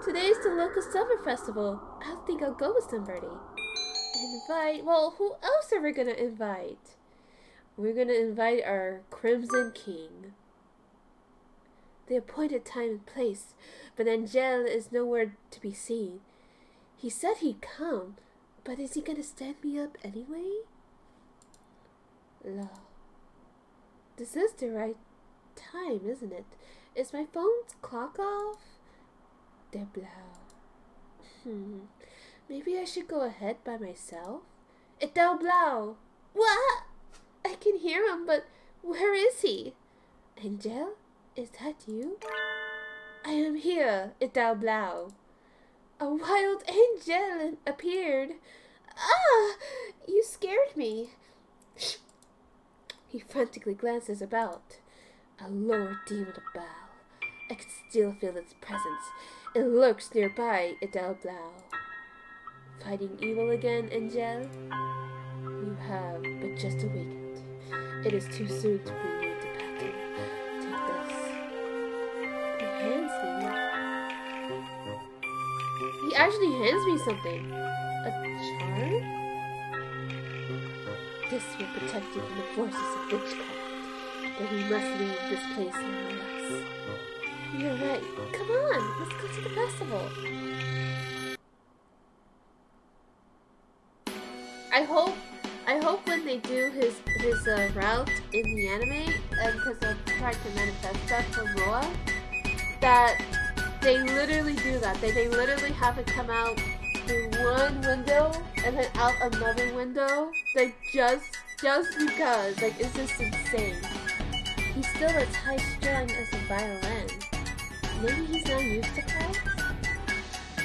Today's the local summer festival. I think I'll go with somebody. Invite? Well, who else are we gonna invite? We're gonna invite our Crimson King. The appointed time and place, but Anghel is nowhere to be seen. He said he'd come, but is he gonna stand me up anyway? Law. This is the right time, isn't it? Is my phone's clock off? De blau. Maybe I should go ahead by myself? It'll blau. What? I can hear him, but where is he? Anghel? Is that you? I am here, it'll blau. A wild angel appeared. Ah! You scared me. He frantically glances about. A lower demon of Baal. I can still feel its presence. It lurks nearby, it'll blau. Fighting evil again, Anghel? You have but just awakened. It is too soon to bring you into battle. Take this. He hands me. He actually hands me something. A charm? This will protect you from the forces of witchcraft. But we must leave this place nonetheless. You're right. Come on, let's go to the festival. I hope when they do his route in the anime, because they're trying to manifest stuff from Roa, that they literally do that. They literally have it come out through one window and then out another window. Like just because. Like, it's just insane. He's still as high strung as a violin. Maybe he's not used to clouds?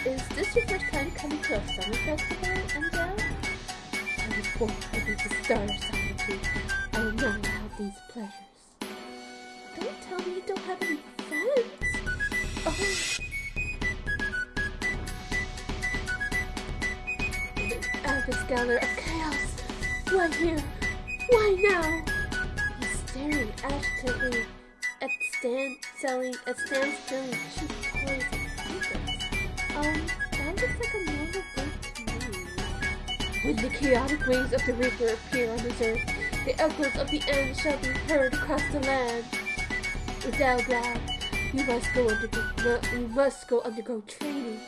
Is this your first time coming to a summer festival, Anghel? I was born to be the star of solitude. I am not allowed these pleasures. Don't tell me you don't have any friends. Oh. This galler of chaos. Why here? Why now? He's staring agitatedly at stands selling cheap toys and trinkets. That looks like a normal thing to me. When the chaotic wings of the Reaper appear on this earth, the echoes of the end shall be heard across the land. Without glad, you must go undergo training.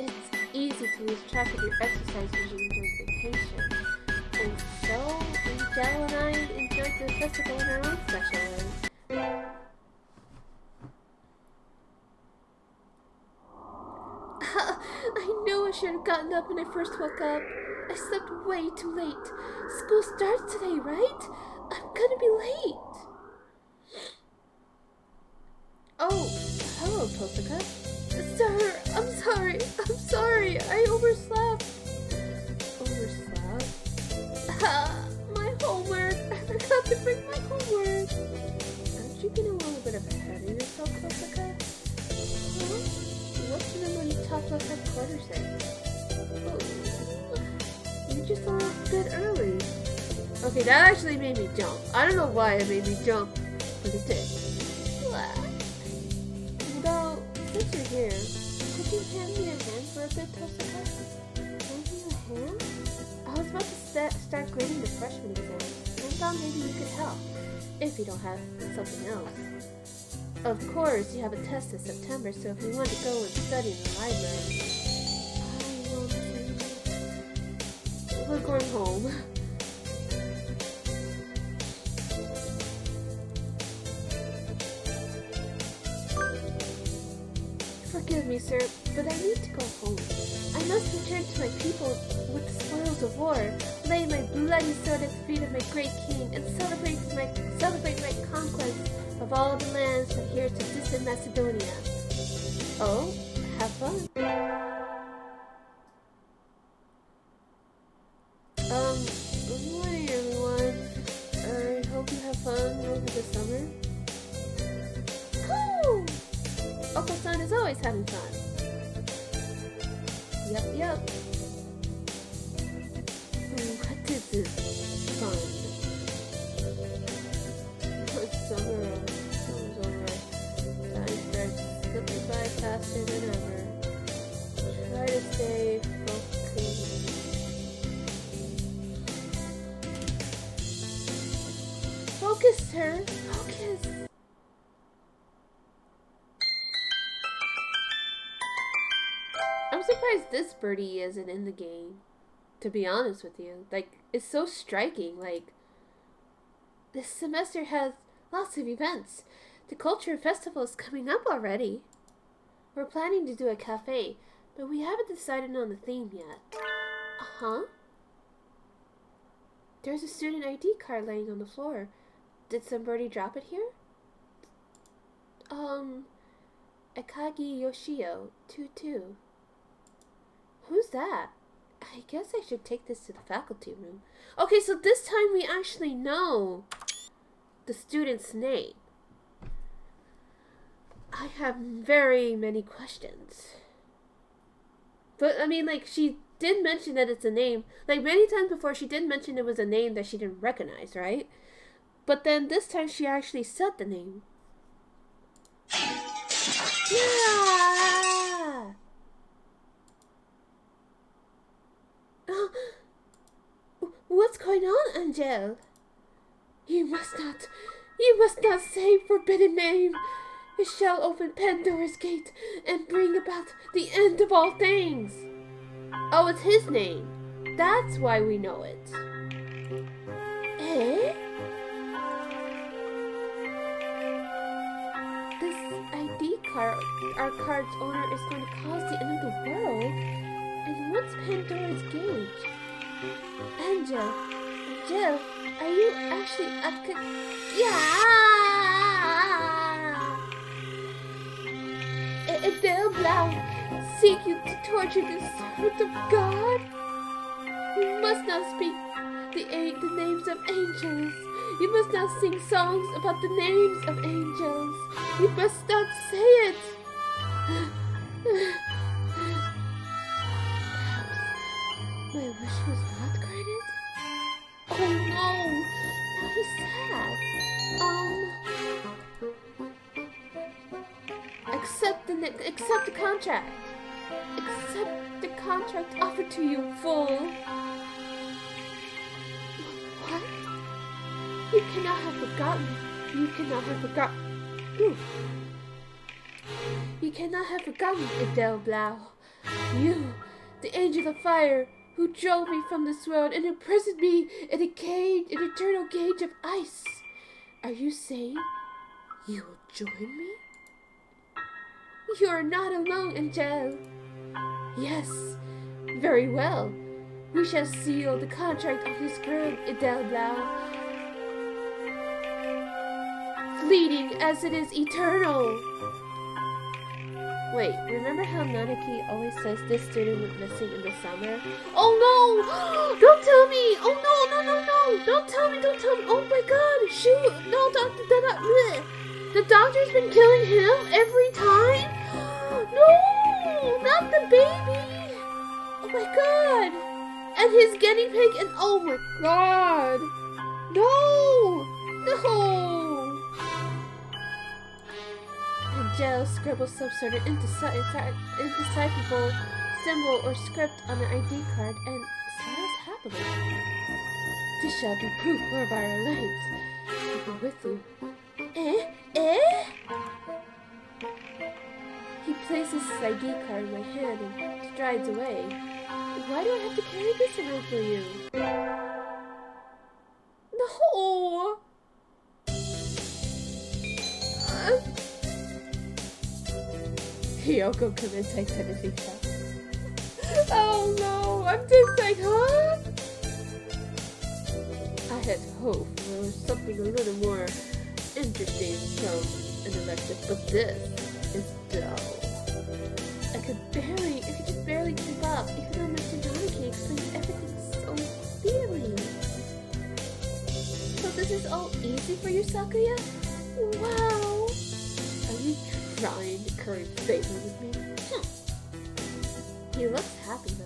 It's easy to lose track of your exercise regime during vacation. And so, Anghel and I enjoyed the festival in our own special ways. I knew I should have gotten up when I first woke up. I slept way too late. School starts today, right? I'm gonna be late. Oh, hello, Tosaka. Sir, I'm sorry. I overslept. My homework. I forgot to bring my homework. Aren't you getting a little bit ahead of yourself, Tosaka? Huh? What's the number in Top Left headquarters there? Oh, you're just a little bit early. Okay, that actually made me jump. I don't know why it made me jump, but it did. Though, since you're here, could you hand me a hand for a bit, Tosaka? Hand me a hand? I was about to start grading the freshman exams, and thought maybe you could help, if you don't have something else. Of course, you have a test in September, so if you want to go and study in the library, we're going home. Forgive Forgive me, sir, but I need to go home. I must return to my people with the spoils of war, lay my bloody sword at the feet of my great king, and celebrate my conquest of all the lands from here to distant Macedonia. Oh, have fun. Good morning, everyone. I hope you have fun over the summer. Cool! Oko-san is always having fun. Yep. What is this fun? It's summer's over. Time starts slipping by faster than ever. Try to stay focused. Focus, sir. Focus. I'm surprised this birdie isn't in the game, to be honest with you. Like, it's so striking. Like, this semester has lots of events. The culture festival is coming up already. We're planning to do a cafe, but we haven't decided on the theme yet. Uh-huh. There's a student ID card laying on the floor. Did somebody drop it here? Akagi Yoshio, 22. Who's that? I guess I should take this to the faculty room. Okay, so this time we actually know the student's name. I have very many questions. But, I mean, like, she did mention that it's a name. Like, many times before, she did mention it was a name that she didn't recognize, right? But then this time she actually said the name. Yeah! What's going on, Anghel? You must not say forbidden name. It shall open Pandora's gate and bring about the end of all things. Oh, it's his name. That's why we know it. Eh? This ID card, our card's owner, is going to cause the end of the world. And what's Pandora's gate? Anghel, are you actually Yeah! Adele Blau, seek you to torture the servant of God? You must not speak the names of angels. You must not sing songs about the names of angels. You must not say it. Perhaps my wish was not granted? Oh no! Now he's sad. Accept the contract. Accept the contract offered to you, fool. What? You cannot have forgotten. You cannot have forgotten. You cannot have forgotten, Adele Blau. You, the angel of fire, who drove me from this world and imprisoned me in an eternal cage of ice. Are you saying you will join me? You are not alone, Anghel. Yes, very well. We shall seal the contract of this girl, Adele Blau. Fleeting as it is eternal. Wait, remember how Nanaki always says this student went missing in the summer? Oh no! Don't tell me! Oh no! Don't tell me! Oh my god! Shuu! No, the doctor's been killing him every time? No! Not the baby! Oh my god! And his guinea pig and oh my god! No! Anghel scribbles some sort of indecipherable symbol or script on an ID card and smiles happily. This shall be proof of our alliance. I'll be with you. Eh? He places his ID card in my hand and strides away. Why do I have to carry this around for you? No! Hiyoko commits identity theft. Oh no, I'm just like, huh? I had hoped there was something a little more interesting from an elective, but this is dull. I could just barely keep up, even though Mr. Donaghy explained everything so clearly. So this is all easy for you, Sakuya? Wow! Are you trying to curry favor with me? He looks happy though.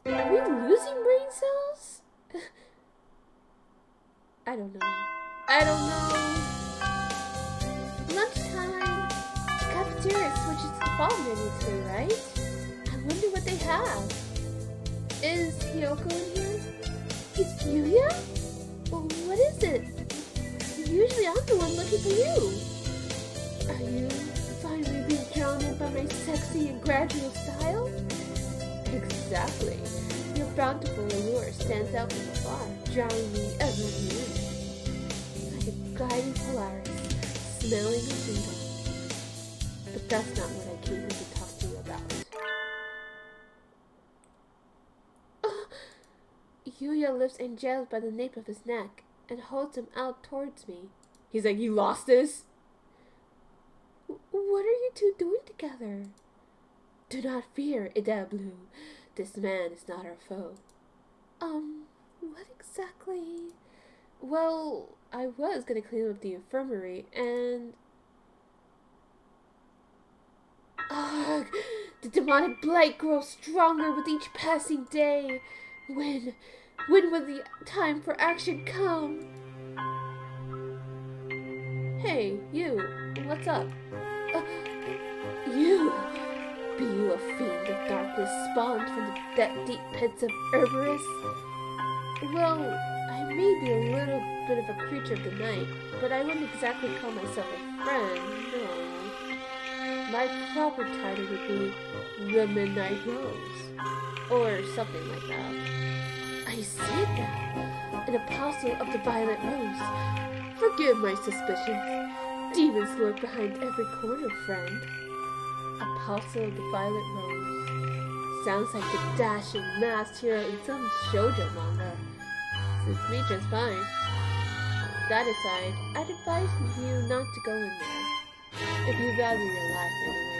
Are we losing brain cells? I don't know. Lunchtime. The cafeteria switches to the fall menu today, right? I wonder what they have. Is Hiyoko in here? Is Yuya? Well, what is it? Usually I'm the one looking for you. Are you finally being drawn in by my sexy and gradual style? Exactly. Your bountiful allure stands out from afar, drawing me ever nearer. Like a guiding Polaris, smelling of freedom. But that's not what I came here to talk to you about. Yuya lifts Anghel by the nape of his neck and holds him out towards me. He's like, you lost this? What are you two doing together? Do not fear, Ida Blue. This man is not our foe. What exactly? Well, I was gonna clean up the infirmary and... Ugh! The demonic blight grows stronger with each passing day. When will the time for action come? Hey, you. What's up? You! Be you a fiend of darkness spawned from the deep pits of Cerberus? Well, I may be a little bit of a creature of the night, but I wouldn't exactly call myself a friend, no. My proper title would be the Midnight Rose, or something like that. I see it now, an apostle of the Violet Rose. Forgive my suspicions. Demons lurk behind every corner, friend. Apostle of the Violet Rose. Sounds like the dashing masked hero in some shoujo manga. Suits me just fine. That aside, I'd advise you not to go in there. If you value your life anyway.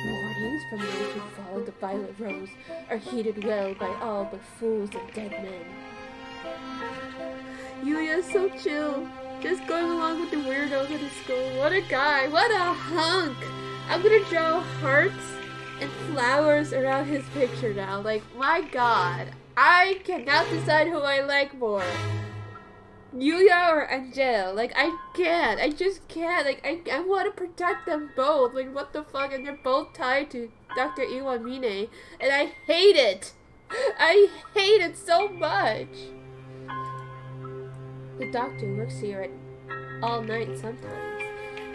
Warnings from those who follow the Violet Rose are heeded well by all but fools and dead men. Yuya's so chill. Just going along with the weirdos at his school. What a guy. What a hunk. I'm gonna draw hearts and flowers around his picture now. Like, my god. I cannot decide who I like more. Yuya or Anghel. Like, I can't. I just can't. Like, I want to protect them both. Like, what the fuck? And they're both tied to Dr. Iwamine. And I hate it. I hate it so much. The doctor works here all night sometimes.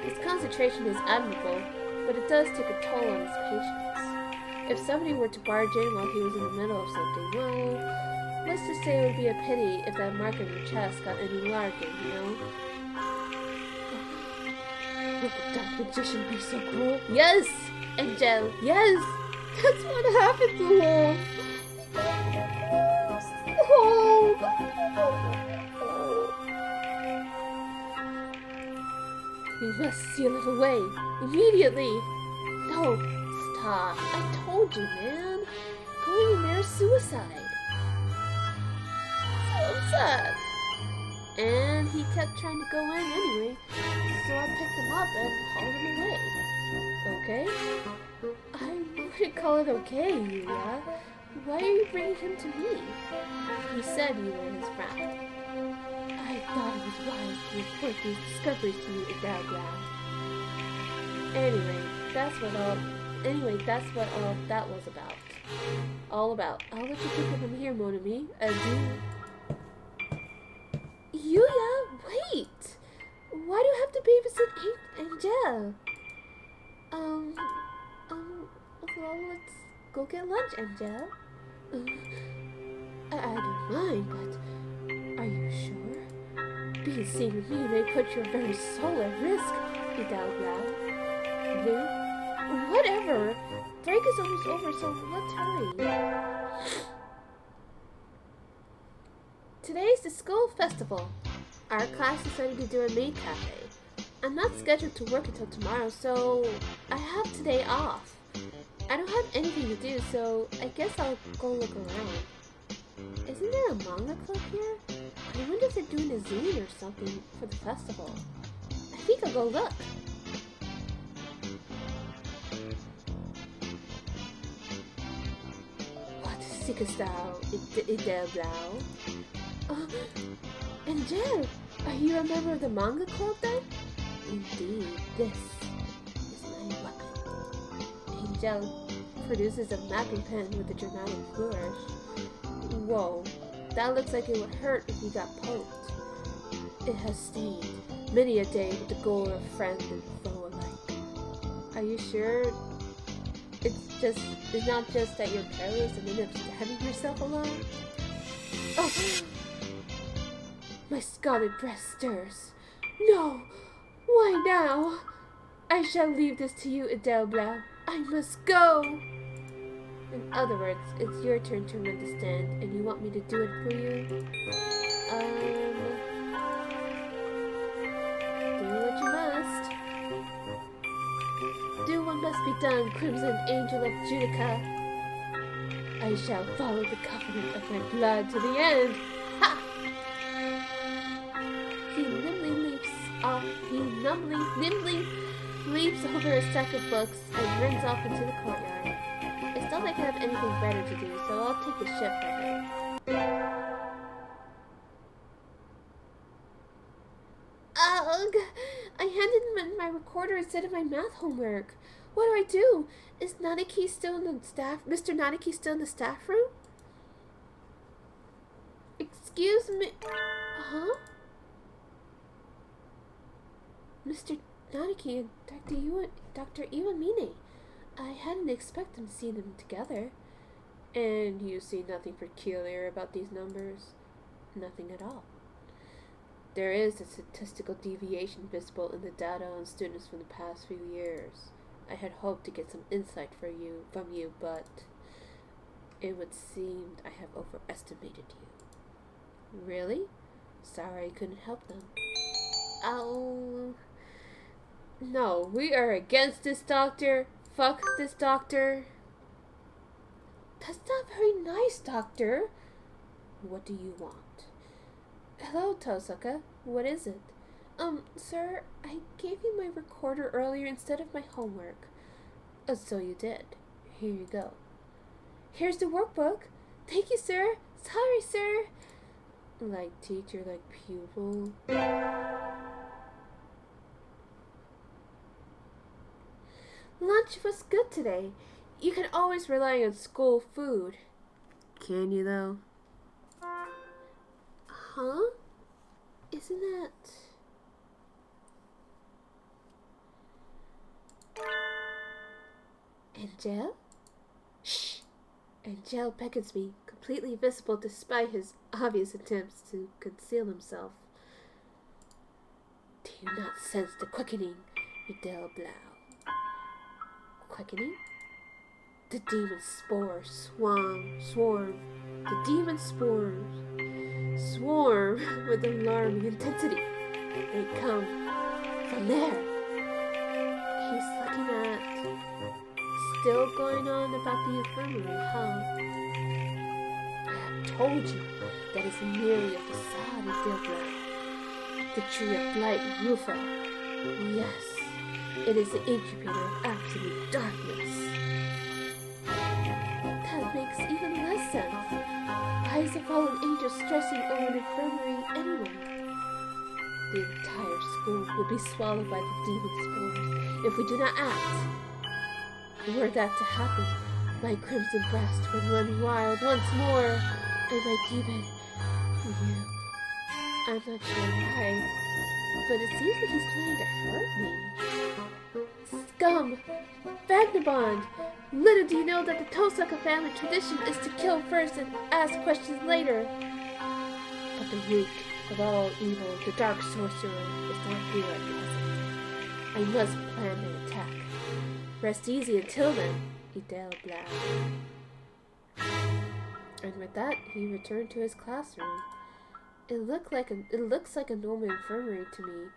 His concentration is admirable, but it does take a toll on his patients. If somebody were to barge in while he was in the middle of something, well, let's just say it would be a pity if that mark on your chest got any larger, you know? Would the dark magician be so cruel? Yes! Anghel, yes! That's what happened to him! Oh! We must seal it away. Immediately! No, stop. I told you, man. Going in there is suicide. So upset. And he kept trying to go in anyway, so I picked him up and hauled him away. Okay? I wouldn't call it okay, Yuya. Why are you bringing him to me? He said you were his friend. I thought it was wise to report these discoveries to you, Idagwa. Anyway, that's what all that was about. All about. I'll let you take it from here, mon ami. Adieu. Yuya, wait! Why do you have to babysit Anghel? Well, let's go get lunch, Anghel. I don't mind, but are you sure? Be Being seen with me may put your very soul at risk, Idao growled. Lou? Whatever. Break is almost over, so let's hurry. Today's the school festival. Our class decided to do a maid cafe. I'm not scheduled to work until tomorrow, so I have today off. I don't have anything to do, so I guess I'll go look around. Isn't there a manga club here? I wonder if they're doing a zine or something for the festival. I think I'll go look. What seekest thou, Idel Blau? Angel, are you a member of the manga club then? Indeed, this is my weapon. Angel produces a mapping pen with a dramatic flourish. Whoa, that looks like it would hurt if you got poked. It has stained many a day with the goal of friend and foe alike. Are you sure it's not just that you're careless and end up stabbing yourself alone? Oh! My scarlet breast stirs. No! Why now? I shall leave this to you, Idel Blau. I must go! In other words, it's your turn to run the stand, and you want me to do it for you? Do what you must. Do what must be done, Crimson Angel of Judica. I shall follow the covenant of my blood to the end. Ha! He nimbly leaps over a stack of books and runs off into the courtyard. It's not like I have anything better to do, so I'll take the ship for him. Ugh! I handed him my recorder instead of my math homework. What do I do? Is Nanaki still in the staff? Mr. Nanaki still in the staff room? Excuse me. Huh? Mr. Nanaki and Dr. Iwamine. I hadn't expected to see them together. And you see nothing peculiar about these numbers? Nothing at all. There is a statistical deviation visible in the data on students from the past few years. I had hoped to get some insight from you, but it would seem I have overestimated you. Really? Sorry I couldn't help them. Oh... No, we are against this doctor. Fuck this doctor. That's not very nice, doctor. What do you want? Hello, Tosaka. What is it? Sir, I gave you my recorder earlier instead of my homework. Oh, so you did. Here you go. Here's the workbook. Thank you, sir. Sorry, sir. Like teacher, like pupil. Lunch was good today. You can always rely on school food. Can you, though? Huh? Isn't that... Angel? Shh! Angel beckons me, completely visible despite his obvious attempts to conceal himself. Do you not sense the quickening, Idel Blau? Quickening? The demon spores swarm. The demon spores swarm with alarming intensity. They come from there. He's looking at... Still going on about the infirmary, huh? I have told you that it's merely a facade of Dilbra. The tree of blight, Rufa. Yes, it is the incubator of absolute darkness. That makes even less sense. Why is the fallen angel stressing over an infirmary anyway? The entire school will be swallowed by the demon spores if we do not act. Were that to happen, my crimson breast would run wild once more, and might even you. I'm not sure why, but it seems like he's planning to hurt me. Scum! Vagabond! Little do you know that the Tosaka family tradition is to kill first and ask questions later. But the root of all evil, the dark sorcerer is not here at present. I must plan an attack. Rest easy until then, Idel Blau. And with that, he returned to his classroom. It looks like a normal infirmary to me.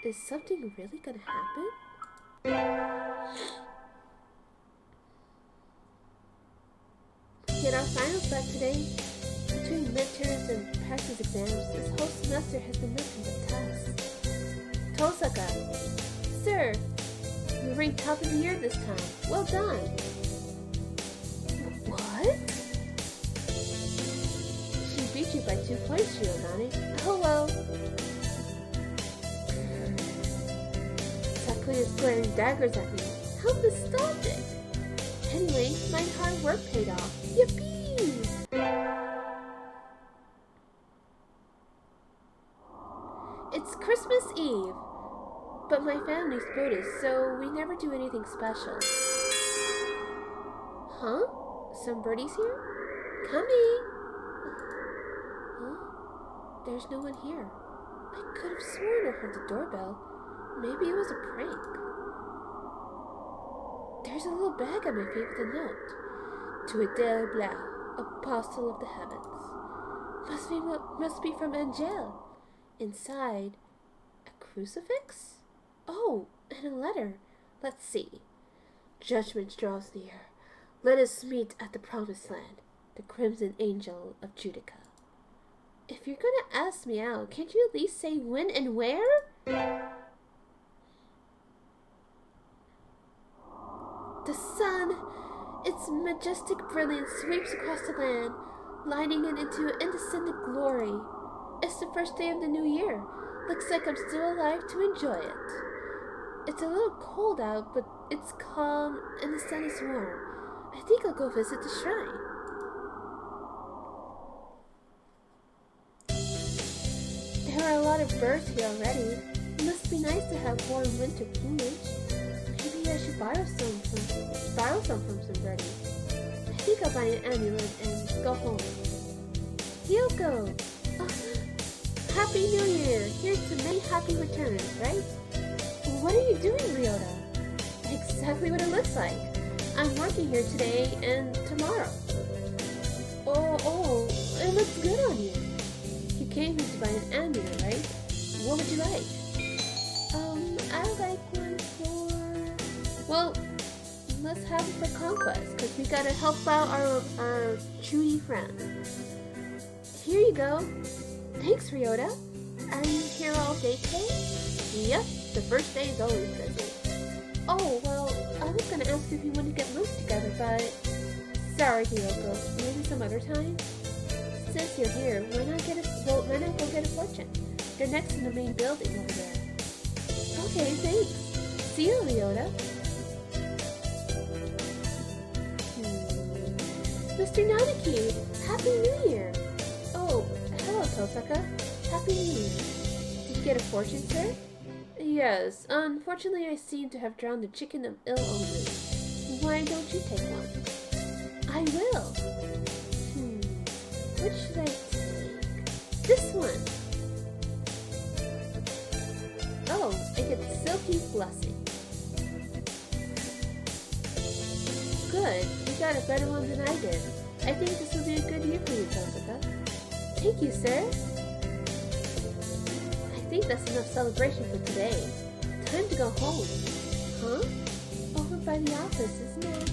Is something really gonna happen? In our final set today, between midterms and practice exams, this whole semester has been nothing but tasks. Tosaka, sir, you ranked top of the year this time. Well done. What? She beat you by 2 points, Ryodani. Oh well. Sakuya's glaring daggers at me. How nostalgic. Anyway, my hard work paid off. Yippee! It's Christmas Eve, but my family's Buddhist, so we never do anything special. Huh? Some birdies here? Coming! Huh? There's no one here. I could have sworn I heard the doorbell. Maybe it was a prank. There's a little bag on my feet with a note. To Idel Blau, Apostle of the Heavens. Must be from Anghel. Inside, a crucifix? Oh, and a letter. Let's see. Judgment draws near. Let us meet at the promised land, the crimson angel of Judica. If you're gonna ask me out, can't you at least say when and where? The sun, its majestic brilliance sweeps across the land, lighting it into incandescent glory. It's the first day of the new year. Looks like I'm still alive to enjoy it. It's a little cold out, but it's calm and the sun is warm. I think I'll go visit the shrine. There are a lot of birds here already. It must be nice to have warm winter plumage. Maybe I should borrow some from somebody. I think I'll buy an amulet and go home. Hyoko! Oh, Happy New Year! Here's to many happy returns, right? What are you doing, Ryota? Exactly what it looks like. I'm working here today and tomorrow. Oh, it looks good on you. You came here to buy an amulet, right? What would you like? I like one for... Well, let's have it for conquest, because we gotta help out our Chewy friend. Here you go. Thanks, Ryota. Are you here all day today? Yep, the first day is always busy. Oh, well, I was gonna ask if you want to get lunch together, but... Sorry, Hyoko. Maybe some other time? Since you're here, why not go get a fortune? They're next in the main building over there. Okay, thanks. See you, Ryota. Mr. Nanaki, Happy New Year! Oh, hello, Tosaka. Happy New Year. Did you get a fortune, sir? Yes, unfortunately I seem to have drowned the chicken of ill omen. Why don't you take one? I will. What should I take? This one. Oh, I get Silky Blessing. Good, you got a better one than I did. I think this will be a good year for you, Tosaka. Thank you, sir. I think that's enough celebration for today. Time to go home. Huh? Over by the office, isn't it?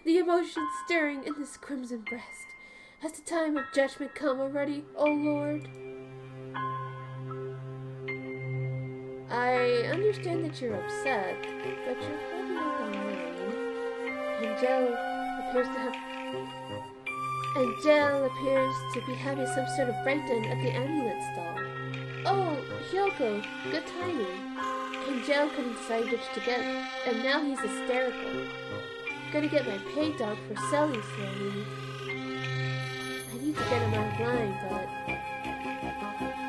The emotion stirring in this crimson breast. Has the time of judgment come already, O Lord? I understand that you're upset, but you're holding on the line. Angel appears to be having some sort of breakdown at the amulet stall. Oh, Hyoko, good timing. Angel couldn't decide which to get, and now he's hysterical. Gonna get my pay dog for selling slowly. I need to get him out of line, but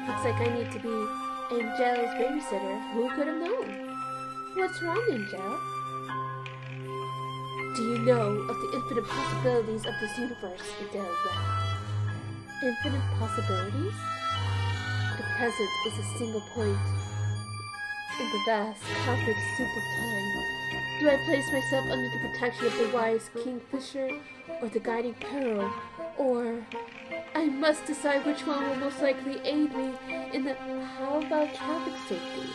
looks like I need to be Angel's babysitter. Who could have known? What's wrong, Angel? Do you know of the infinite possibilities of this universe, Idel Blau? Infinite possibilities? The present is a single point in the vast, cosmic soup of time. Do I place myself under the protection of the wise kingfisher or the guiding pearl? Or I must decide which one will most likely aid me in the how about traffic safety?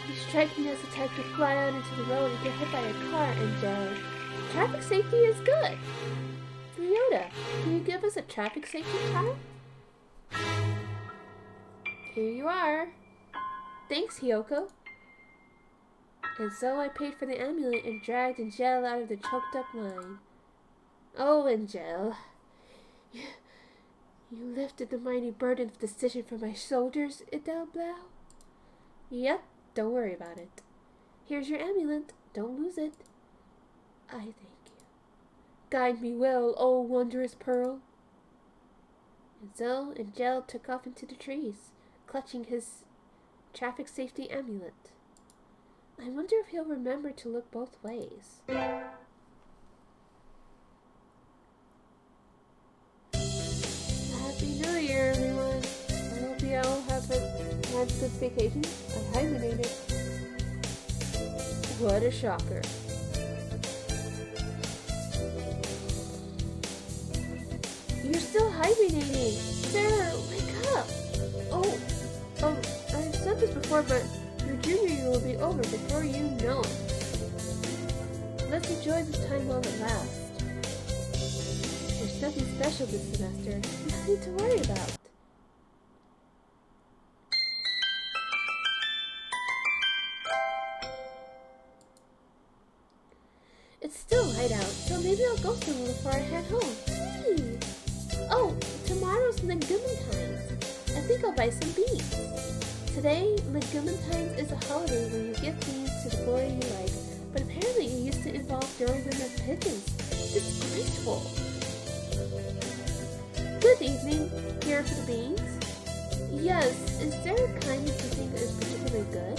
You strike me as the type to fly out into the road and get hit by a car, and traffic safety is good. Ryota, can you give us a traffic safety tile? Here you are. Thanks, Hiyoko. And so I paid for the amulet and dragged Anghel out of the choked up line. Oh, Anghel. You lifted the mighty burden of decision from my shoulders, Idel Blau? Yep, don't worry about it. Here's your amulet. Don't lose it. I thank you. Guide me well, O wondrous pearl. And so Anghel took off into the trees, clutching his traffic safety amulet. I wonder if he'll remember to look both ways. Happy New Year, everyone. I hope you all have had good vacation. I hibernated. What a shocker. You're still hibernating. Sarah, wake up. Oh, I've said this before, but your junior year will be over before you know it. Let's enjoy this time while it lasts. There's nothing special this semester. Nothing to worry about. It's still light out, so maybe I'll go somewhere before I head home. Hey! Oh, tomorrow's Legumentine's. I think I'll buy some beans. Today, Legumentine's is a holiday where you give beans to the boy you like, but apparently it used to involve throwing them at pigeons. Disgraceful. Good evening. Here for the beans? Yes, is there a kind you think is particularly good?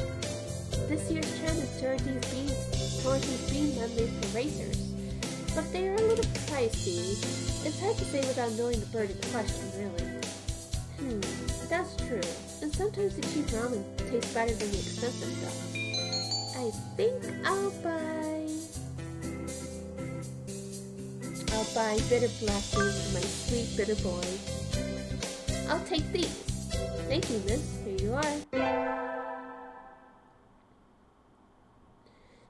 This year's trend is Dorothy's bean medley for racers, but they are a little pricey. It's hard to say without knowing the bird in question, really. That's true. And sometimes the cheap ramen tastes better than the expensive stuff. I think I'll buy bitter black beans for my sweet bitter boy. I'll take these. Thank you, miss. Here you are.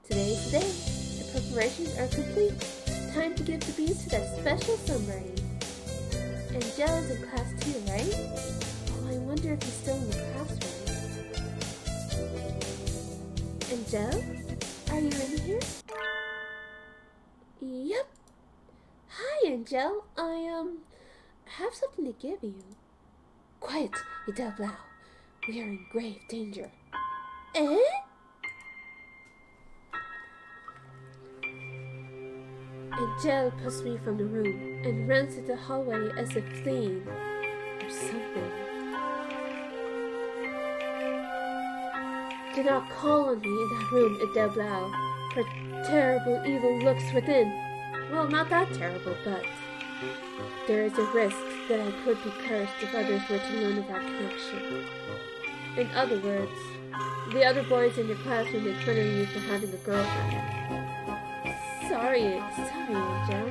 Today's the day. The preparations are complete. Time to give the beans to that special somebody. Angel's in class too, right? Oh, I wonder if he's still in the classroom. Angel? Are you in here? Yep. Hi, Angel. I have something to give you. Quiet, Idel Blau. We are in grave danger. Eh? Angel pushes me from the room and runs into the hallway as if fleeing from something. Do not call on me in that room, Idel Blau, for terrible evil lurks within. Well, not that terrible, but there is a risk that I could be cursed if others were to learn of our connection. In other words, the other boys in your class will make fun of you for having a girlfriend. Sorry, Angel.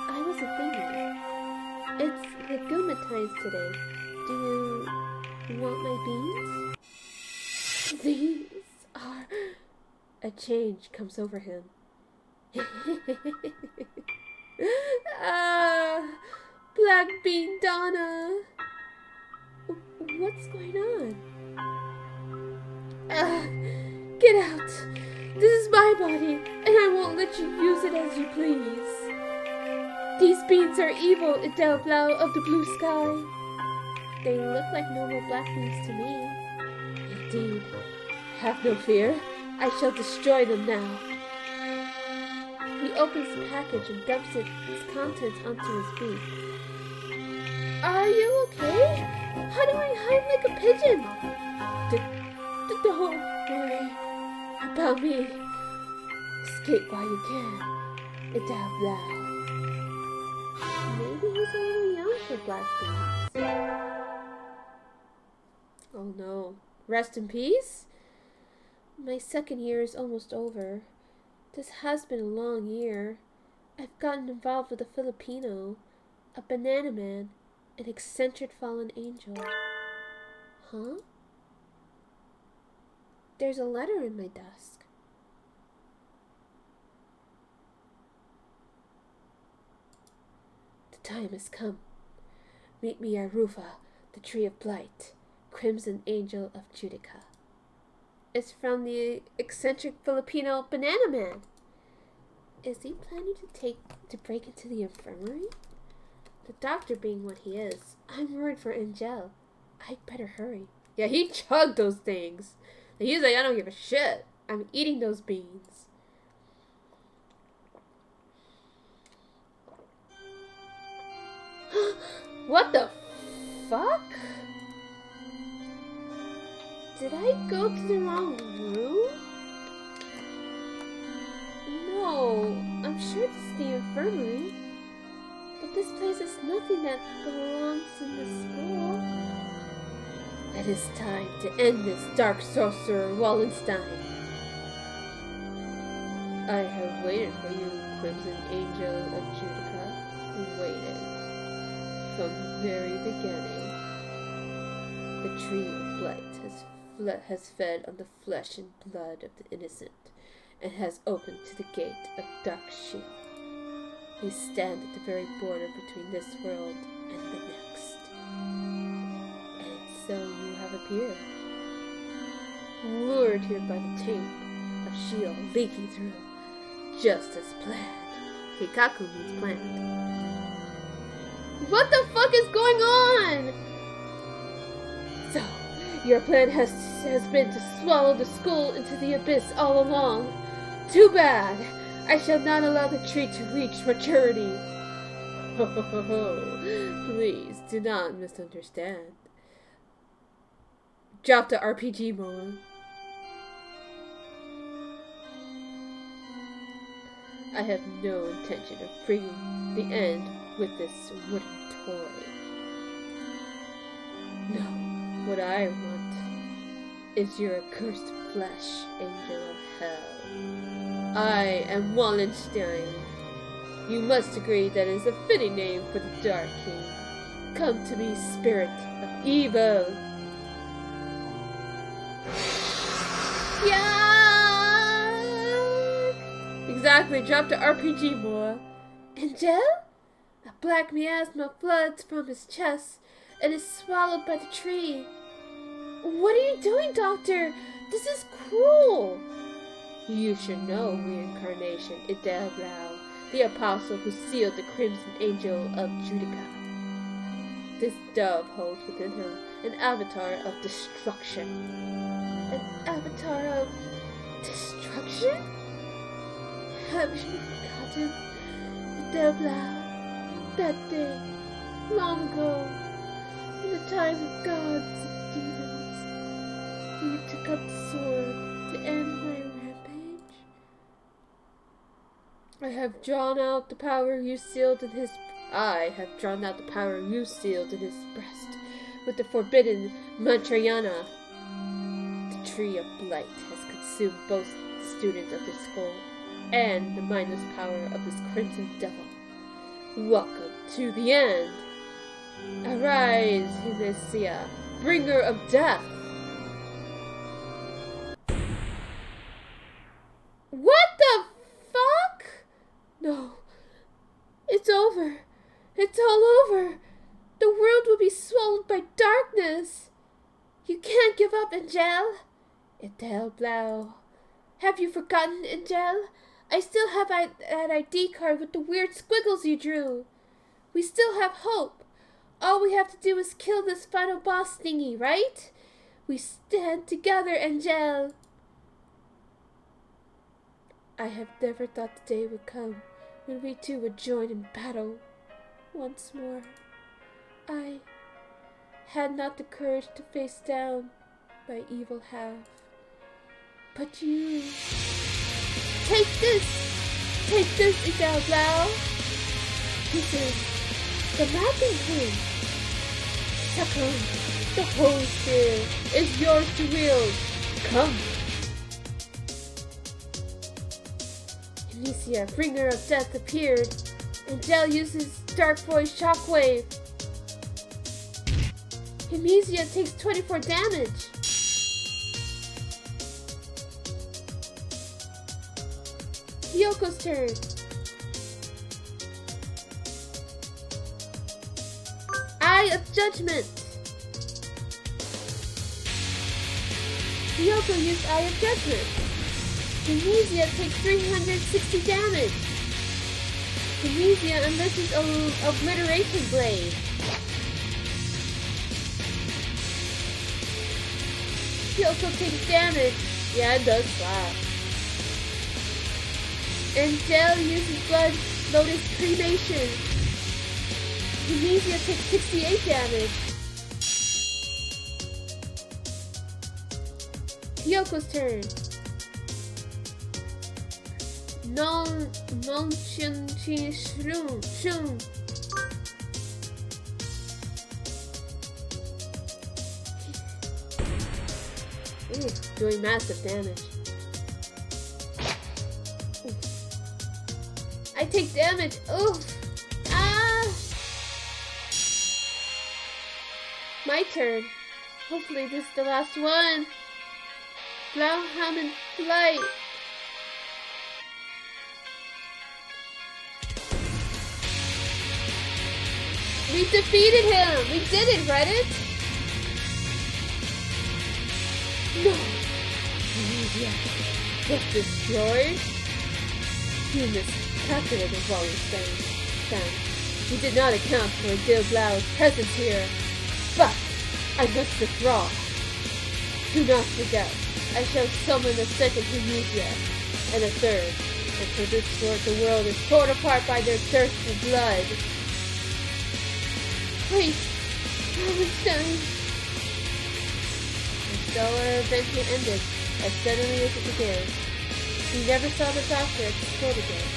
I wasn't thinking. It's the Legumentine's today. Do you want my beans? These are... A change comes over him. Black Bean Donna! What's going on? Get out! This is my body, and I won't let you use it as you please. These beans are evil, Idel Blau of the blue sky. They look like normal black beans to me. Indeed. Have no fear. I shall destroy them now. He opens the package and dumps its contents onto his beak. Are you okay? How do I hide like a pigeon? Don't worry about me. Escape while you can, Idel Blau. maybe he's a little young for black beans. Oh no. Rest in peace? My second year is almost over. This has been a long year. I've gotten involved with a Filipino, a banana man, an eccentric fallen angel. Huh? There's a letter in my desk. The time has come. Meet me at Rufa, the Tree of Blight, Crimson Angel of Judica. It's from the eccentric Filipino banana man. Is he planning to break into the infirmary? The doctor being what he is, I'm worried for Anghel. I'd better hurry. Yeah, he chugged those things. He's like, I don't give a shit. I'm eating those beans. What the fuck? Did I go to the wrong room? No, I'm sure this is the infirmary. But this place is nothing that belongs in the school. It is time to end this dark sorcerer Wallenstein. I have waited for you, Crimson Angel of Judica. Waited. From the very beginning. The Tree of Blight has fed on the flesh and blood of the innocent, and has opened to the gate of Dark Shuu. We stand at the very border between this world and the next. And so you have appeared, lured here by the taint of Shuu leaking through, just as planned. Hikaku means planned. What the fuck is going on? So, your plan has been to swallow the school into the abyss all along. Too bad. I shall not allow the tree to reach maturity. Ho ho ho ho. Please do not misunderstand. Drop the RPG, Moa. I have no intention of bringing the end with this wooden toy. No, what I want is your accursed flesh, Angel of Hell. I am Wallenstein. You must agree that is a fitting name for the Dark King. Come to me, spirit of evil. Yeah! Exactly, drop the RPG, Moa. Anghel? A black miasma floods from his chest and is swallowed by the tree. What are you doing, Doctor? This is cruel. You should know, reincarnation, Idel Blau, the apostle who sealed the Crimson Angel of Judica. This dove holds within him an avatar of destruction. An avatar of destruction? Have you forgotten, Idel Blau, that day, long ago, in the time of gods and demons, when you took up the sword to end my rampage? I have drawn out the power you sealed in his breast with the forbidden Mantrayana. The Tree of Blight has consumed both the students of this school and the mindless power of this crimson devil. Welcome to the end. Arise, Hymesia, bringer of death. What the fuck? No. It's over. It's all over. The world will be swallowed by darkness. You can't give up, Anghel. Idel Blau. Have you forgotten, Anghel? I still have that ID card with the weird squiggles you drew. We still have hope. All we have to do is kill this final boss thingy, right? We stand together, Anghel. I have never thought the day would come when we two would join in battle once more. I had not the courage to face down my evil half. But you... Take this, Idel Blau. This is The mapping king! Sakura, the Holy Spirit is yours to wield. Come! Amicia, bringer of death, appeared. Anghel uses Dark Voice Shockwave. Amicia takes 24 damage. Hyoko's turn. Eye of Judgment. Hyoko used Eye of Judgment. Amicia takes 360 damage. Amicia unleashes a Obliteration Blade. Hyoko takes damage. Yeah, it does slap. Anghel uses Blood Lotus Cremation. Amicia takes 68 damage. Hyoko's turn. Shuu. Doing massive damage. Ooh. I take damage. Oof. Ah. My turn. Hopefully this is the last one. Blauhelm in flight. We defeated him! We did it, Reddit! No! Amicia was destroyed? You miscalculated while we stand. We did not account for Gil Blau's presence here. But I must withdraw. Do not forget, I shall summon a second Amicia and a third. And for this work the world is torn apart by their thirst for blood. Wait, Einstein. And so our adventure ended as suddenly as it began. We never saw the doctor explode again.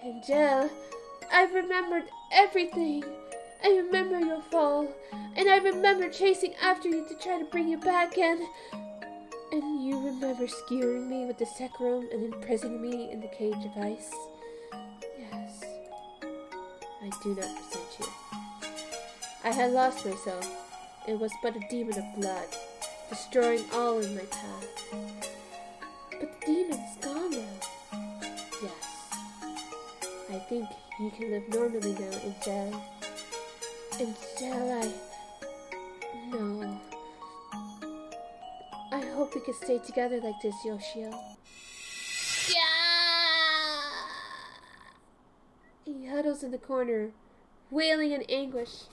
Anghel, I've remembered everything. I remember your fall, and I remember chasing after you to try to bring you back, and you remember skewering me with the sacrum and imprisoning me in the cage of ice? Yes, I do not resent you. I had lost myself. It was but a demon of blood, destroying all in my path. But the demon is gone now. Yes, I think you can live normally now, Anghel. Anghel, No. I hope we can stay together like this, Yoshio. Yeah! He huddles in the corner, wailing in anguish.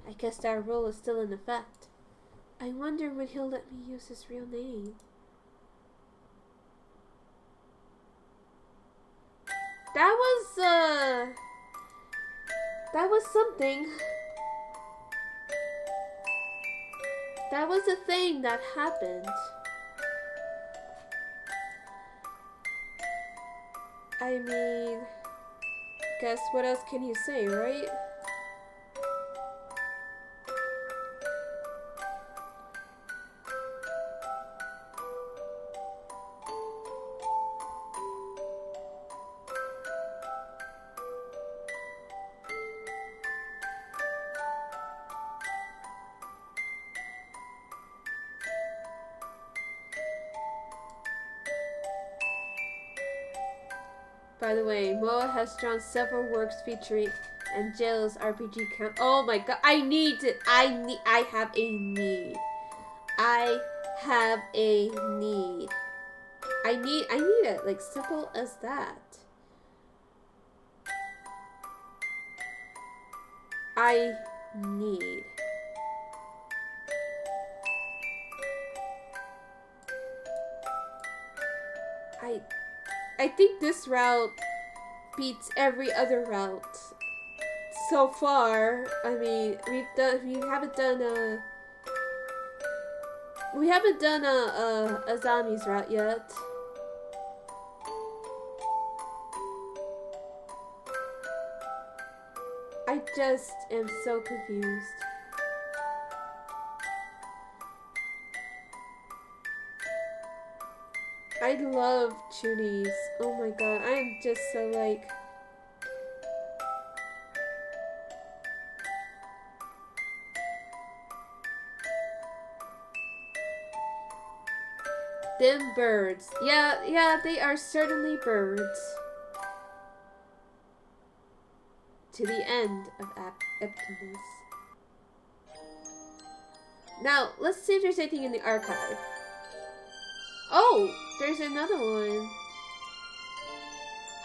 I guess our role is still in effect. I wonder when he'll let me use his real name. That was something. That was a thing that happened. I mean, guess what else can you say, right? By the way, Moa has drawn several works featuring Angel's RPG count. Oh my god, I have a need. I have a need. I need it, like simple as that. I need. I think this route beats every other route so far. I mean, we haven't done Azami's route yet. just am so confused. I love Chunies. Oh my god, I am just so like... Them birds. Yeah, they are certainly birds. To the end of emptiness. Now, let's see if there's anything in the archive. Oh, there's another one.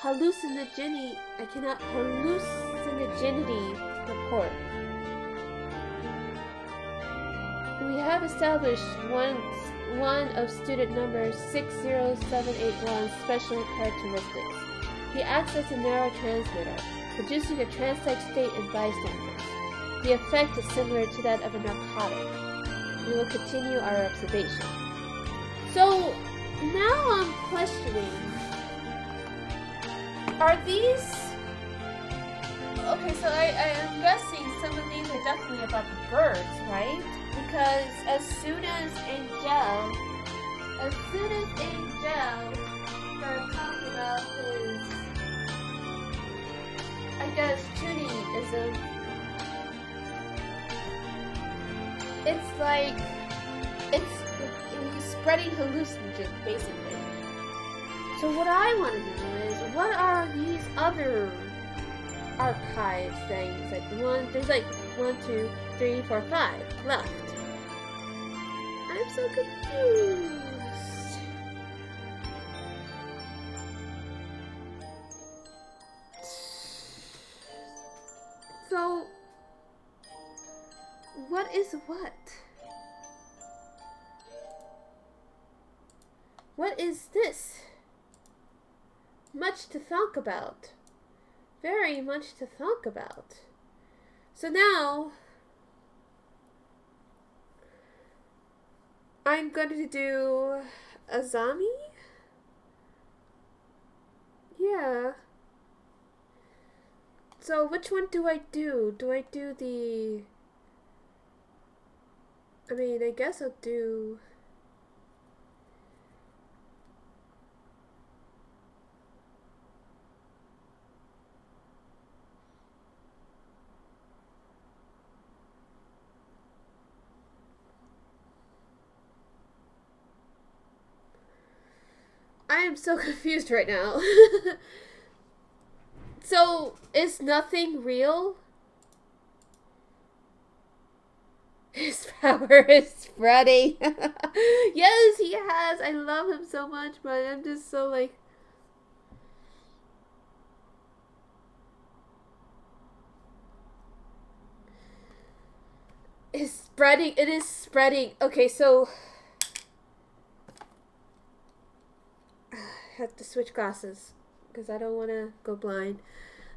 Hallucinogenity report. We have established one of student number 60781 special characteristics. He acts as a neurotransmitter, producing a trance-like state in bystanders. The effect is similar to that of a narcotic. We will continue our observation. So, now I'm questioning, are these... Okay, so I am guessing some of these are definitely about the birds, right? Because as soon as Anghel started talking about his, I guess, Judaism, it's like, he's spreading hallucinogens, basically. So what I want to know is, what are these other archives things? Like there's like 1, 2, 3, 4, 5 left. I'm so confused. So, what is what? What is this? Much to think about. Very much to think about. So now, I'm going to do Azami? Yeah. So which one do I do? Do I do the... I mean, I guess I'll do... I am so confused right now. So, is nothing real? His power is spreading. Yes, he has. I love him so much, but I'm just so like... It's spreading. It is spreading. Okay, so... I have to switch glasses because I don't want to go blind.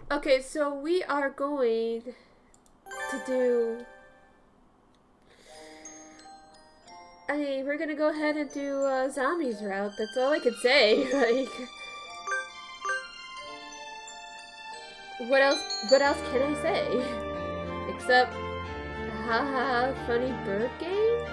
Okay, so we are going to do... I mean, we're gonna go ahead and do Zami's route. That's all I can say. Like, what else can I say? Except, haha, funny bird game?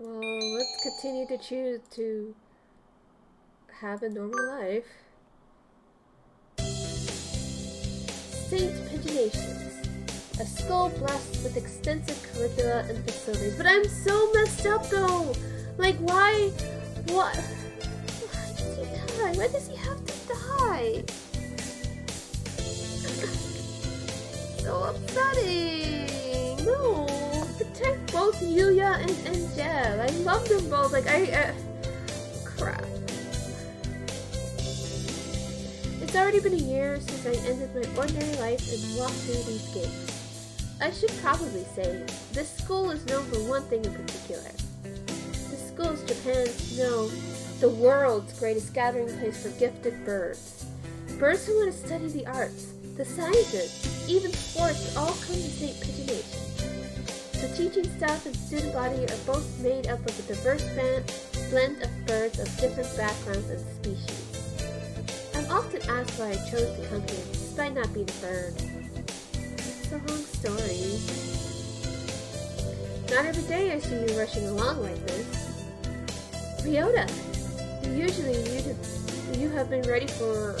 Well, let's continue to choose to have a normal life. Saint Pigeonations. A school blessed with extensive curricula and facilities. But I'm so messed up though! Like, why? What? Why does he die? Why does he have to die? So upsetting! No! Protect both Yuya and Anghel. I love them both. Like, crap. It's already been a year since I ended my ordinary life and walked through these gates. I should probably say, this school is known for one thing in particular. This school is Japan's, no, the world's greatest gathering place for gifted birds. Birds who want to study the arts, The sciences, even sports, all come to St. Pigeon Nation. The teaching staff and student body are both made up of a diverse blend of birds of different backgrounds and species. I'm often asked why I chose to come here, despite not being a bird. It's a long story. Not every day I see you rushing along like this. Ryota, you have been ready for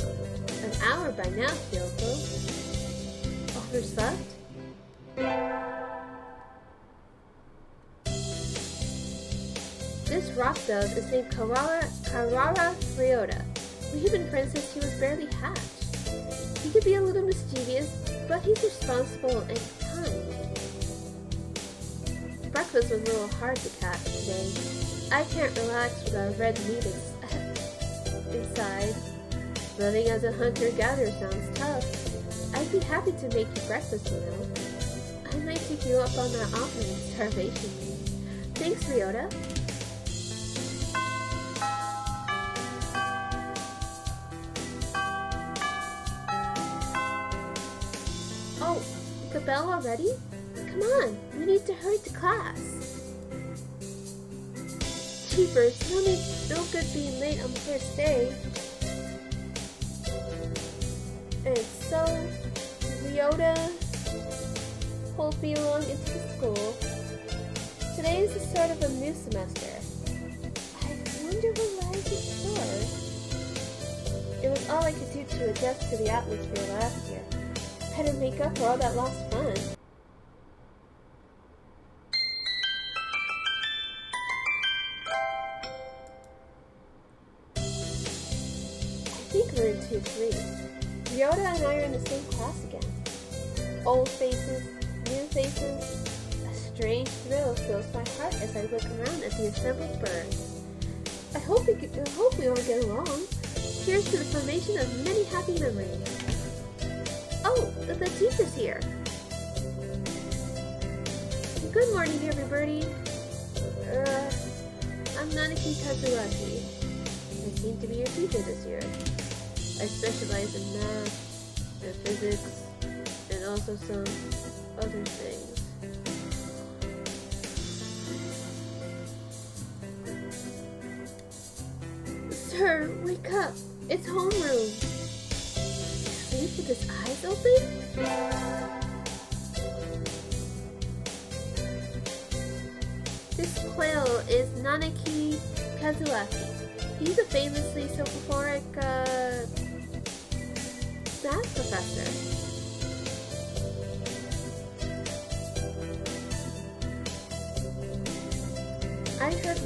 an hour by now, Kyoko. Overslept? This rock dove is named Karara Ryota. We've been friends since he was barely hatched. He can be a little mischievous, but he's responsible and kind. Breakfast was a little hard to catch today. I can't relax without red meat inside. Living as a hunter-gatherer sounds tough. I'd be happy to make you breakfast, you know. I might take you up on that offer of starvation leave. Thanks, Ryota. Oh, the bell already? Come on, we need to hurry to class. Cheapers, no good being late on the first day. And so, Ryota pulled me along into the school. Today is the start of a new semester. I wonder what lies in store. It was all I could do to adjust to the atmosphere last year. I had to make up for all that lost fun. I think we're in 2-3. Ryota and I are in the same class again. Old faces, new faces. A strange thrill fills my heart as I look around at the assembled birds. I hope we all get along. Here's to the formation of many happy memories. Oh, the teacher's here. Good morning, everybody. I'm Nanaki Kazuaki. I seem to be your teacher this year. I specialize in math and physics and also some other things. Sir, wake up! It's homeroom! Sleep with his eyes open? This quail is Nanaki Kazuaki. He's a famously soporific math professor. I heard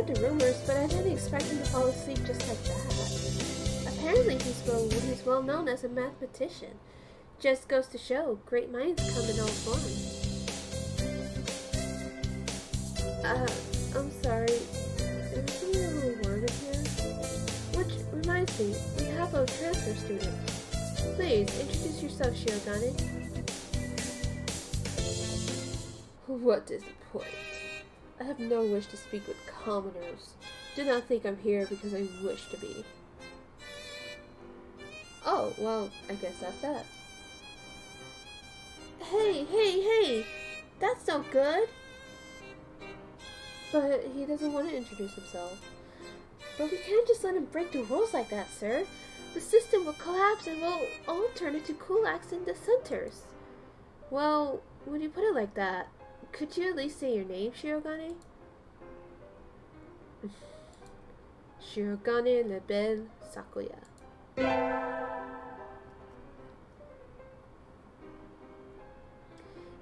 the rumors, but I didn't expect him to fall asleep just like that. Apparently he's well known as a mathematician. Just goes to show, great minds come in all forms. I'm sorry. Is it a little warm in here? Which reminds me, we have a transfer student. Please, introduce yourself, Shirogane. What is the point? I have no wish to speak with commoners. Do not think I'm here because I wish to be. Oh, well, I guess that's that. Hey! That's no good! But he doesn't want to introduce himself. But we can't just let him break the rules like that, sir. The system will collapse and we'll all turn into kulaks and dissenters. Well, when you put it like that, could you at least say your name, Shirogane? Shirogane Lebel Sakuya.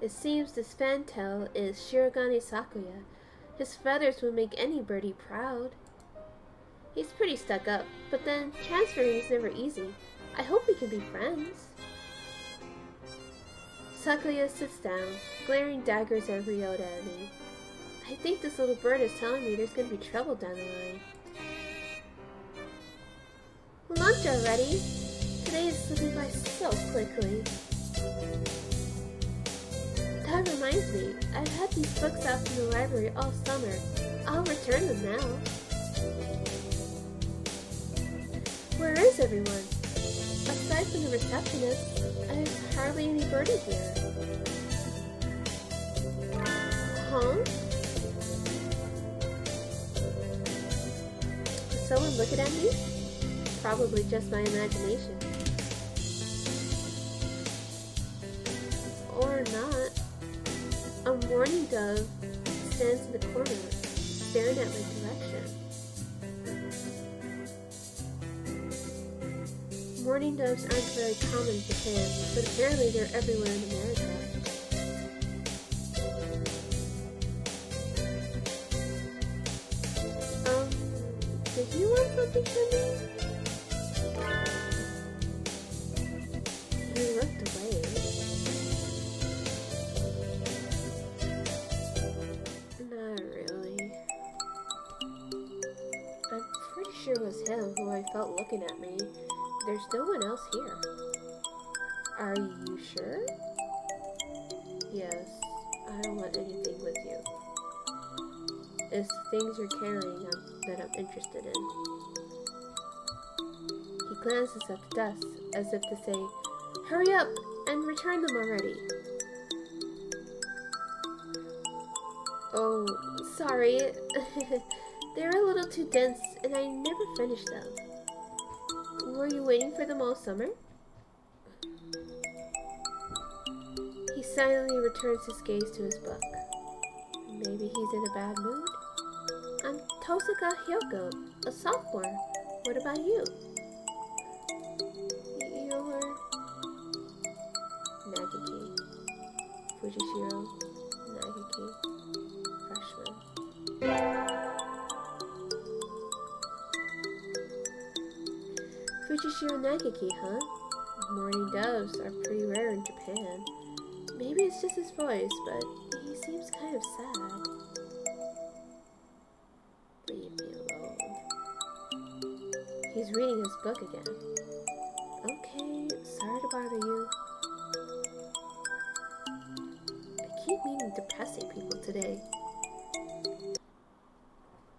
It seems this fantail is Shirogane Sakuya. His feathers would make any birdie proud. He's pretty stuck up, but then transferring is never easy. I hope we can be friends. Sakuya sits down, glaring daggers at Ryota and me. I think this little bird is telling me there's going to be trouble down the line. Lunch already? Today is slipping by so quickly. That reminds me, I've had these books out from the library all summer. I'll return them now. Where is everyone? Aside from the receptionist, there's hardly any birdie here. Huh? Is someone looking at me? Probably just my imagination. Or not. A mourning dove stands in the corner, staring at my direction. Mourning doves aren't very common in Japan, but apparently they're everywhere in America. Did you want something from me? He looked away. Not really. I'm pretty sure it was him who I felt looking at me. There's no one else here. Are you sure? Yes, I don't want anything with you. It's the things you're carrying that I'm interested in. He glances at the dust as if to say, hurry up and return them already. Oh, sorry. They're a little too dense and I never finished them. Were you waiting for them all summer? He silently returns his gaze to his book. Maybe he's in a bad mood? I'm Tosaka Hyoko, a sophomore. What about you? You're... Nagiki. Fujishiro Nagiki. Freshman. Fujishiro Nagiki, huh? Morning doves are pretty rare in Japan. Maybe it's just his voice, but he seems kind of sad. Leave me alone. He's reading his book again. Okay, sorry to bother you. I keep meeting depressing people today.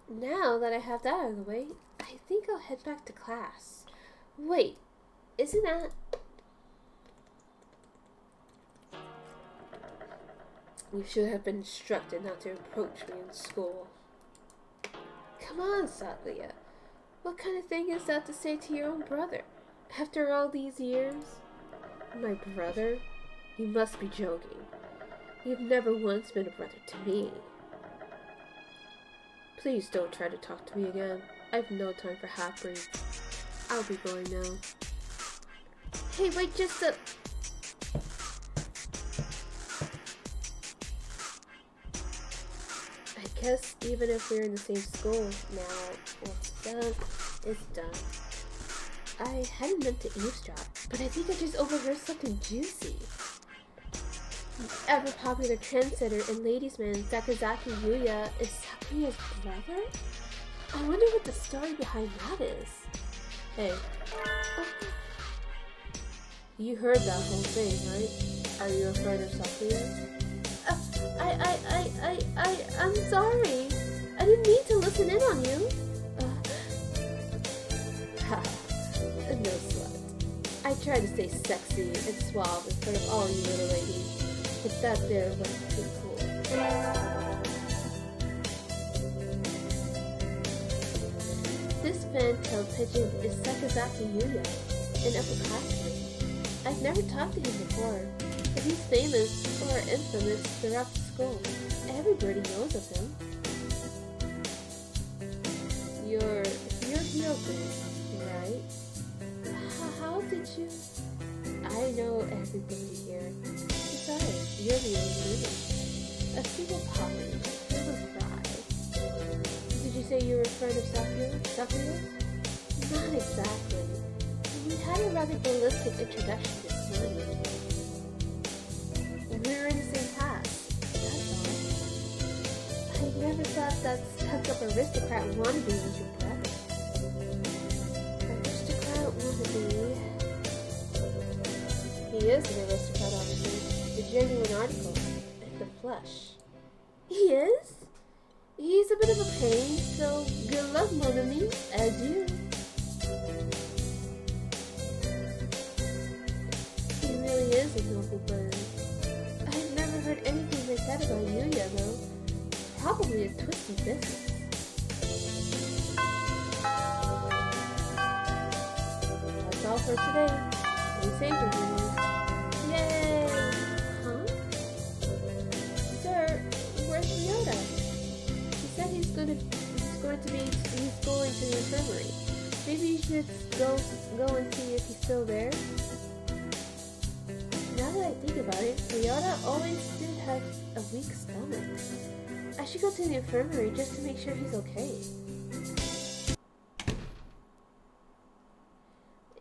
Now that I have that out of the way, I think I'll head back to class. Wait, isn't that... You should have been instructed not to approach me in school. Come on, Satya. What kind of thing is that to say to your own brother? After all these years? My brother? You must be joking. You've never once been a brother to me. Please don't try to talk to me again. I've no time for half-breeds. I'll be going now. Hey, wait just a... I guess even if we're in the same school now, what's done is done. I hadn't meant to eavesdrop, but I think I just overheard something juicy. The ever-popular trendsetter and ladies' man Sakazaki Yuya is Sakuya's brother? I wonder what the story behind that is. Hey. Oh. You heard that whole thing, right? Are you afraid of Sakuya? I'm sorry. I didn't mean to listen in on you. No sweat. I tried to stay sexy and suave in front of all you little ladies, but that there wasn't too cool. This fan-tailed pigeon is Sakazaki Yuya, an upperclassman. I've never talked to him before, but he's famous or infamous throughout the school. Everybody knows of him. You're Hyoku, right? How did you... I know everybody here. Besides, you're the only student. A single poppy, filled with pride. Did you say you were a friend of Sakuya? Not exactly. We had a rather ballistic introduction this morning. We were in the same class, that's all. I never thought that stuck-up aristocrat wannabe was your brother. Aristocrat wannabe... He is an aristocrat, actually. The genuine article. In the flesh. He is? He's a bit of a pain, so good luck, mon ami. Adieu. twisty business. That's all for today. Stay safe, everyone. Yay! Huh? Sir, where's Ryota? He said he's going to the infirmary. Maybe you should go and see if he's still there. Now that I think about it, Ryota always did have a weak stomach. I should go to the infirmary just to make sure he's okay.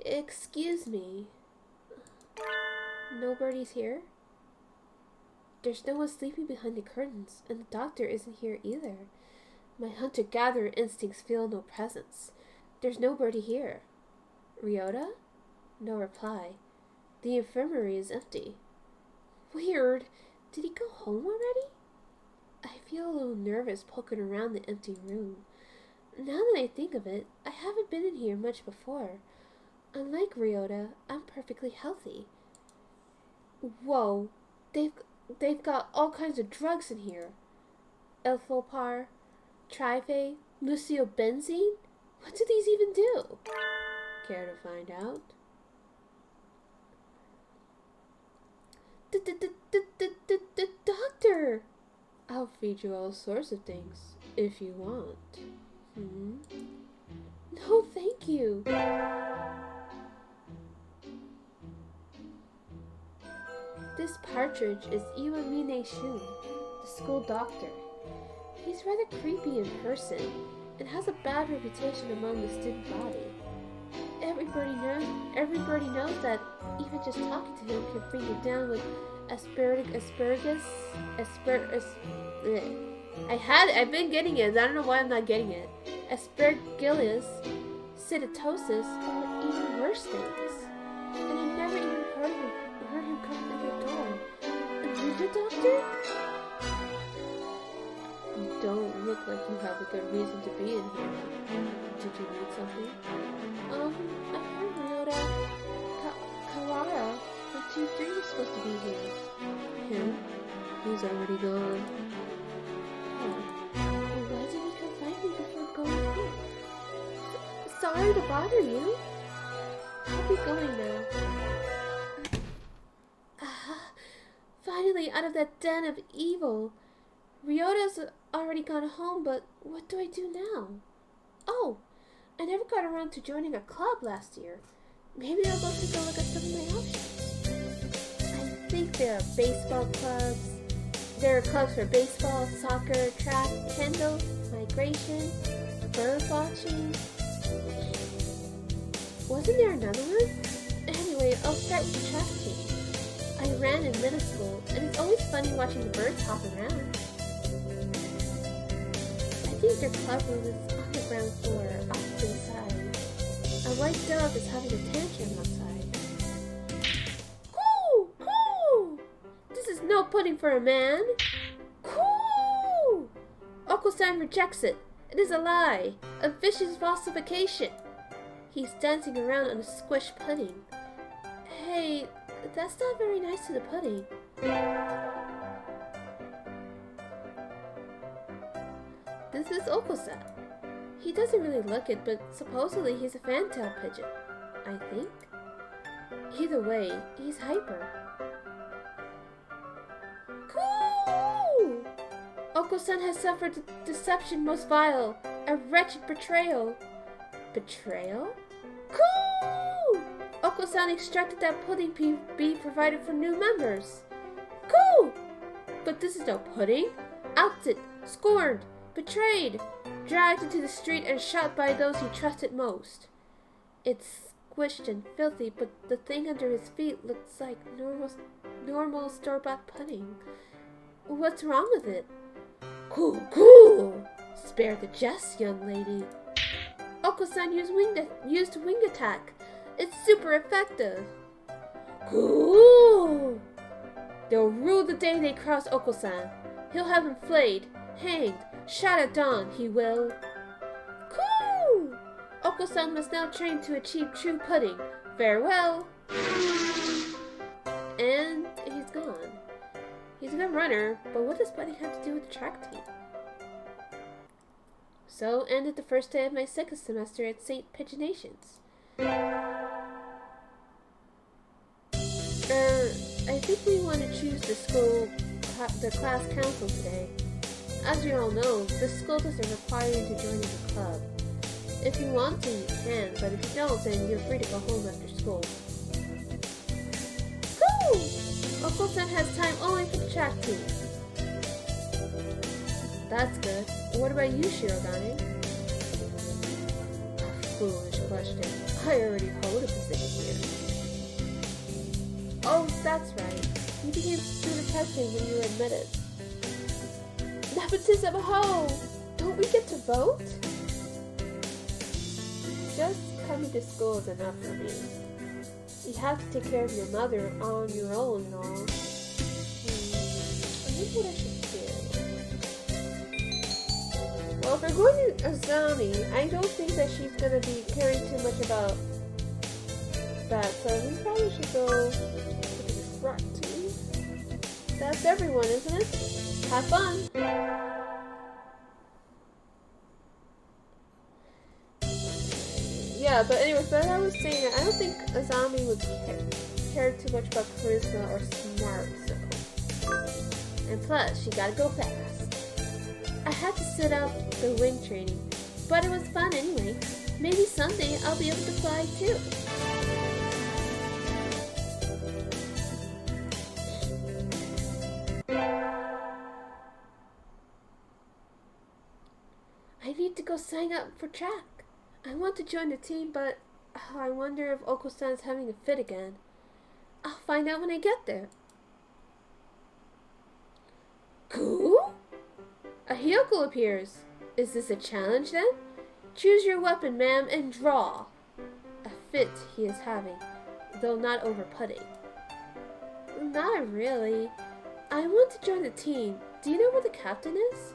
Excuse me. Nobody's here? There's no one sleeping behind the curtains, and the doctor isn't here either. My hunter-gatherer instincts feel no presence. There's nobody here. Ryota? No reply. The infirmary is empty. Weird. Did he go home already? I feel a little nervous poking around the empty room. Now that I think of it, I haven't been in here much before. Unlike Ryota, I'm perfectly healthy. Whoa. They've got all kinds of drugs in here. Elfopar, Trife, Luciobenzene? What do these even do? Care to find out? The doctor! I'll feed you all sorts of things, if you want. No, thank you. This partridge is Iwamine Shuu, the school doctor. He's rather creepy in person, and has a bad reputation among the student body. Everybody knows that even just talking to him can bring you down with I've been getting it. I don't know why I'm not getting it. Aspergillus, cytosis, or even worse things. And I never even heard him come to the door. Are you the doctor? You don't look like you have a good reason to be in here. Did you need something? I heard Ryota Kawara from 2-3 was supposed to be here. Him? He's already gone. Oh. Why didn't he come find me before going home? Sorry to bother you. I'll be going now. Finally out of that den of evil. Ryota's already gone home, but what do I do now? Oh, I never got around to joining a club last year. Maybe I'll go take a look at some of my options. I think there are baseball clubs. There are clubs for baseball, soccer, track, kendo, migration, bird watching. Wasn't there another one? Anyway, I'll start with the track team. I ran in middle school, and it's always funny watching the birds hop around. I think their club room is on the ground floor, off to the side. A white dove is having a tantrum outside. Coo! Coo! This is no pudding for a man. Coo! Oko-san rejects it. It is a lie. A vicious falsification. He's dancing around on a squished pudding. Hey, that's not very nice to the pudding. This is Oko-san. He doesn't really look it, but supposedly he's a fantail pigeon, I think. Either way, he's hyper. Coo! Oko-san has suffered the deception most vile, a wretched betrayal. Betrayal? Coo! Oko-san extracted that pudding be provided for new members. Coo! But this is no pudding. Outed, scorned, betrayed, dragged into the street and shot by those he trusted most. It's squished and filthy, but the thing under his feet looks like normal store-bought pudding. What's wrong with it? Cool, cool! Spare the jest, young lady. Oko-san used wing attack. It's super effective. Cool! They'll rue the day they cross Oko-san. He'll have him flayed, hanged, shot at dawn, he will. Cool! Oko-san must now train to achieve true pudding. Farewell! And he's gone. He's a good runner, but what does pudding have to do with the track team? so ended the first day of my second semester at St. Pigeonations. I think we want to choose the class council today. As you all know, the school doesn't require you to join the club. If you want to, you can, but if you don't, then you're free to go home after school. Cool! Uncle-san has time only for the track team. That's good. What about you, Shirodani? A foolish question. I already hold a position here. Oh, that's right. You became student president when you were admitted. Nepotism, ho! Don't we get to vote? Just coming to school is enough for me. You have to take care of your mother on your own and all. I wonder what I should do. Well, if we're going to Azami, I don't think that she's going to be caring too much about that, so we probably should go to the track team. That's everyone, isn't it? Have fun! Yeah, but anyways, but I was saying, I don't think Azami would care too much about charisma or smart, so. And plus, she gotta go fast. I had to sit out the wing training, but it was fun anyway. Maybe someday I'll be able to fly too. I need to go sign up for track. I want to join the team, but I wonder if Oko-san's having a fit again. I'll find out when I get there. Cool? A Hyoko appears. Is this a challenge then? Choose your weapon, ma'am, and draw. A fit he is having, though not over putting. Not really. I want to join the team. Do you know where the captain is?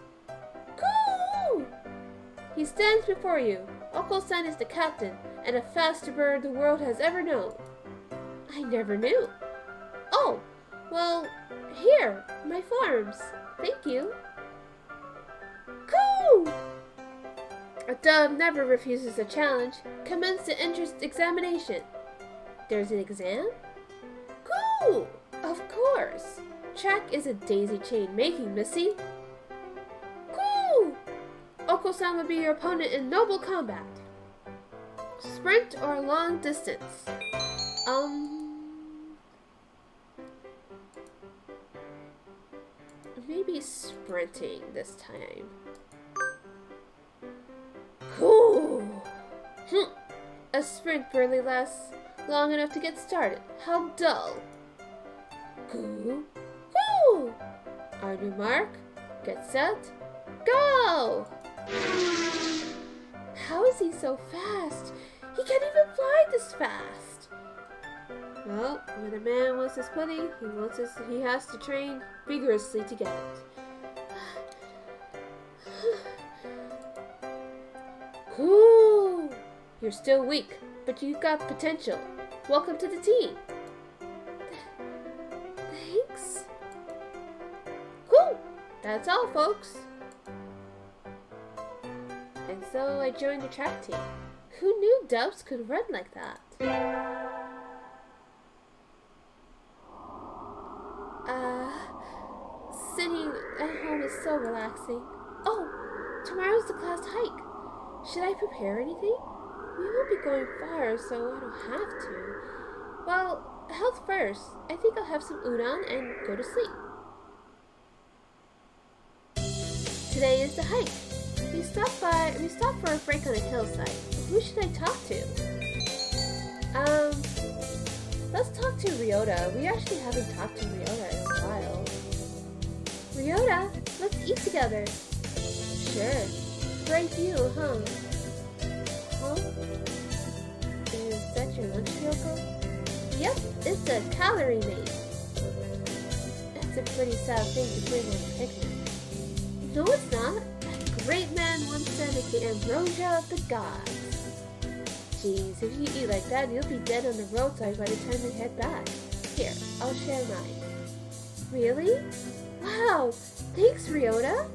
Cool! He stands before you. Oko-san is the captain, and a faster bird the world has ever known. I never knew. Oh, well, here, my forms. Thank you. Cool! A dove never refuses a challenge. Commence the entrance examination. There's an exam? Cool! Of course. Track is a daisy chain making, missy. Cool! Oko-san will be your opponent in noble combat. Sprint or long distance? Maybe sprinting this time. Cool! A sprint barely lasts long enough to get started. How dull. Cool! Cool! On your mark, get set, go! How is he so fast? He can't even fly this fast. Well, when a man wants his pudding, he has to train vigorously to get it. Cool! You're still weak, but you've got potential. Welcome to the team. Thanks. Cool! That's all, folks. And so I joined the track team. Who knew doves could run like that? Sitting at home is so relaxing. Oh, tomorrow's the class hike. Should I prepare anything? We won't be going far, so I don't have to. Well, health first. I think I'll have some udon and go to sleep. Today is the hike. We stopped for a break on a hillside. Who should I talk to? Let's talk to Ryota. We actually haven't talked to Ryota in a while. Ryota, let's eat together. Sure. Great view, huh? Huh? Is that your lunch, Ryoko? Yep, it's a calorie maze. That's a pretty sad thing to bring on a picnic. No, it's not. A great man once said it's the ambrosia of the gods. Jeez, if you eat like that, you'll be dead on the roadside by the time we head back. Here, I'll share mine. Really? Wow, thanks, Ryota.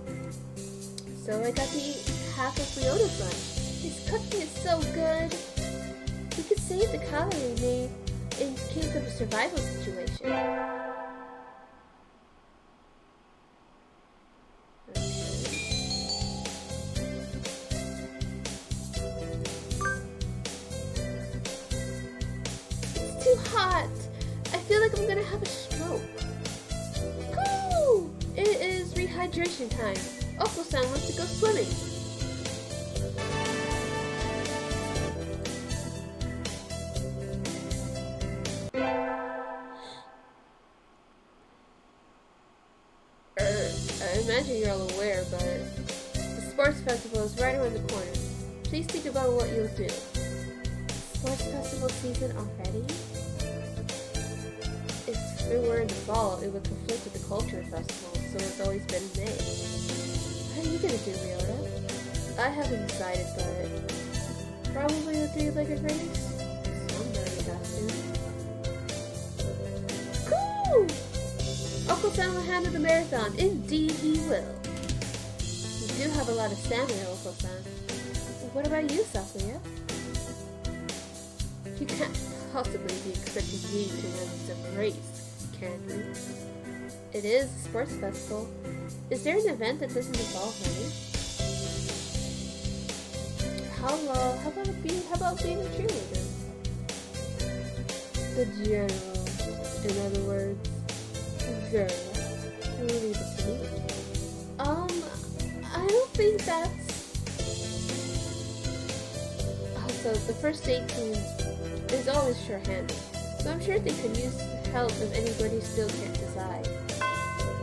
So I got to eat half of Ryota's lunch. His cooking is so good. We could save the calorie made in case of a survival situation. It's too hot. I feel like I'm gonna have a stroke. Cool! It is rehydration time. Oko-san wants to go swimming. I imagine you're all aware, but the sports festival is right around the corner. Please think about what you'll do. Sports festival season already? If it were in the fall, it would conflict with the culture festival, so it's always been in May. What are you gonna do, Ryota? I haven't decided, but probably a 3-legged race. Somebody has to. Cool! Oko-san will handle the marathon. Indeed he will. You do have a lot of stamina, Oko-san. What about you, Sakuya? You can't possibly be expecting me to win some race, can you? It is a sports festival. Is there an event that doesn't involve running? How about being a cheerleader? The general, in other words. Girl, leave it to me. I don't think that's... Also, the first aid team is always sure-handed, so I'm sure they could use help if anybody still can't decide.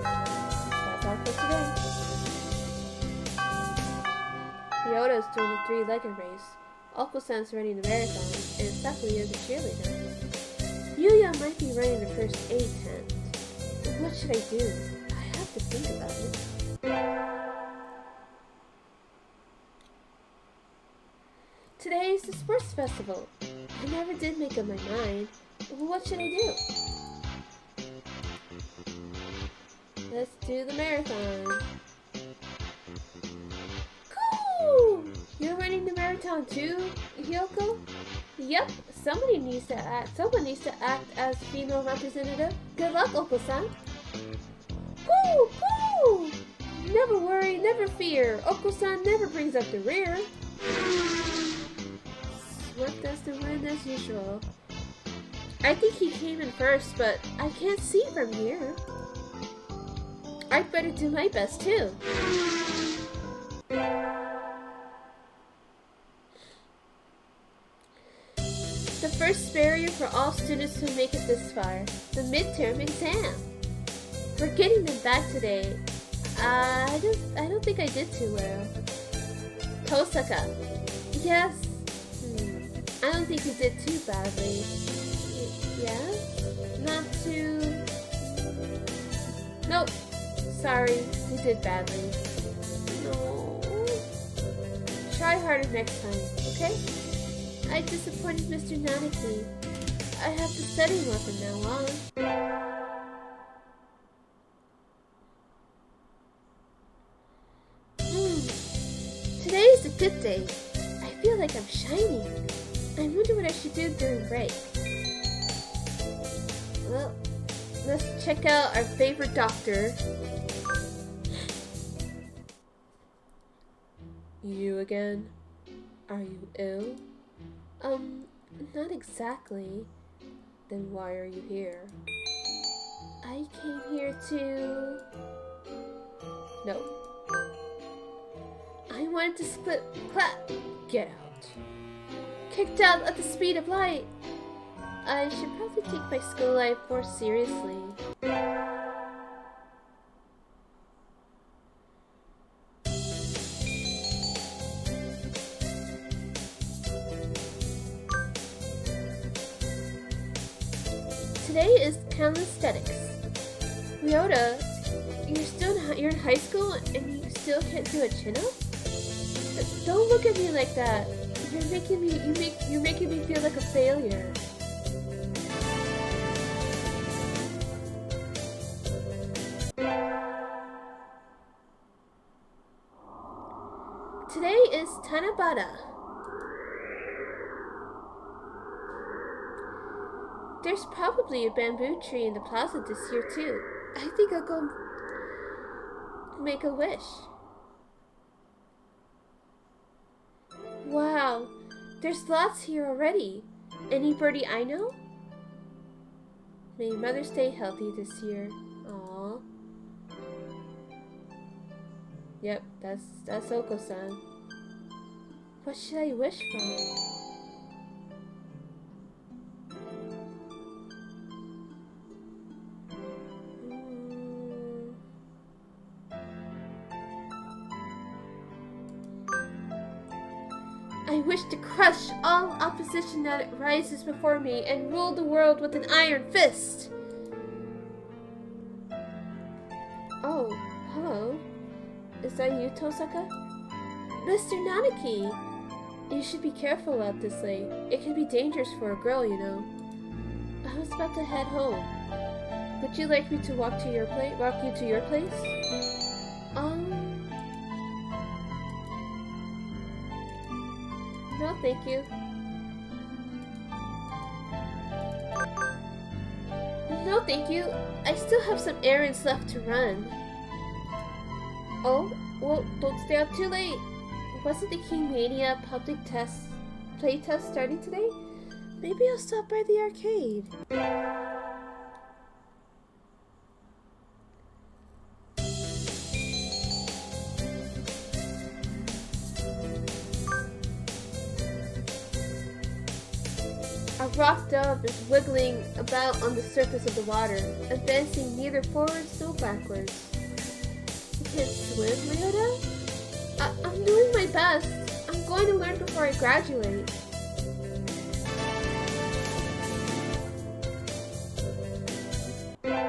That's all for today. Ryota's doing the 3-legged race, Oko-san's running the marathon, and Sakuya's a cheerleader. Yuya might be running the first aid tent. What should I do? I have to think about it. Today is the sports festival. I never did make up my mind. What should I do? Let's do the marathon. Cool! You're running the marathon too, Hyoko? Yep, someone needs to act as female representative. Good luck, Oko-san. Woo! Woo! Never worry, never fear. Oko-san never brings up the rear. Swift as the wind as usual. I think he came in first, but I can't see from here. I'd better do my best too. The first barrier for all students who make it this far, the midterm exam. We're getting them back today. I don't think I did too well. Tosaka. Yes. I don't think you did too badly. Yeah? Not too... Nope. Sorry, you did badly. No. Try harder next time, okay? I disappointed Mr. Nanaki. I have to study more from now on. Today is a good day. I feel like I'm shining. I wonder what I should do during break. Well, let's check out our favorite doctor. You again? Are you ill? Not exactly. Then why are you here? I came here to... No. I wanted to split... Clap! Get out. Kicked out at the speed of light. I should probably take my school life more seriously. Today is calisthenics. Ryota, you're in high school and you still can't do a chin-up? Don't look at me like that. You're making me feel like a failure. Today is Tanabata. There's probably a bamboo tree in the plaza this year too. I think I'll go make a wish. Wow, there's lots here already. Any birdie I know? May your mother stay healthy this year. Aww. Yep, that's Oko-san. What should I wish for? I wish to crush all opposition that rises before me and rule the world with an iron fist. Oh, hello. Is that you, Tosaka? Mr. Nanaki! You should be careful out this late. It can be dangerous for a girl, you know. I was about to head home. Would you like me to walk you to your place? No, thank you. No, thank you. I still have some errands left to run. Oh, well, don't stay up too late. Wasn't the King Mania public playtest starting today? Maybe I'll stop by the arcade. A rock dove is wiggling about on the surface of the water, advancing neither forwards nor backwards. You can't swim, Ryota? I'm doing my best. I'm going to learn before I graduate. We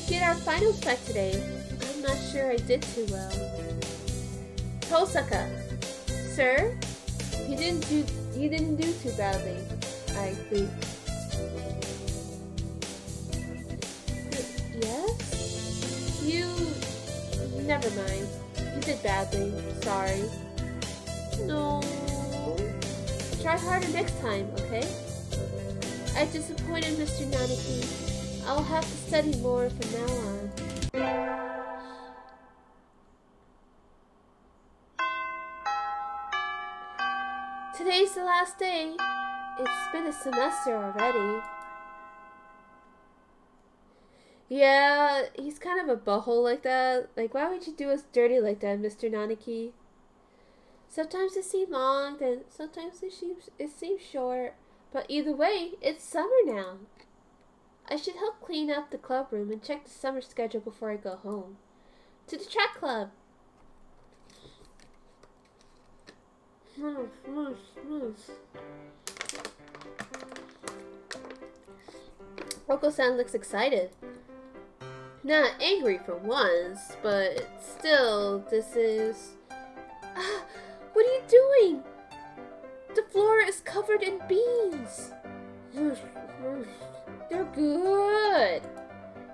get our finals back today. I'm not sure I did too well. Tosaka, sir, you didn't do too badly, I think. Yes? Never mind. You did badly. Sorry. No. Try harder next time, okay? I disappointed Mr. Nanaki. I'll have to study more from now on. Today's the last day. It's been a semester already. Yeah, he's kind of a butthole like that. Like, why would you do us dirty like that, Mr. Nanaki? Sometimes it seems long, then sometimes it seems short. But either way, it's summer now. I should help clean up the club room and check the summer schedule before I go home. To the track club! Oko-san looks excited. Not angry for once, but still, this is... what are you doing? The floor is covered in beans. They're good.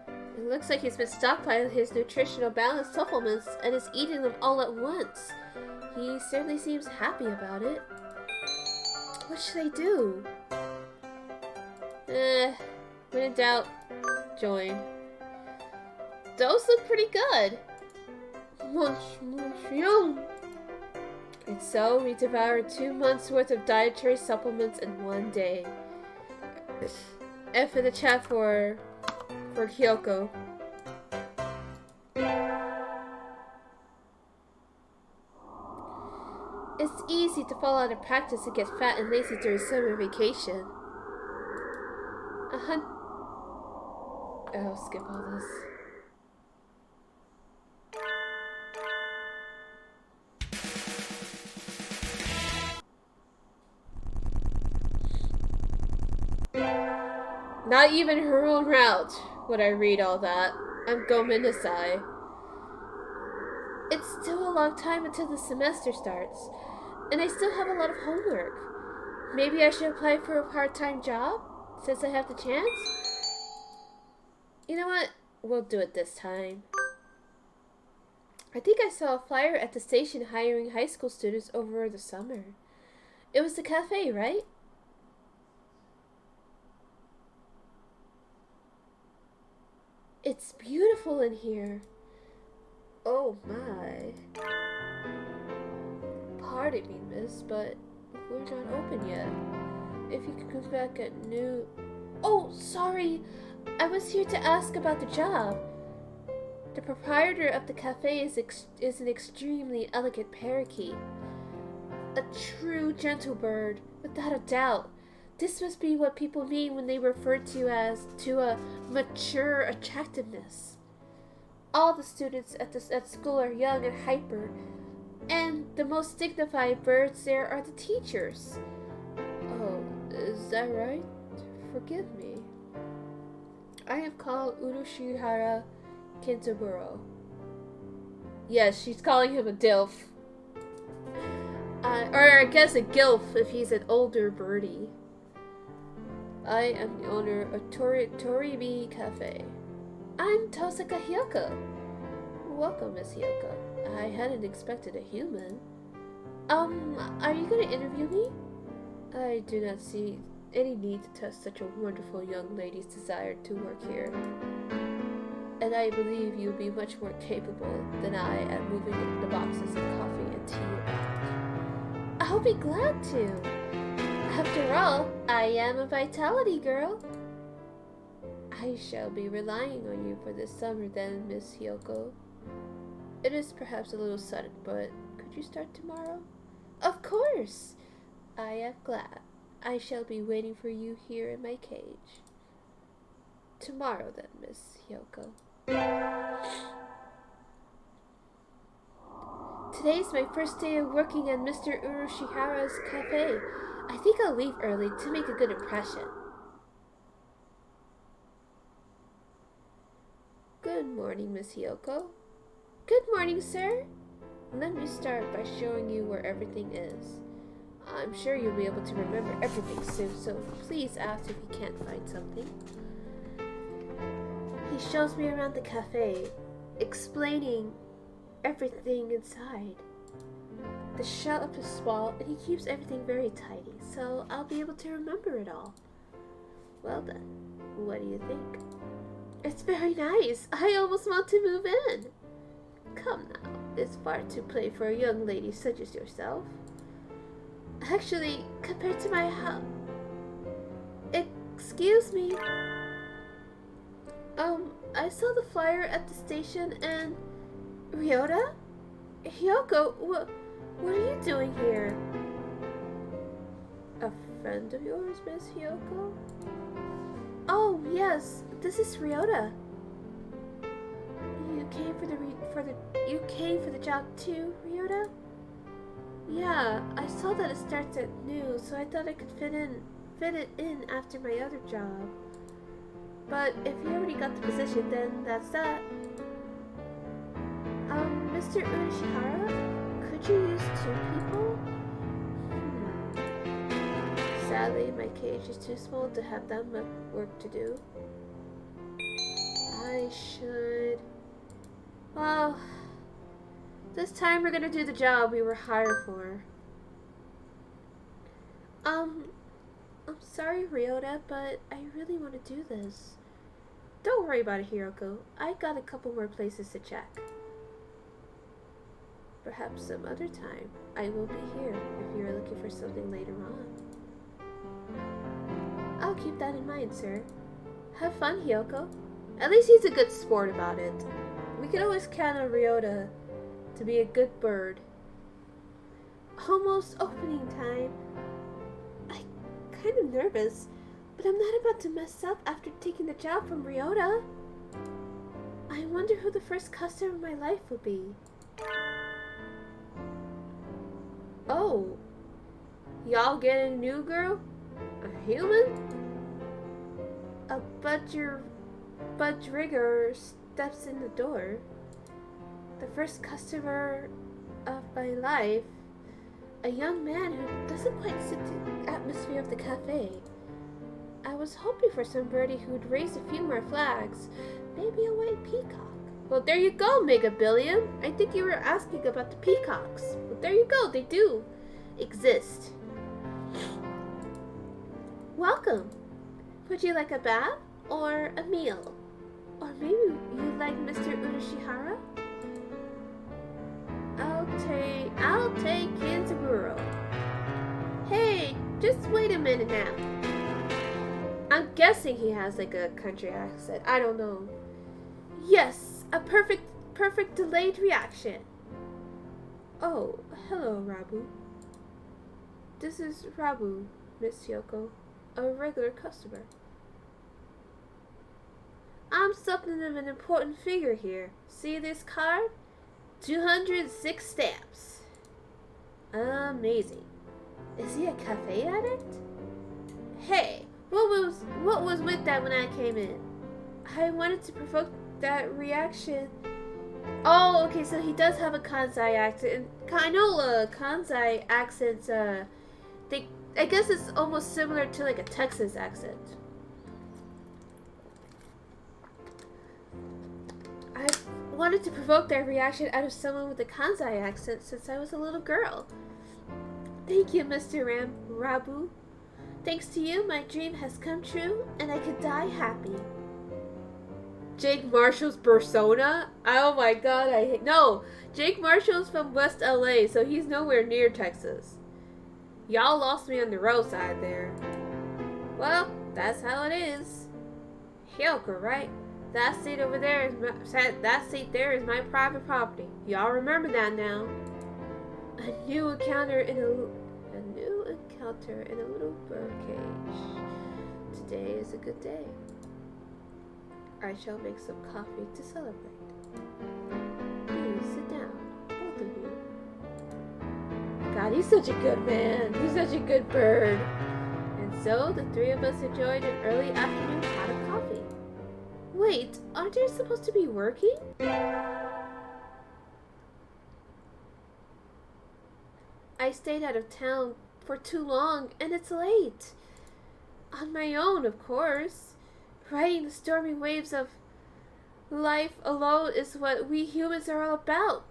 It looks like he's been stockpiling his nutritional balance supplements and is eating them all at once. He certainly seems happy about it. What should I do? When in doubt, join. Those look pretty good. And so we devoured 2 months worth of dietary supplements in one day. F in the chat for Kyoko. It's easy to fall out of practice and get fat and lazy during summer vacation. I'll skip all this. Not even her own route would I read all that. I'm Gomenasai. It's still a long time until the semester starts, and I still have a lot of homework. Maybe I should apply for a part-time job, since I have the chance? You know what? We'll do it this time. I think I saw a flyer at the station hiring high school students over the summer. It was the cafe, right? It's beautiful in here. Oh my. Pardon me, miss, but we're not open yet. If you could come back at noon... Oh, sorry. I was here to ask about the job. The proprietor of the cafe is an extremely elegant parakeet. A true gentle bird, without a doubt. This must be what people mean when they refer to a mature attractiveness. All the students at school are young and hyper, and the most dignified birds there are the teachers. Oh, is that right? Forgive me. I am called Urushihara Kintaburo. Yes, she's calling him a DILF. Or I guess a GILF if he's an older birdie. I am the owner of Toribi Cafe. I'm Tosaka Hyoko. Welcome, Miss Hyoko. I hadn't expected a human. Are you gonna interview me? I do not see any need to test such a wonderful young lady's desire to work here. And I believe you would be much more capable than I at moving the boxes of coffee and tea about. I'll be glad to. After all, I am a vitality girl. I shall be relying on you for this summer then, Miss Hyoko. It is perhaps a little sudden, but could you start tomorrow? Of course. I am glad. I shall be waiting for you here in my cage. Tomorrow then, Miss Hyoko. Today's my first day of working at Mr. Urushihara's cafe. I think I'll leave early to make a good impression. Good morning, Miss Hyoko. Good morning, sir. Let me start by showing you where everything is. I'm sure you'll be able to remember everything soon, so please ask if you can't find something. He shows me around the cafe, explaining everything inside. The shop is small, and he keeps everything very tidy, so I'll be able to remember it all. Well then, what do you think? It's very nice. I almost want to move in. Come now, it's far too plain for a young lady such as yourself. Actually, compared to my house... Excuse me. I saw the flyer at the station and... Ryota? Hyoko, what are you doing here? A friend of yours, Miss Hyoko? Oh, yes, this is Ryota. You came for the job too, Ryota? Yeah, I saw that it starts at noon, so I thought I could fit it in after my other job. But if you already got the position, then that's that. Mr. Urashihara, could you use 2 people? Sadly, my cage is too small to have that much work to do. I should... Well, this time we're gonna do the job we were hired for. I'm sorry, Ryota, but I really want to do this. Don't worry about it, Hiroko. I got a couple more places to check. Perhaps some other time. I will be here if you're looking for something later on. I'll keep that in mind, sir. Have fun, Hyoko. At least he's a good sport about it. We can always count on Ryota to be a good bird. Almost opening time. I'm kind of nervous, but I'm not about to mess up after taking the job from Ryota. I wonder who the first customer of my life will be. Oh, y'all getting a new girl? A human? A budgerigger steps in the door. The first customer of my life. A young man who doesn't quite suit the atmosphere of the cafe. I was hoping for somebody who would raise a few more flags, Maybe a white peacock. Well, there you go, Mega Billion. I think you were asking about the peacocks. Well, there you go. They do exist. Welcome. Would you like a bath or a meal? Or maybe you'd like Mr. Urashihara? I'll take Kinzaburo. Hey, just wait a minute now. I'm guessing he has like a country accent. I don't know. Yes, a perfect delayed reaction. Oh, hello, Rabu. This is Rabu, Miss Yoko, a regular customer. I'm something of an important figure here. See this card? 206 stamps. Amazing. Is he a cafe addict? Hey, what was with that when I came in? I wanted to provoke that reaction. Oh, okay, so he does have a Kansai accent. I know Kansai accents, I guess it's almost similar to like a Texas accent. I wanted to provoke that reaction out of someone with a Kansai accent since I was a little girl. Thank you, Mr. Rabu. Thanks to you, my dream has come true, and I could die happy. Jake Marshall's persona? Oh my god, No! Jake Marshall's from West LA, so he's nowhere near Texas. Y'all lost me on the roadside there. Well, that's how it is. Hyoko, right? That seat over there is my private property. Y'all remember that now. A new encounter in a little birdcage. Today is a good day. I shall make some coffee to celebrate. Please sit down, both of you. God, he's such a good man. He's such a good bird. And so the three of us enjoyed an early afternoon pot of coffee. Wait, aren't they supposed to be working? I stayed out of town for too long, and it's late. On my own, of course. Riding the stormy waves of life alone is what we humans are all about.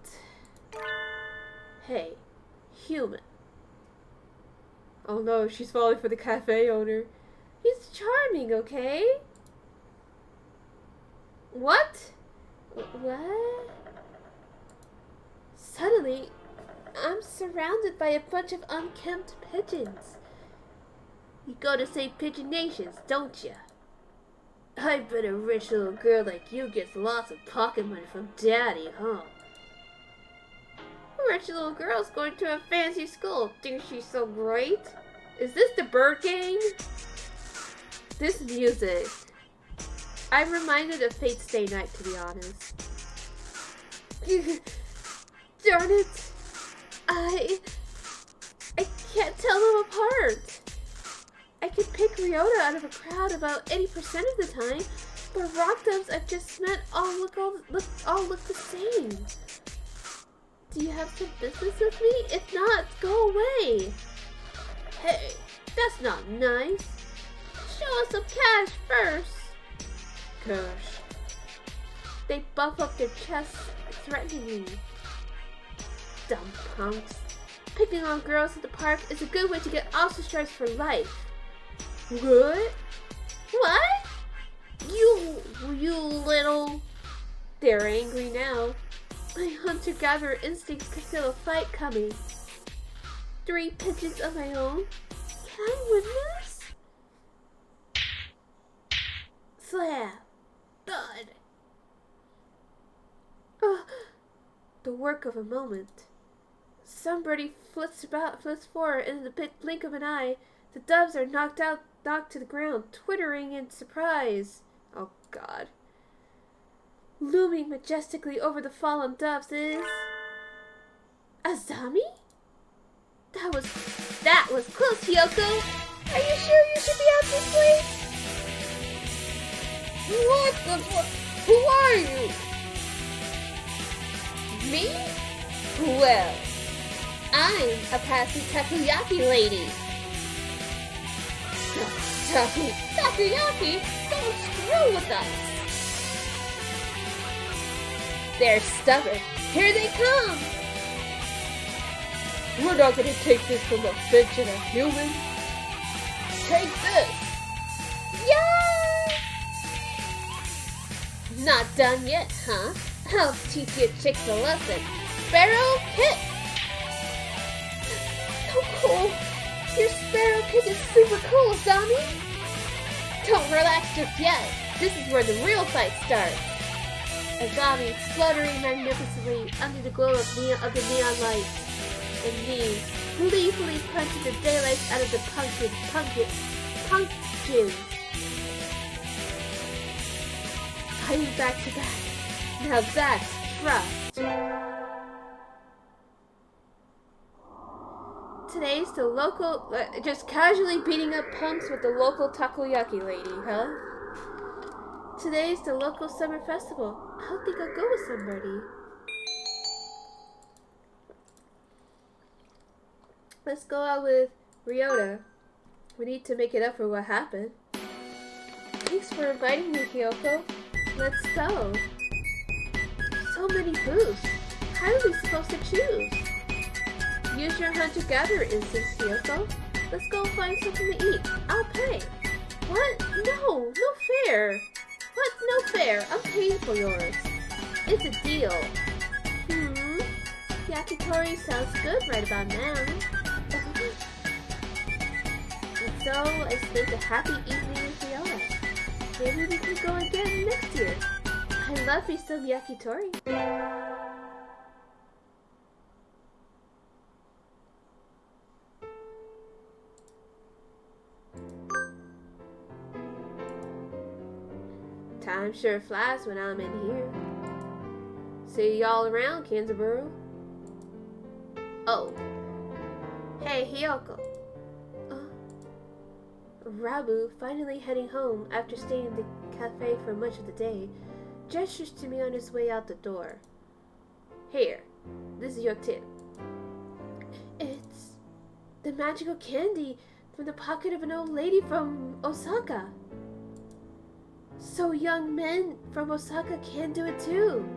Hey, human. Oh no, she's falling for the cafe owner. He's charming, okay? What? What? Suddenly, I'm surrounded by a bunch of unkempt pigeons. You go to say Pigeon Nations, don't you? I bet a rich little girl like you gets lots of pocket money from Daddy, huh? A rich little girl's going to a fancy school. Thinks she's so great? Is this the bird gang? This music. I'm reminded of Fate's Stay Night, to be honest. Darn it! I can't tell them apart. I could pick Ryota out of a crowd about 80% of the time, but rock doves I've just met all look the same. Do you have some business with me? If not, go away. Hey, that's not nice. Show us some cash first. Cash. They buff up their chests, threatening me. Dumb punks. Picking on girls at the park is a good way to get ostracized for life. What? What? You little... They're angry now. My hunter-gatherer instincts can feel a fight coming. 3 pigeons of my own? Can I win this? Slap. Thud. The work of a moment. Somebody flits forward in the blink of an eye. The doves are knocked to the ground, twittering in surprise. Oh God. Looming majestically over the fallen doves is... Azami? That was close, Hyoko! Are you sure you should be out this late? What the fuck? Who are you? Me? Well, I'm a passing takoyaki lady. Takoyaki? Don't screw with us! They're stubborn. Here they come! We're not gonna take this from a bitch and a human. Take this! Yeah! Not done yet, huh? I'll teach you chicks a lesson. Sparrow Pit! So cool! Your Sparrow Pit is super cool, Azami! Don't relax just yet. This is where the real fight starts. Azami fluttering magnificently under the glow of the neon lights, and me gleefully punching the daylights out of the pumpkins. Fighting back to back. Now that's trust. Today's the local, just casually beating up punks with the local takoyaki lady, huh? Today's the local summer festival. I think I'll go with somebody. Let's go out with Ryota. We need to make it up for what happened. Thanks for inviting me, Kyoko. Let's go. So many booths. How are we supposed to choose? Use your hunter-gatherer instincts, Kyoko. Let's go find something to eat. I'll pay. What? No fair. What? No fair. I'm paying for yours. It's a deal. Yakitori sounds good right about now. And so I spent a happy evening with Ryota. Maybe we can go again next year. I love me some yakitori. Time sure flies when I'm in here. See y'all around, Kanzaburo. Oh. Hey, Hyoko. Rabu, finally heading home after staying in the cafe for much of the day, gestures to me on his way out the door. Here, this is your tip. It's the magical candy from the pocket of an old lady from Osaka. So young men from Osaka can do it too.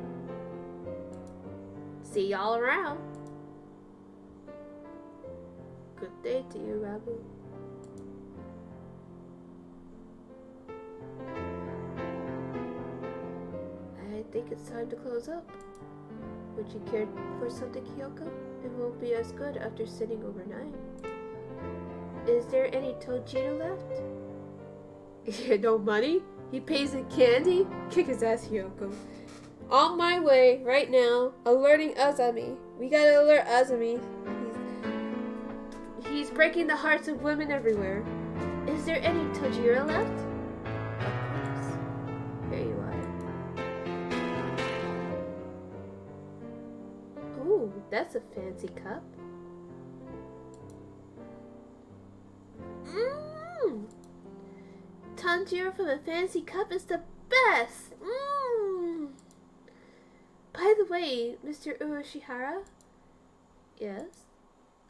See y'all around. Good day to you, Rabu. I think it's time to close up. Would you care for something, Kyoko? It won't be as good after sitting overnight. Is there any Tojiro left? You no money? He pays in candy? Kick his ass, Hyoko. On my way, right now, alerting Azami. We gotta alert Azami. He's breaking the hearts of women everywhere. Is there any Tojiro left? Of course. Here you are. Ooh, that's a fancy cup. Tanjiro from a fancy cup is the best! By the way, Mr. Urushihara? Yes?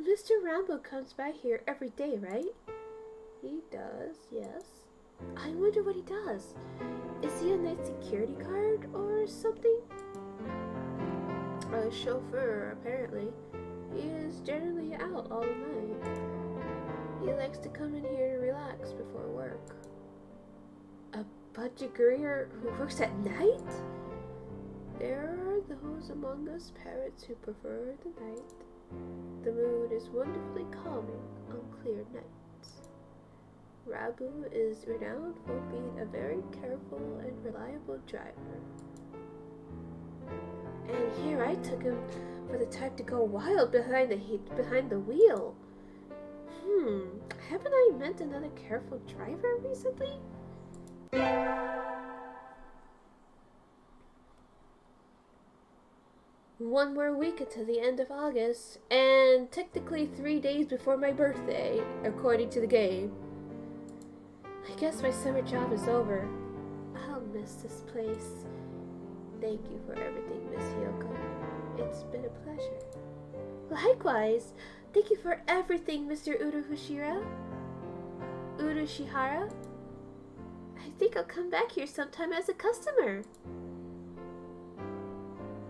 Mr. Rambo comes by here every day, right? He does, yes. I wonder what he does. Is he a night security guard or something? A chauffeur, apparently. He is generally out all night. He likes to come in here to relax before work. A budget-courier who works at night? There are those among us parrots who prefer the night. The mood is wonderfully calming on clear nights. Rabu is renowned for being a very careful and reliable driver. And here I took him for the type to go wild behind the wheel. Haven't I met another careful driver recently? One more week until the end of August, and technically 3 days before my birthday, according to the game. I guess my summer job is over. I'll miss this place. Thank you for everything, Miss Hyoko. It's been a pleasure. Likewise. Thank you for everything, Mr. Urushihara. I think I'll come back here sometime as a customer.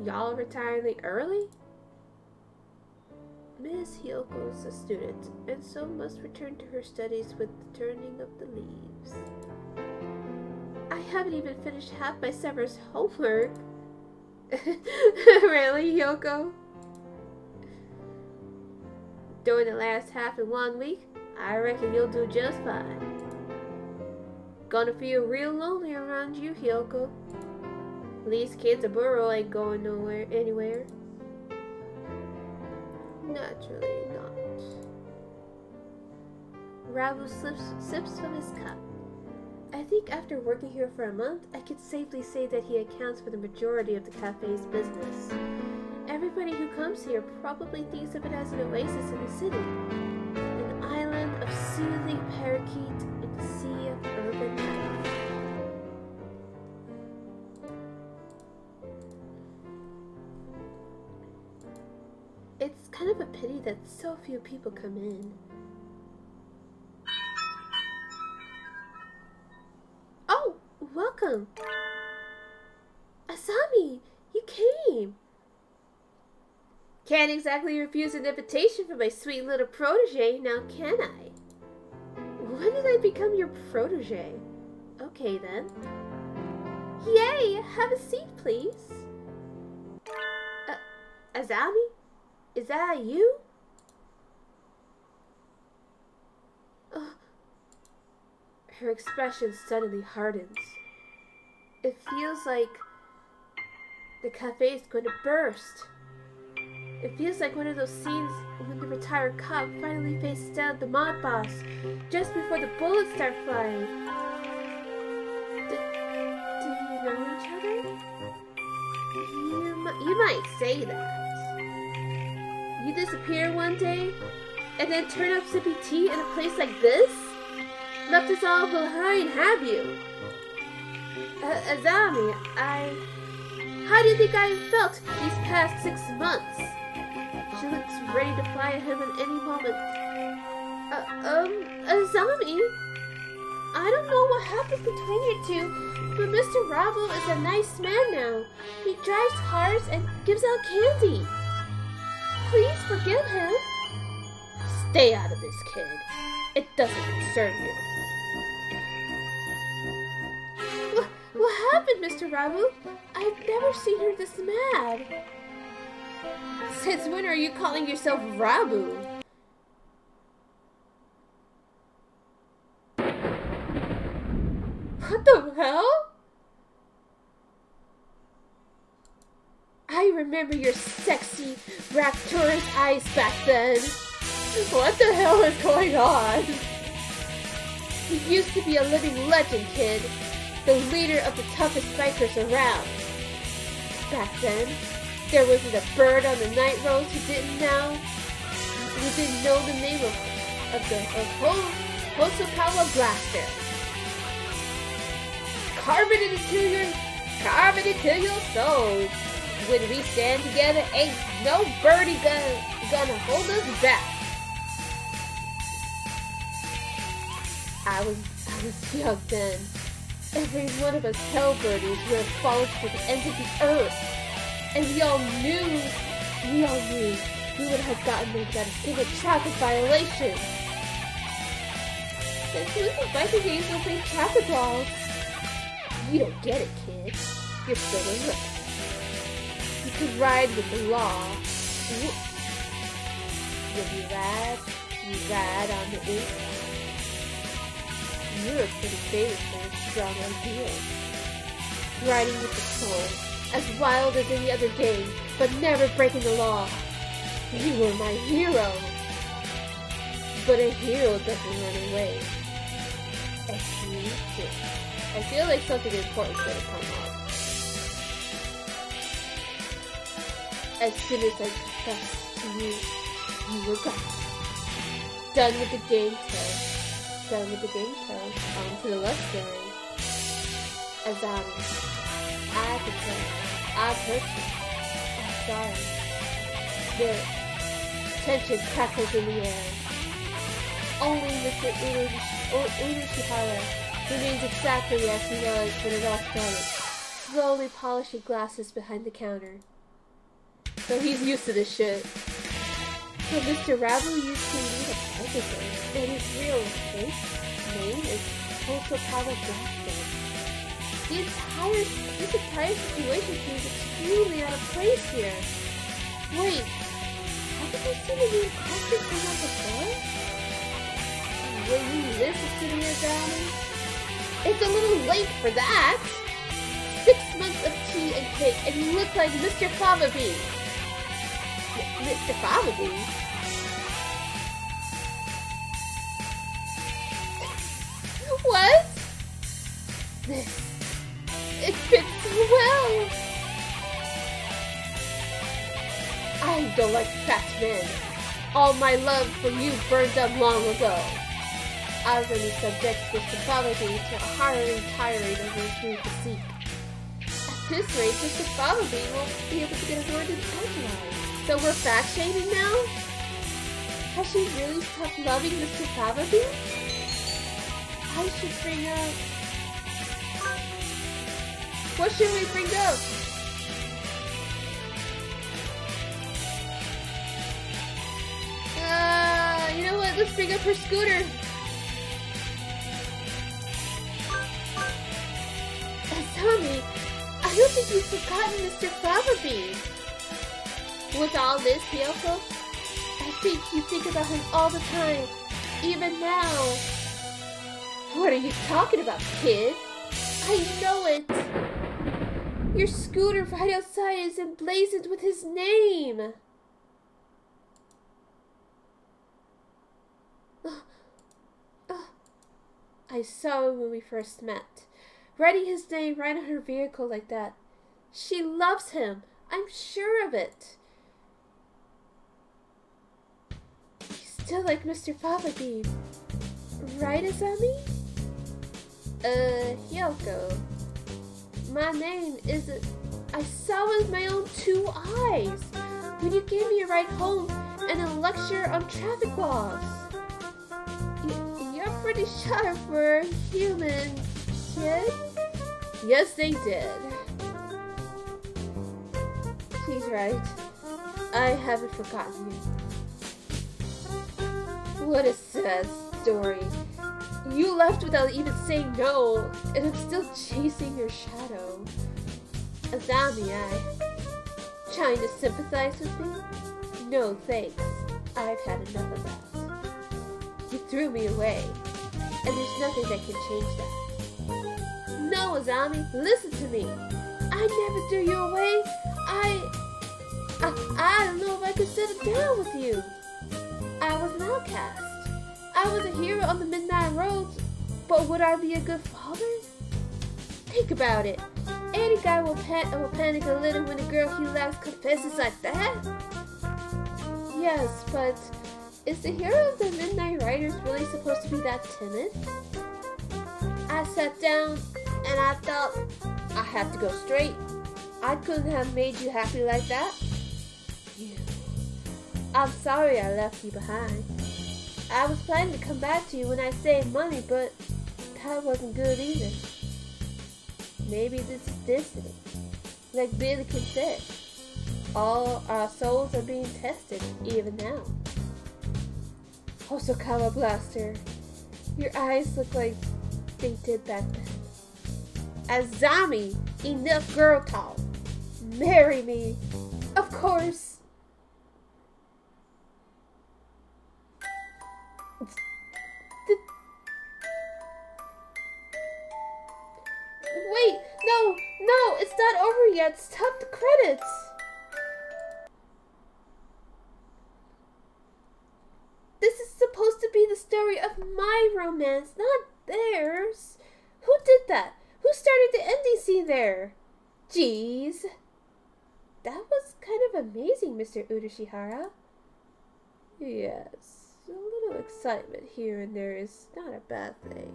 Y'all retiring early? Miss Hyoko is a student, and so must return to her studies with the turning of the leaves. I haven't even finished half my summer's homework. Really, Hyoko? Doing the last half in 1 week? I reckon you'll do just fine. Gonna feel real lonely around you, Hyoko. These kids at Burrow ain't going anywhere. Naturally not. Rabu sips from his cup. I think after working here for a month, I could safely say that he accounts for the majority of the cafe's business. Everybody who comes here probably thinks of it as an oasis in the city. An island of soothing parakeet in a sea of urban life. It's kind of a pity that so few people come in. Oh, welcome! Azami, you came! Can't exactly refuse an invitation from my sweet little protege, now can I? When did I become your protege? Okay then. Yay! Have a seat, please. Azami? Is that you? Her expression suddenly hardens. It feels like the cafe is going to burst. It feels like one of those scenes when the retired cop finally faces down the mob boss just before the bullets start flying. Do you know each other? You might say that. You disappear one day and then turn up sipping tea in a place like this? Left us all behind, have you? Azami, how do you think I felt these past 6 months? She looks ready to fly at him at any moment. Azami? I don't know what happened between you two, but Mr. Rabo is a nice man now. He drives cars and gives out candy. Please forgive him. Stay out of this, kid. It doesn't concern you. What happened, Mr. Rabu? I've never seen her this mad. Since when are you calling yourself Rabu? What the hell? I remember your sexy, rapturous eyes back then. What the hell is going on? You used to be a living legend, kid. The leader of the toughest bikers around. Back then, there wasn't a bird on the night roads who didn't know the name of Hosokawa Blaster. Carve it into your soul. When we stand together, ain't no birdie gonna hold us back. I was young then. Every one of us hellbirdies would have fallen to the end of the earth. And we all knew we would have gotten away without a single traffic violation. Since when the biker games will bring traffic laws? You don't get it, kid. You're still a look. You could ride with the law. When you ride on the ink. You're pretty famous for a strong idea. Riding with the soul, as wild as any other game, but never breaking the law. You were my hero. But a hero doesn't run away. And you did. I feel like something important's gonna come up. As soon as I confessed to you, you were gone. Done with the game toe. On to the love story. Azami, I hurt you. I'm sorry. The tension crackles in the air. Only Mr. Urushihara remains exactly as he was when it all started, slowly polishing glasses behind the counter. So he's used to this shit. So Mr. Rabble used to lead a bicycle, and his real name is Hatoful. This entire situation seems extremely out of place here. Wait, haven't I seen a new costume somewhere before? Will you listen to me, Azami? It's a little late for that! 6 months of tea and cake, and you look like Mr. Fava Bean. Mr. Fava Bean? What? It fits so well. I don't like fat men. All my love for you burned up long ago. Azami subjects Mr. Fava Bean to a hiring tirade over his new physique. At this rate, Mr. Fava Bean won't be able to get a word in edgewise. So we're fat-shaming now? Has she really stopped loving Mr. Fava Bean? I should bring up... What should we bring up? You know what? Let's bring up her scooter. Azami, I don't think you've forgotten Mr. Fava Bean. With all this, Kyoko, I think you think about him all the time, even now. What are you talking about, kid? I know it. Your scooter right outside is emblazoned with his name. I saw him when we first met. Writing his name right on her vehicle like that. She loves him. I'm sure of it. You still like Mr. Fava Bean, right, Azami? Kyoko. My name isn't... I saw it with my own 2 eyes when you gave me a ride home and a lecture on traffic laws. You're pretty sharp for a human, kid. Yes, they did. She's right. I haven't forgotten you. What a sad story. You left without even saying no, and I'm still chasing your shadow. Azami, trying to sympathize with me? No, thanks. I've had enough of that. You threw me away, and there's nothing that can change that. No, Azami, listen to me. I never threw you away. I don't know if I could settle down with you. I was an outcast. I was a hero on the Midnight Roads, but would I be a good father? Think about it. Any guy will panic a little when a girl he loves confesses like that. Yes, but is the hero of the Midnight Riders really supposed to be that timid? I sat down and I thought I had to go straight. I couldn't have made you happy like that. I'm sorry I left you behind. I was planning to come back to you when I saved money, but that wasn't good either. Maybe this is destiny. Like Billiken said, all our souls are being tested, even now. Hosokawa Blaster, your eyes look like they did back then. Azami, enough girl talk. Marry me. Of course. Wait, no, it's not over yet. Stop the credits. This is supposed to be the story of my romance, not theirs. Who did that? Who started the ending scene there? Jeez. That was kind of amazing, Mr. Urashihara. Yes, a little excitement here and there is not a bad thing.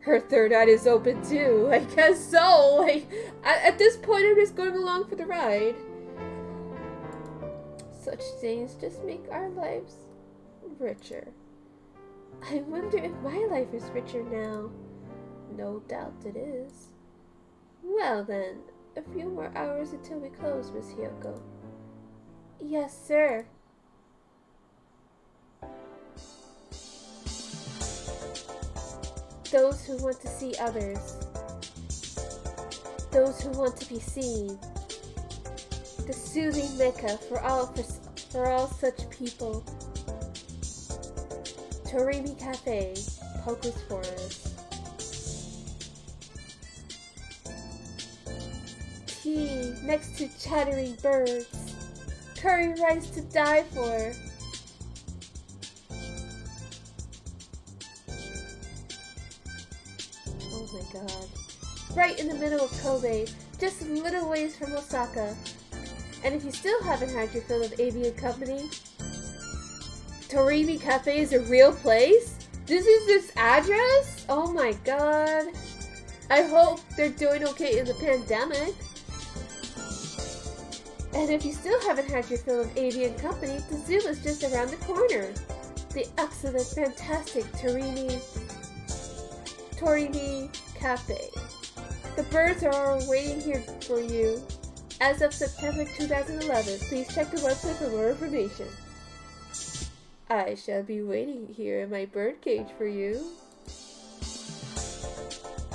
Her third eye is open too. I guess so. Like, at this point, I'm just going along for the ride. Such things just make our lives richer. I wonder if my life is richer now. No doubt it is. Well then, a few more hours until we close, Miss Hyoko. Yes, sir. Those who want to see others. Those who want to be seen. The soothing Mecca for all such people. Torimi Cafe, Pokus Forest. Tea next to chattering birds. Curry rice to die for. Oh my god. Right in the middle of Kobe, just a little ways from Osaka. And if you still haven't had your fill of avian company, Torimi Cafe is a real place? This is this address? Oh my god. I hope they're doing okay in the pandemic. And if you still haven't had your fill of avian company, the zoo is just around the corner. The excellent, fantastic Torimi Cafe. The birds are all waiting here for you. As of September 2011, please check the website for more information. I shall be waiting here in my bird cage for you.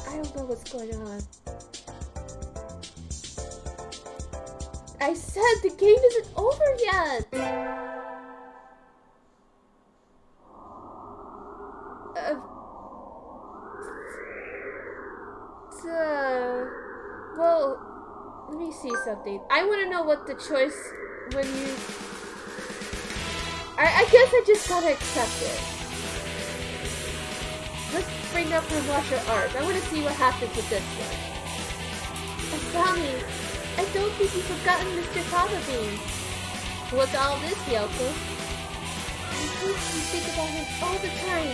I don't know what's going on. I said the game isn't over yet! Well, let me see something. I want to know what the choice when you... I guess I just gotta accept it. Let's bring up her martial arts. I want to see what happens with this one. Azami, I don't think you've forgotten Mr. Fava Bean. What's all this, Yoko? I hope you think about him all the time.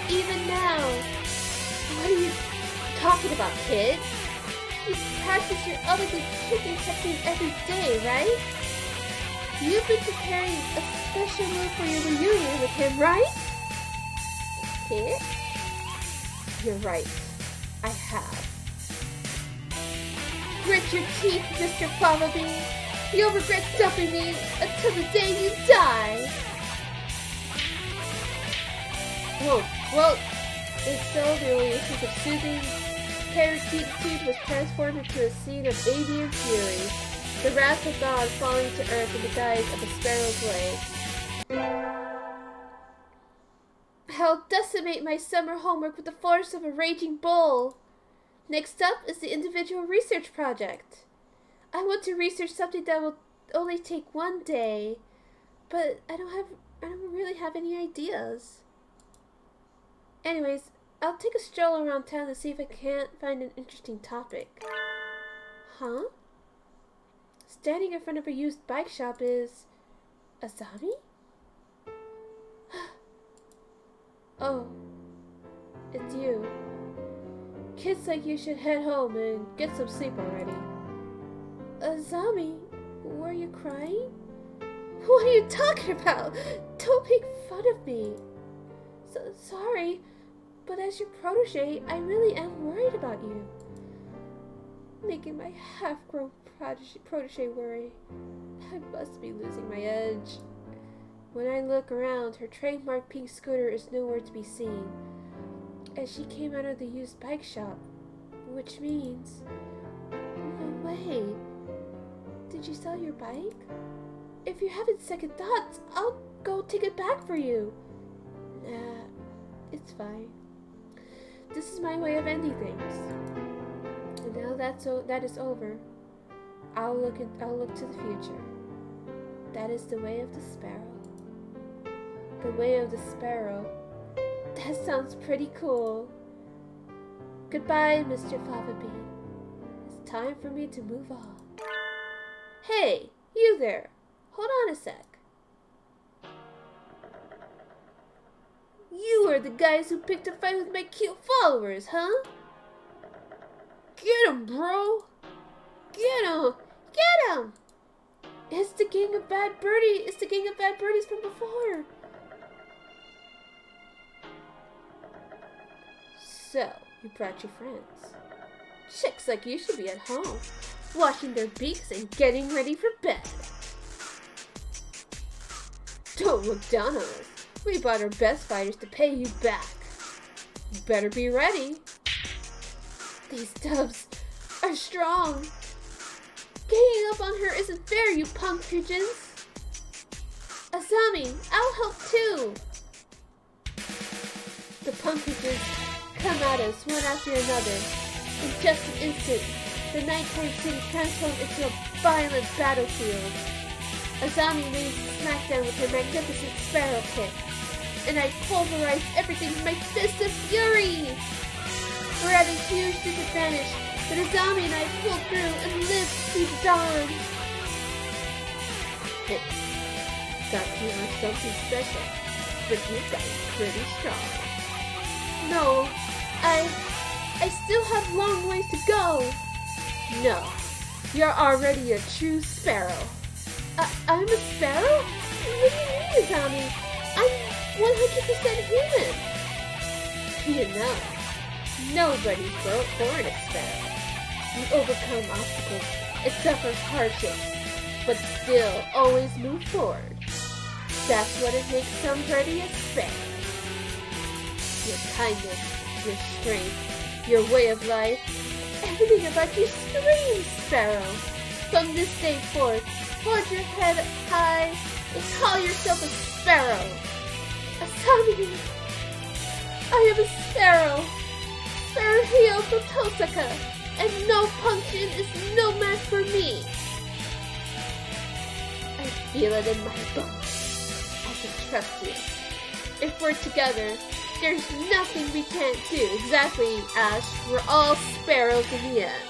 Even now. What are you talking about, kid? You practice your ugly kicking technique every day, right? You've been preparing a special move for your reunion with him, right? Kid? You're right. I have. Grit your teeth, Mr. Fava Bean. You'll regret dumping me until the day you die. Whoa, well, if so, the oasis of soothing parakeet was transformed into a scene of avian fury, the wrath of God falling to earth in the guise of a sparrow's legs. I'll decimate my summer homework with the force of a raging bull. Next up is the individual research project. I want to research something that will only take one day, but I don't really have any ideas. Anyways, I'll take a stroll around town to see if I can't find an interesting topic. Huh? Standing in front of a used bike shop is... Azami? Oh, it's you. Kids like you should head home and get some sleep already. Azami, were you crying? What are you talking about? Don't make fun of me. Sorry, but as your protege, I really am worried about you. Making my half-grown protege worry. I must be losing my edge. When I look around, her trademark pink scooter is nowhere to be seen, as she came out of the used bike shop, which means... No way. Did you sell your bike? If you're having second thoughts, I'll go take it back for you. Nah, it's fine. This is my way of ending things. And now that is over, I'll look to the future. That is the way of the sparrow. The way of the sparrow. That sounds pretty cool. Goodbye, Mr. Fava Bean. It's time for me to move on. Hey, you there. Hold on a sec. You are the guys who picked a fight with my cute followers, huh? Get 'em, bro! Get 'em! Get 'em! It's the gang of bad birdies from before. So, you brought your friends. Chicks like you should be at home, washing their beaks and getting ready for bed. Don't look down on us. We brought our best fighters to pay you back. You better be ready. These doves are strong. Ganging up on her isn't fair, you punk pigeons. Azami, I'll help too. The punk pigeons come at us one after another. In just an instant, the nighttime city transformed into a violent battlefield. Azami lays smack down with her magnificent sparrow kick, and I pulverized everything with my fist of fury. We're at a huge disadvantage, but Azami and I pulled through and lived to see the dawn. Hey, thought you were something special, but you got pretty strong. No, I still have long ways to go. No, you're already a true sparrow. I'm a sparrow? What do you mean, Azami? I'm 100% human. You know, nobody's born a sparrow. You overcome obstacles and suffer hardships, but still always move forward. That's what it makes somebody a sparrow. Your kindness, your strength, your way of life, everything about you screams sparrow. From this day forth, hold your head high and call yourself a sparrow. Azami, I am a sparrow. Sparrow from Tosaka, and no punction is no match for me. I feel it in my bones. I can trust you. If we're together, there's nothing we can't do. Exactly, Ash. We're all sparrows in the end.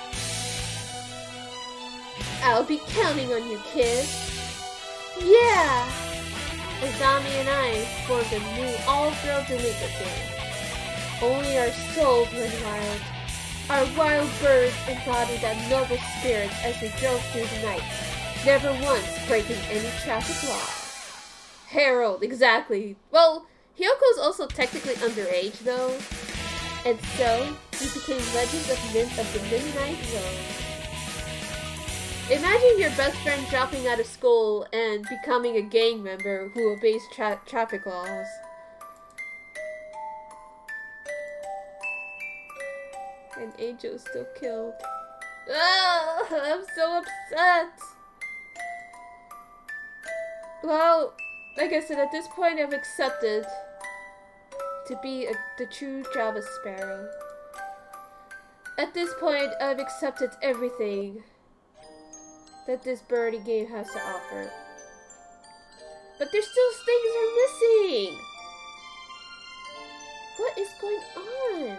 I'll be counting on you, kid. Yeah! Azami and I formed a new all-girl delinquent gang. Only our souls went wild. Our wild birds embodied that noble spirit as we drove through the night, never once breaking any traffic law. Harold, exactly. Well, Hyoko's also technically underage, though. And so, we became legends of the Midnight Road. Imagine your best friend dropping out of school and becoming a gang member who obeys traffic laws. And Angel's still killed. Ah, I'm so upset. Well, like I said, at this point I've accepted to be the true Java Sparrow. At this point I've accepted everything that this birdie game has to offer. But there's still things are missing! What is going on?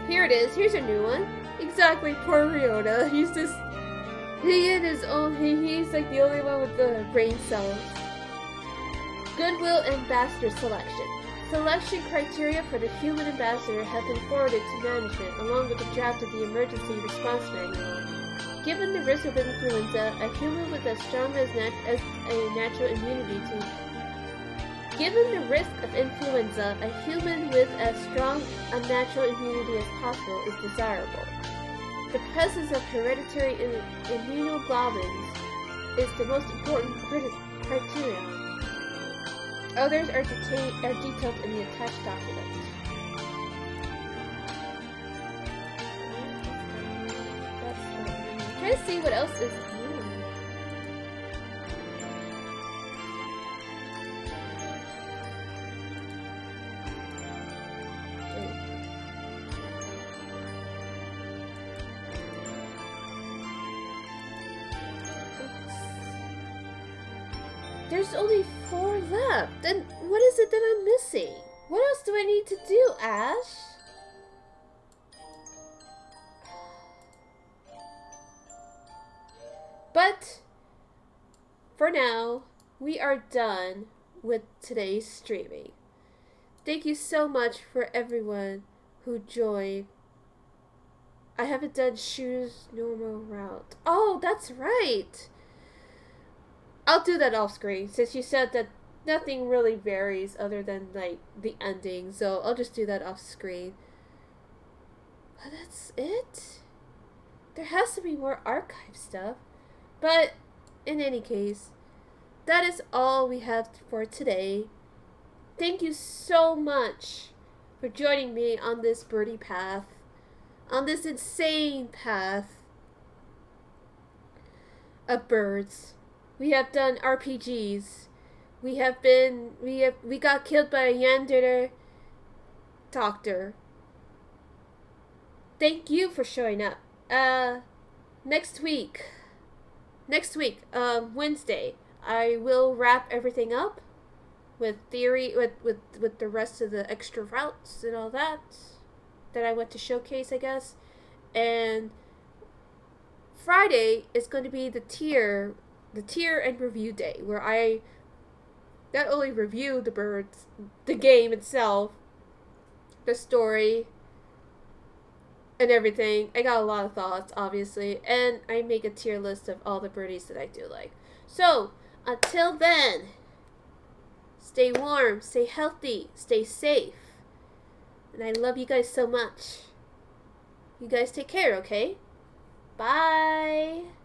Here it is. Here's a new one. Exactly, poor Ryota. He's just... He's like the only one with the brain cells. Goodwill Ambassador Selection. Selection criteria for the human ambassador have been forwarded to management along with the draft of the emergency response manual. Given the risk of influenza, a human with as strong as a natural immunity to... Given the risk of influenza, a human with as strong a natural immunity as possible is desirable. The presence of hereditary immunoglobulins is the most important criterion. Others are detailed in the attached document. I'm trying to see what else is new. There's only 4 left. Then what is it that I'm missing? What else do I need to do, Ash? But for now, we are done with today's streaming. Thank you so much for everyone who joined. I haven't done Shuu's normal route. Oh, that's right. I'll do that off screen since you said that nothing really varies other than like the ending. So I'll just do that off screen. That's it? There has to be more archive stuff. But in any case, that is all we have for today. Thank you so much for joining me on this birdie path. On this insane path of birds. We have done RPGs. We got killed by a yandere doctor. Thank you for showing up. Next week, Wednesday, I will wrap everything up with theory, with the rest of the extra routes and all that I want to showcase, I guess. And Friday is going to be the tier and review day, where I not only review the birds, the game itself, the story, and everything. I got a lot of thoughts, obviously, and I make a tier list of all the birdies that I do like. So, until then, stay warm, stay healthy, stay safe. And I love you guys so much. You guys take care, okay? Bye!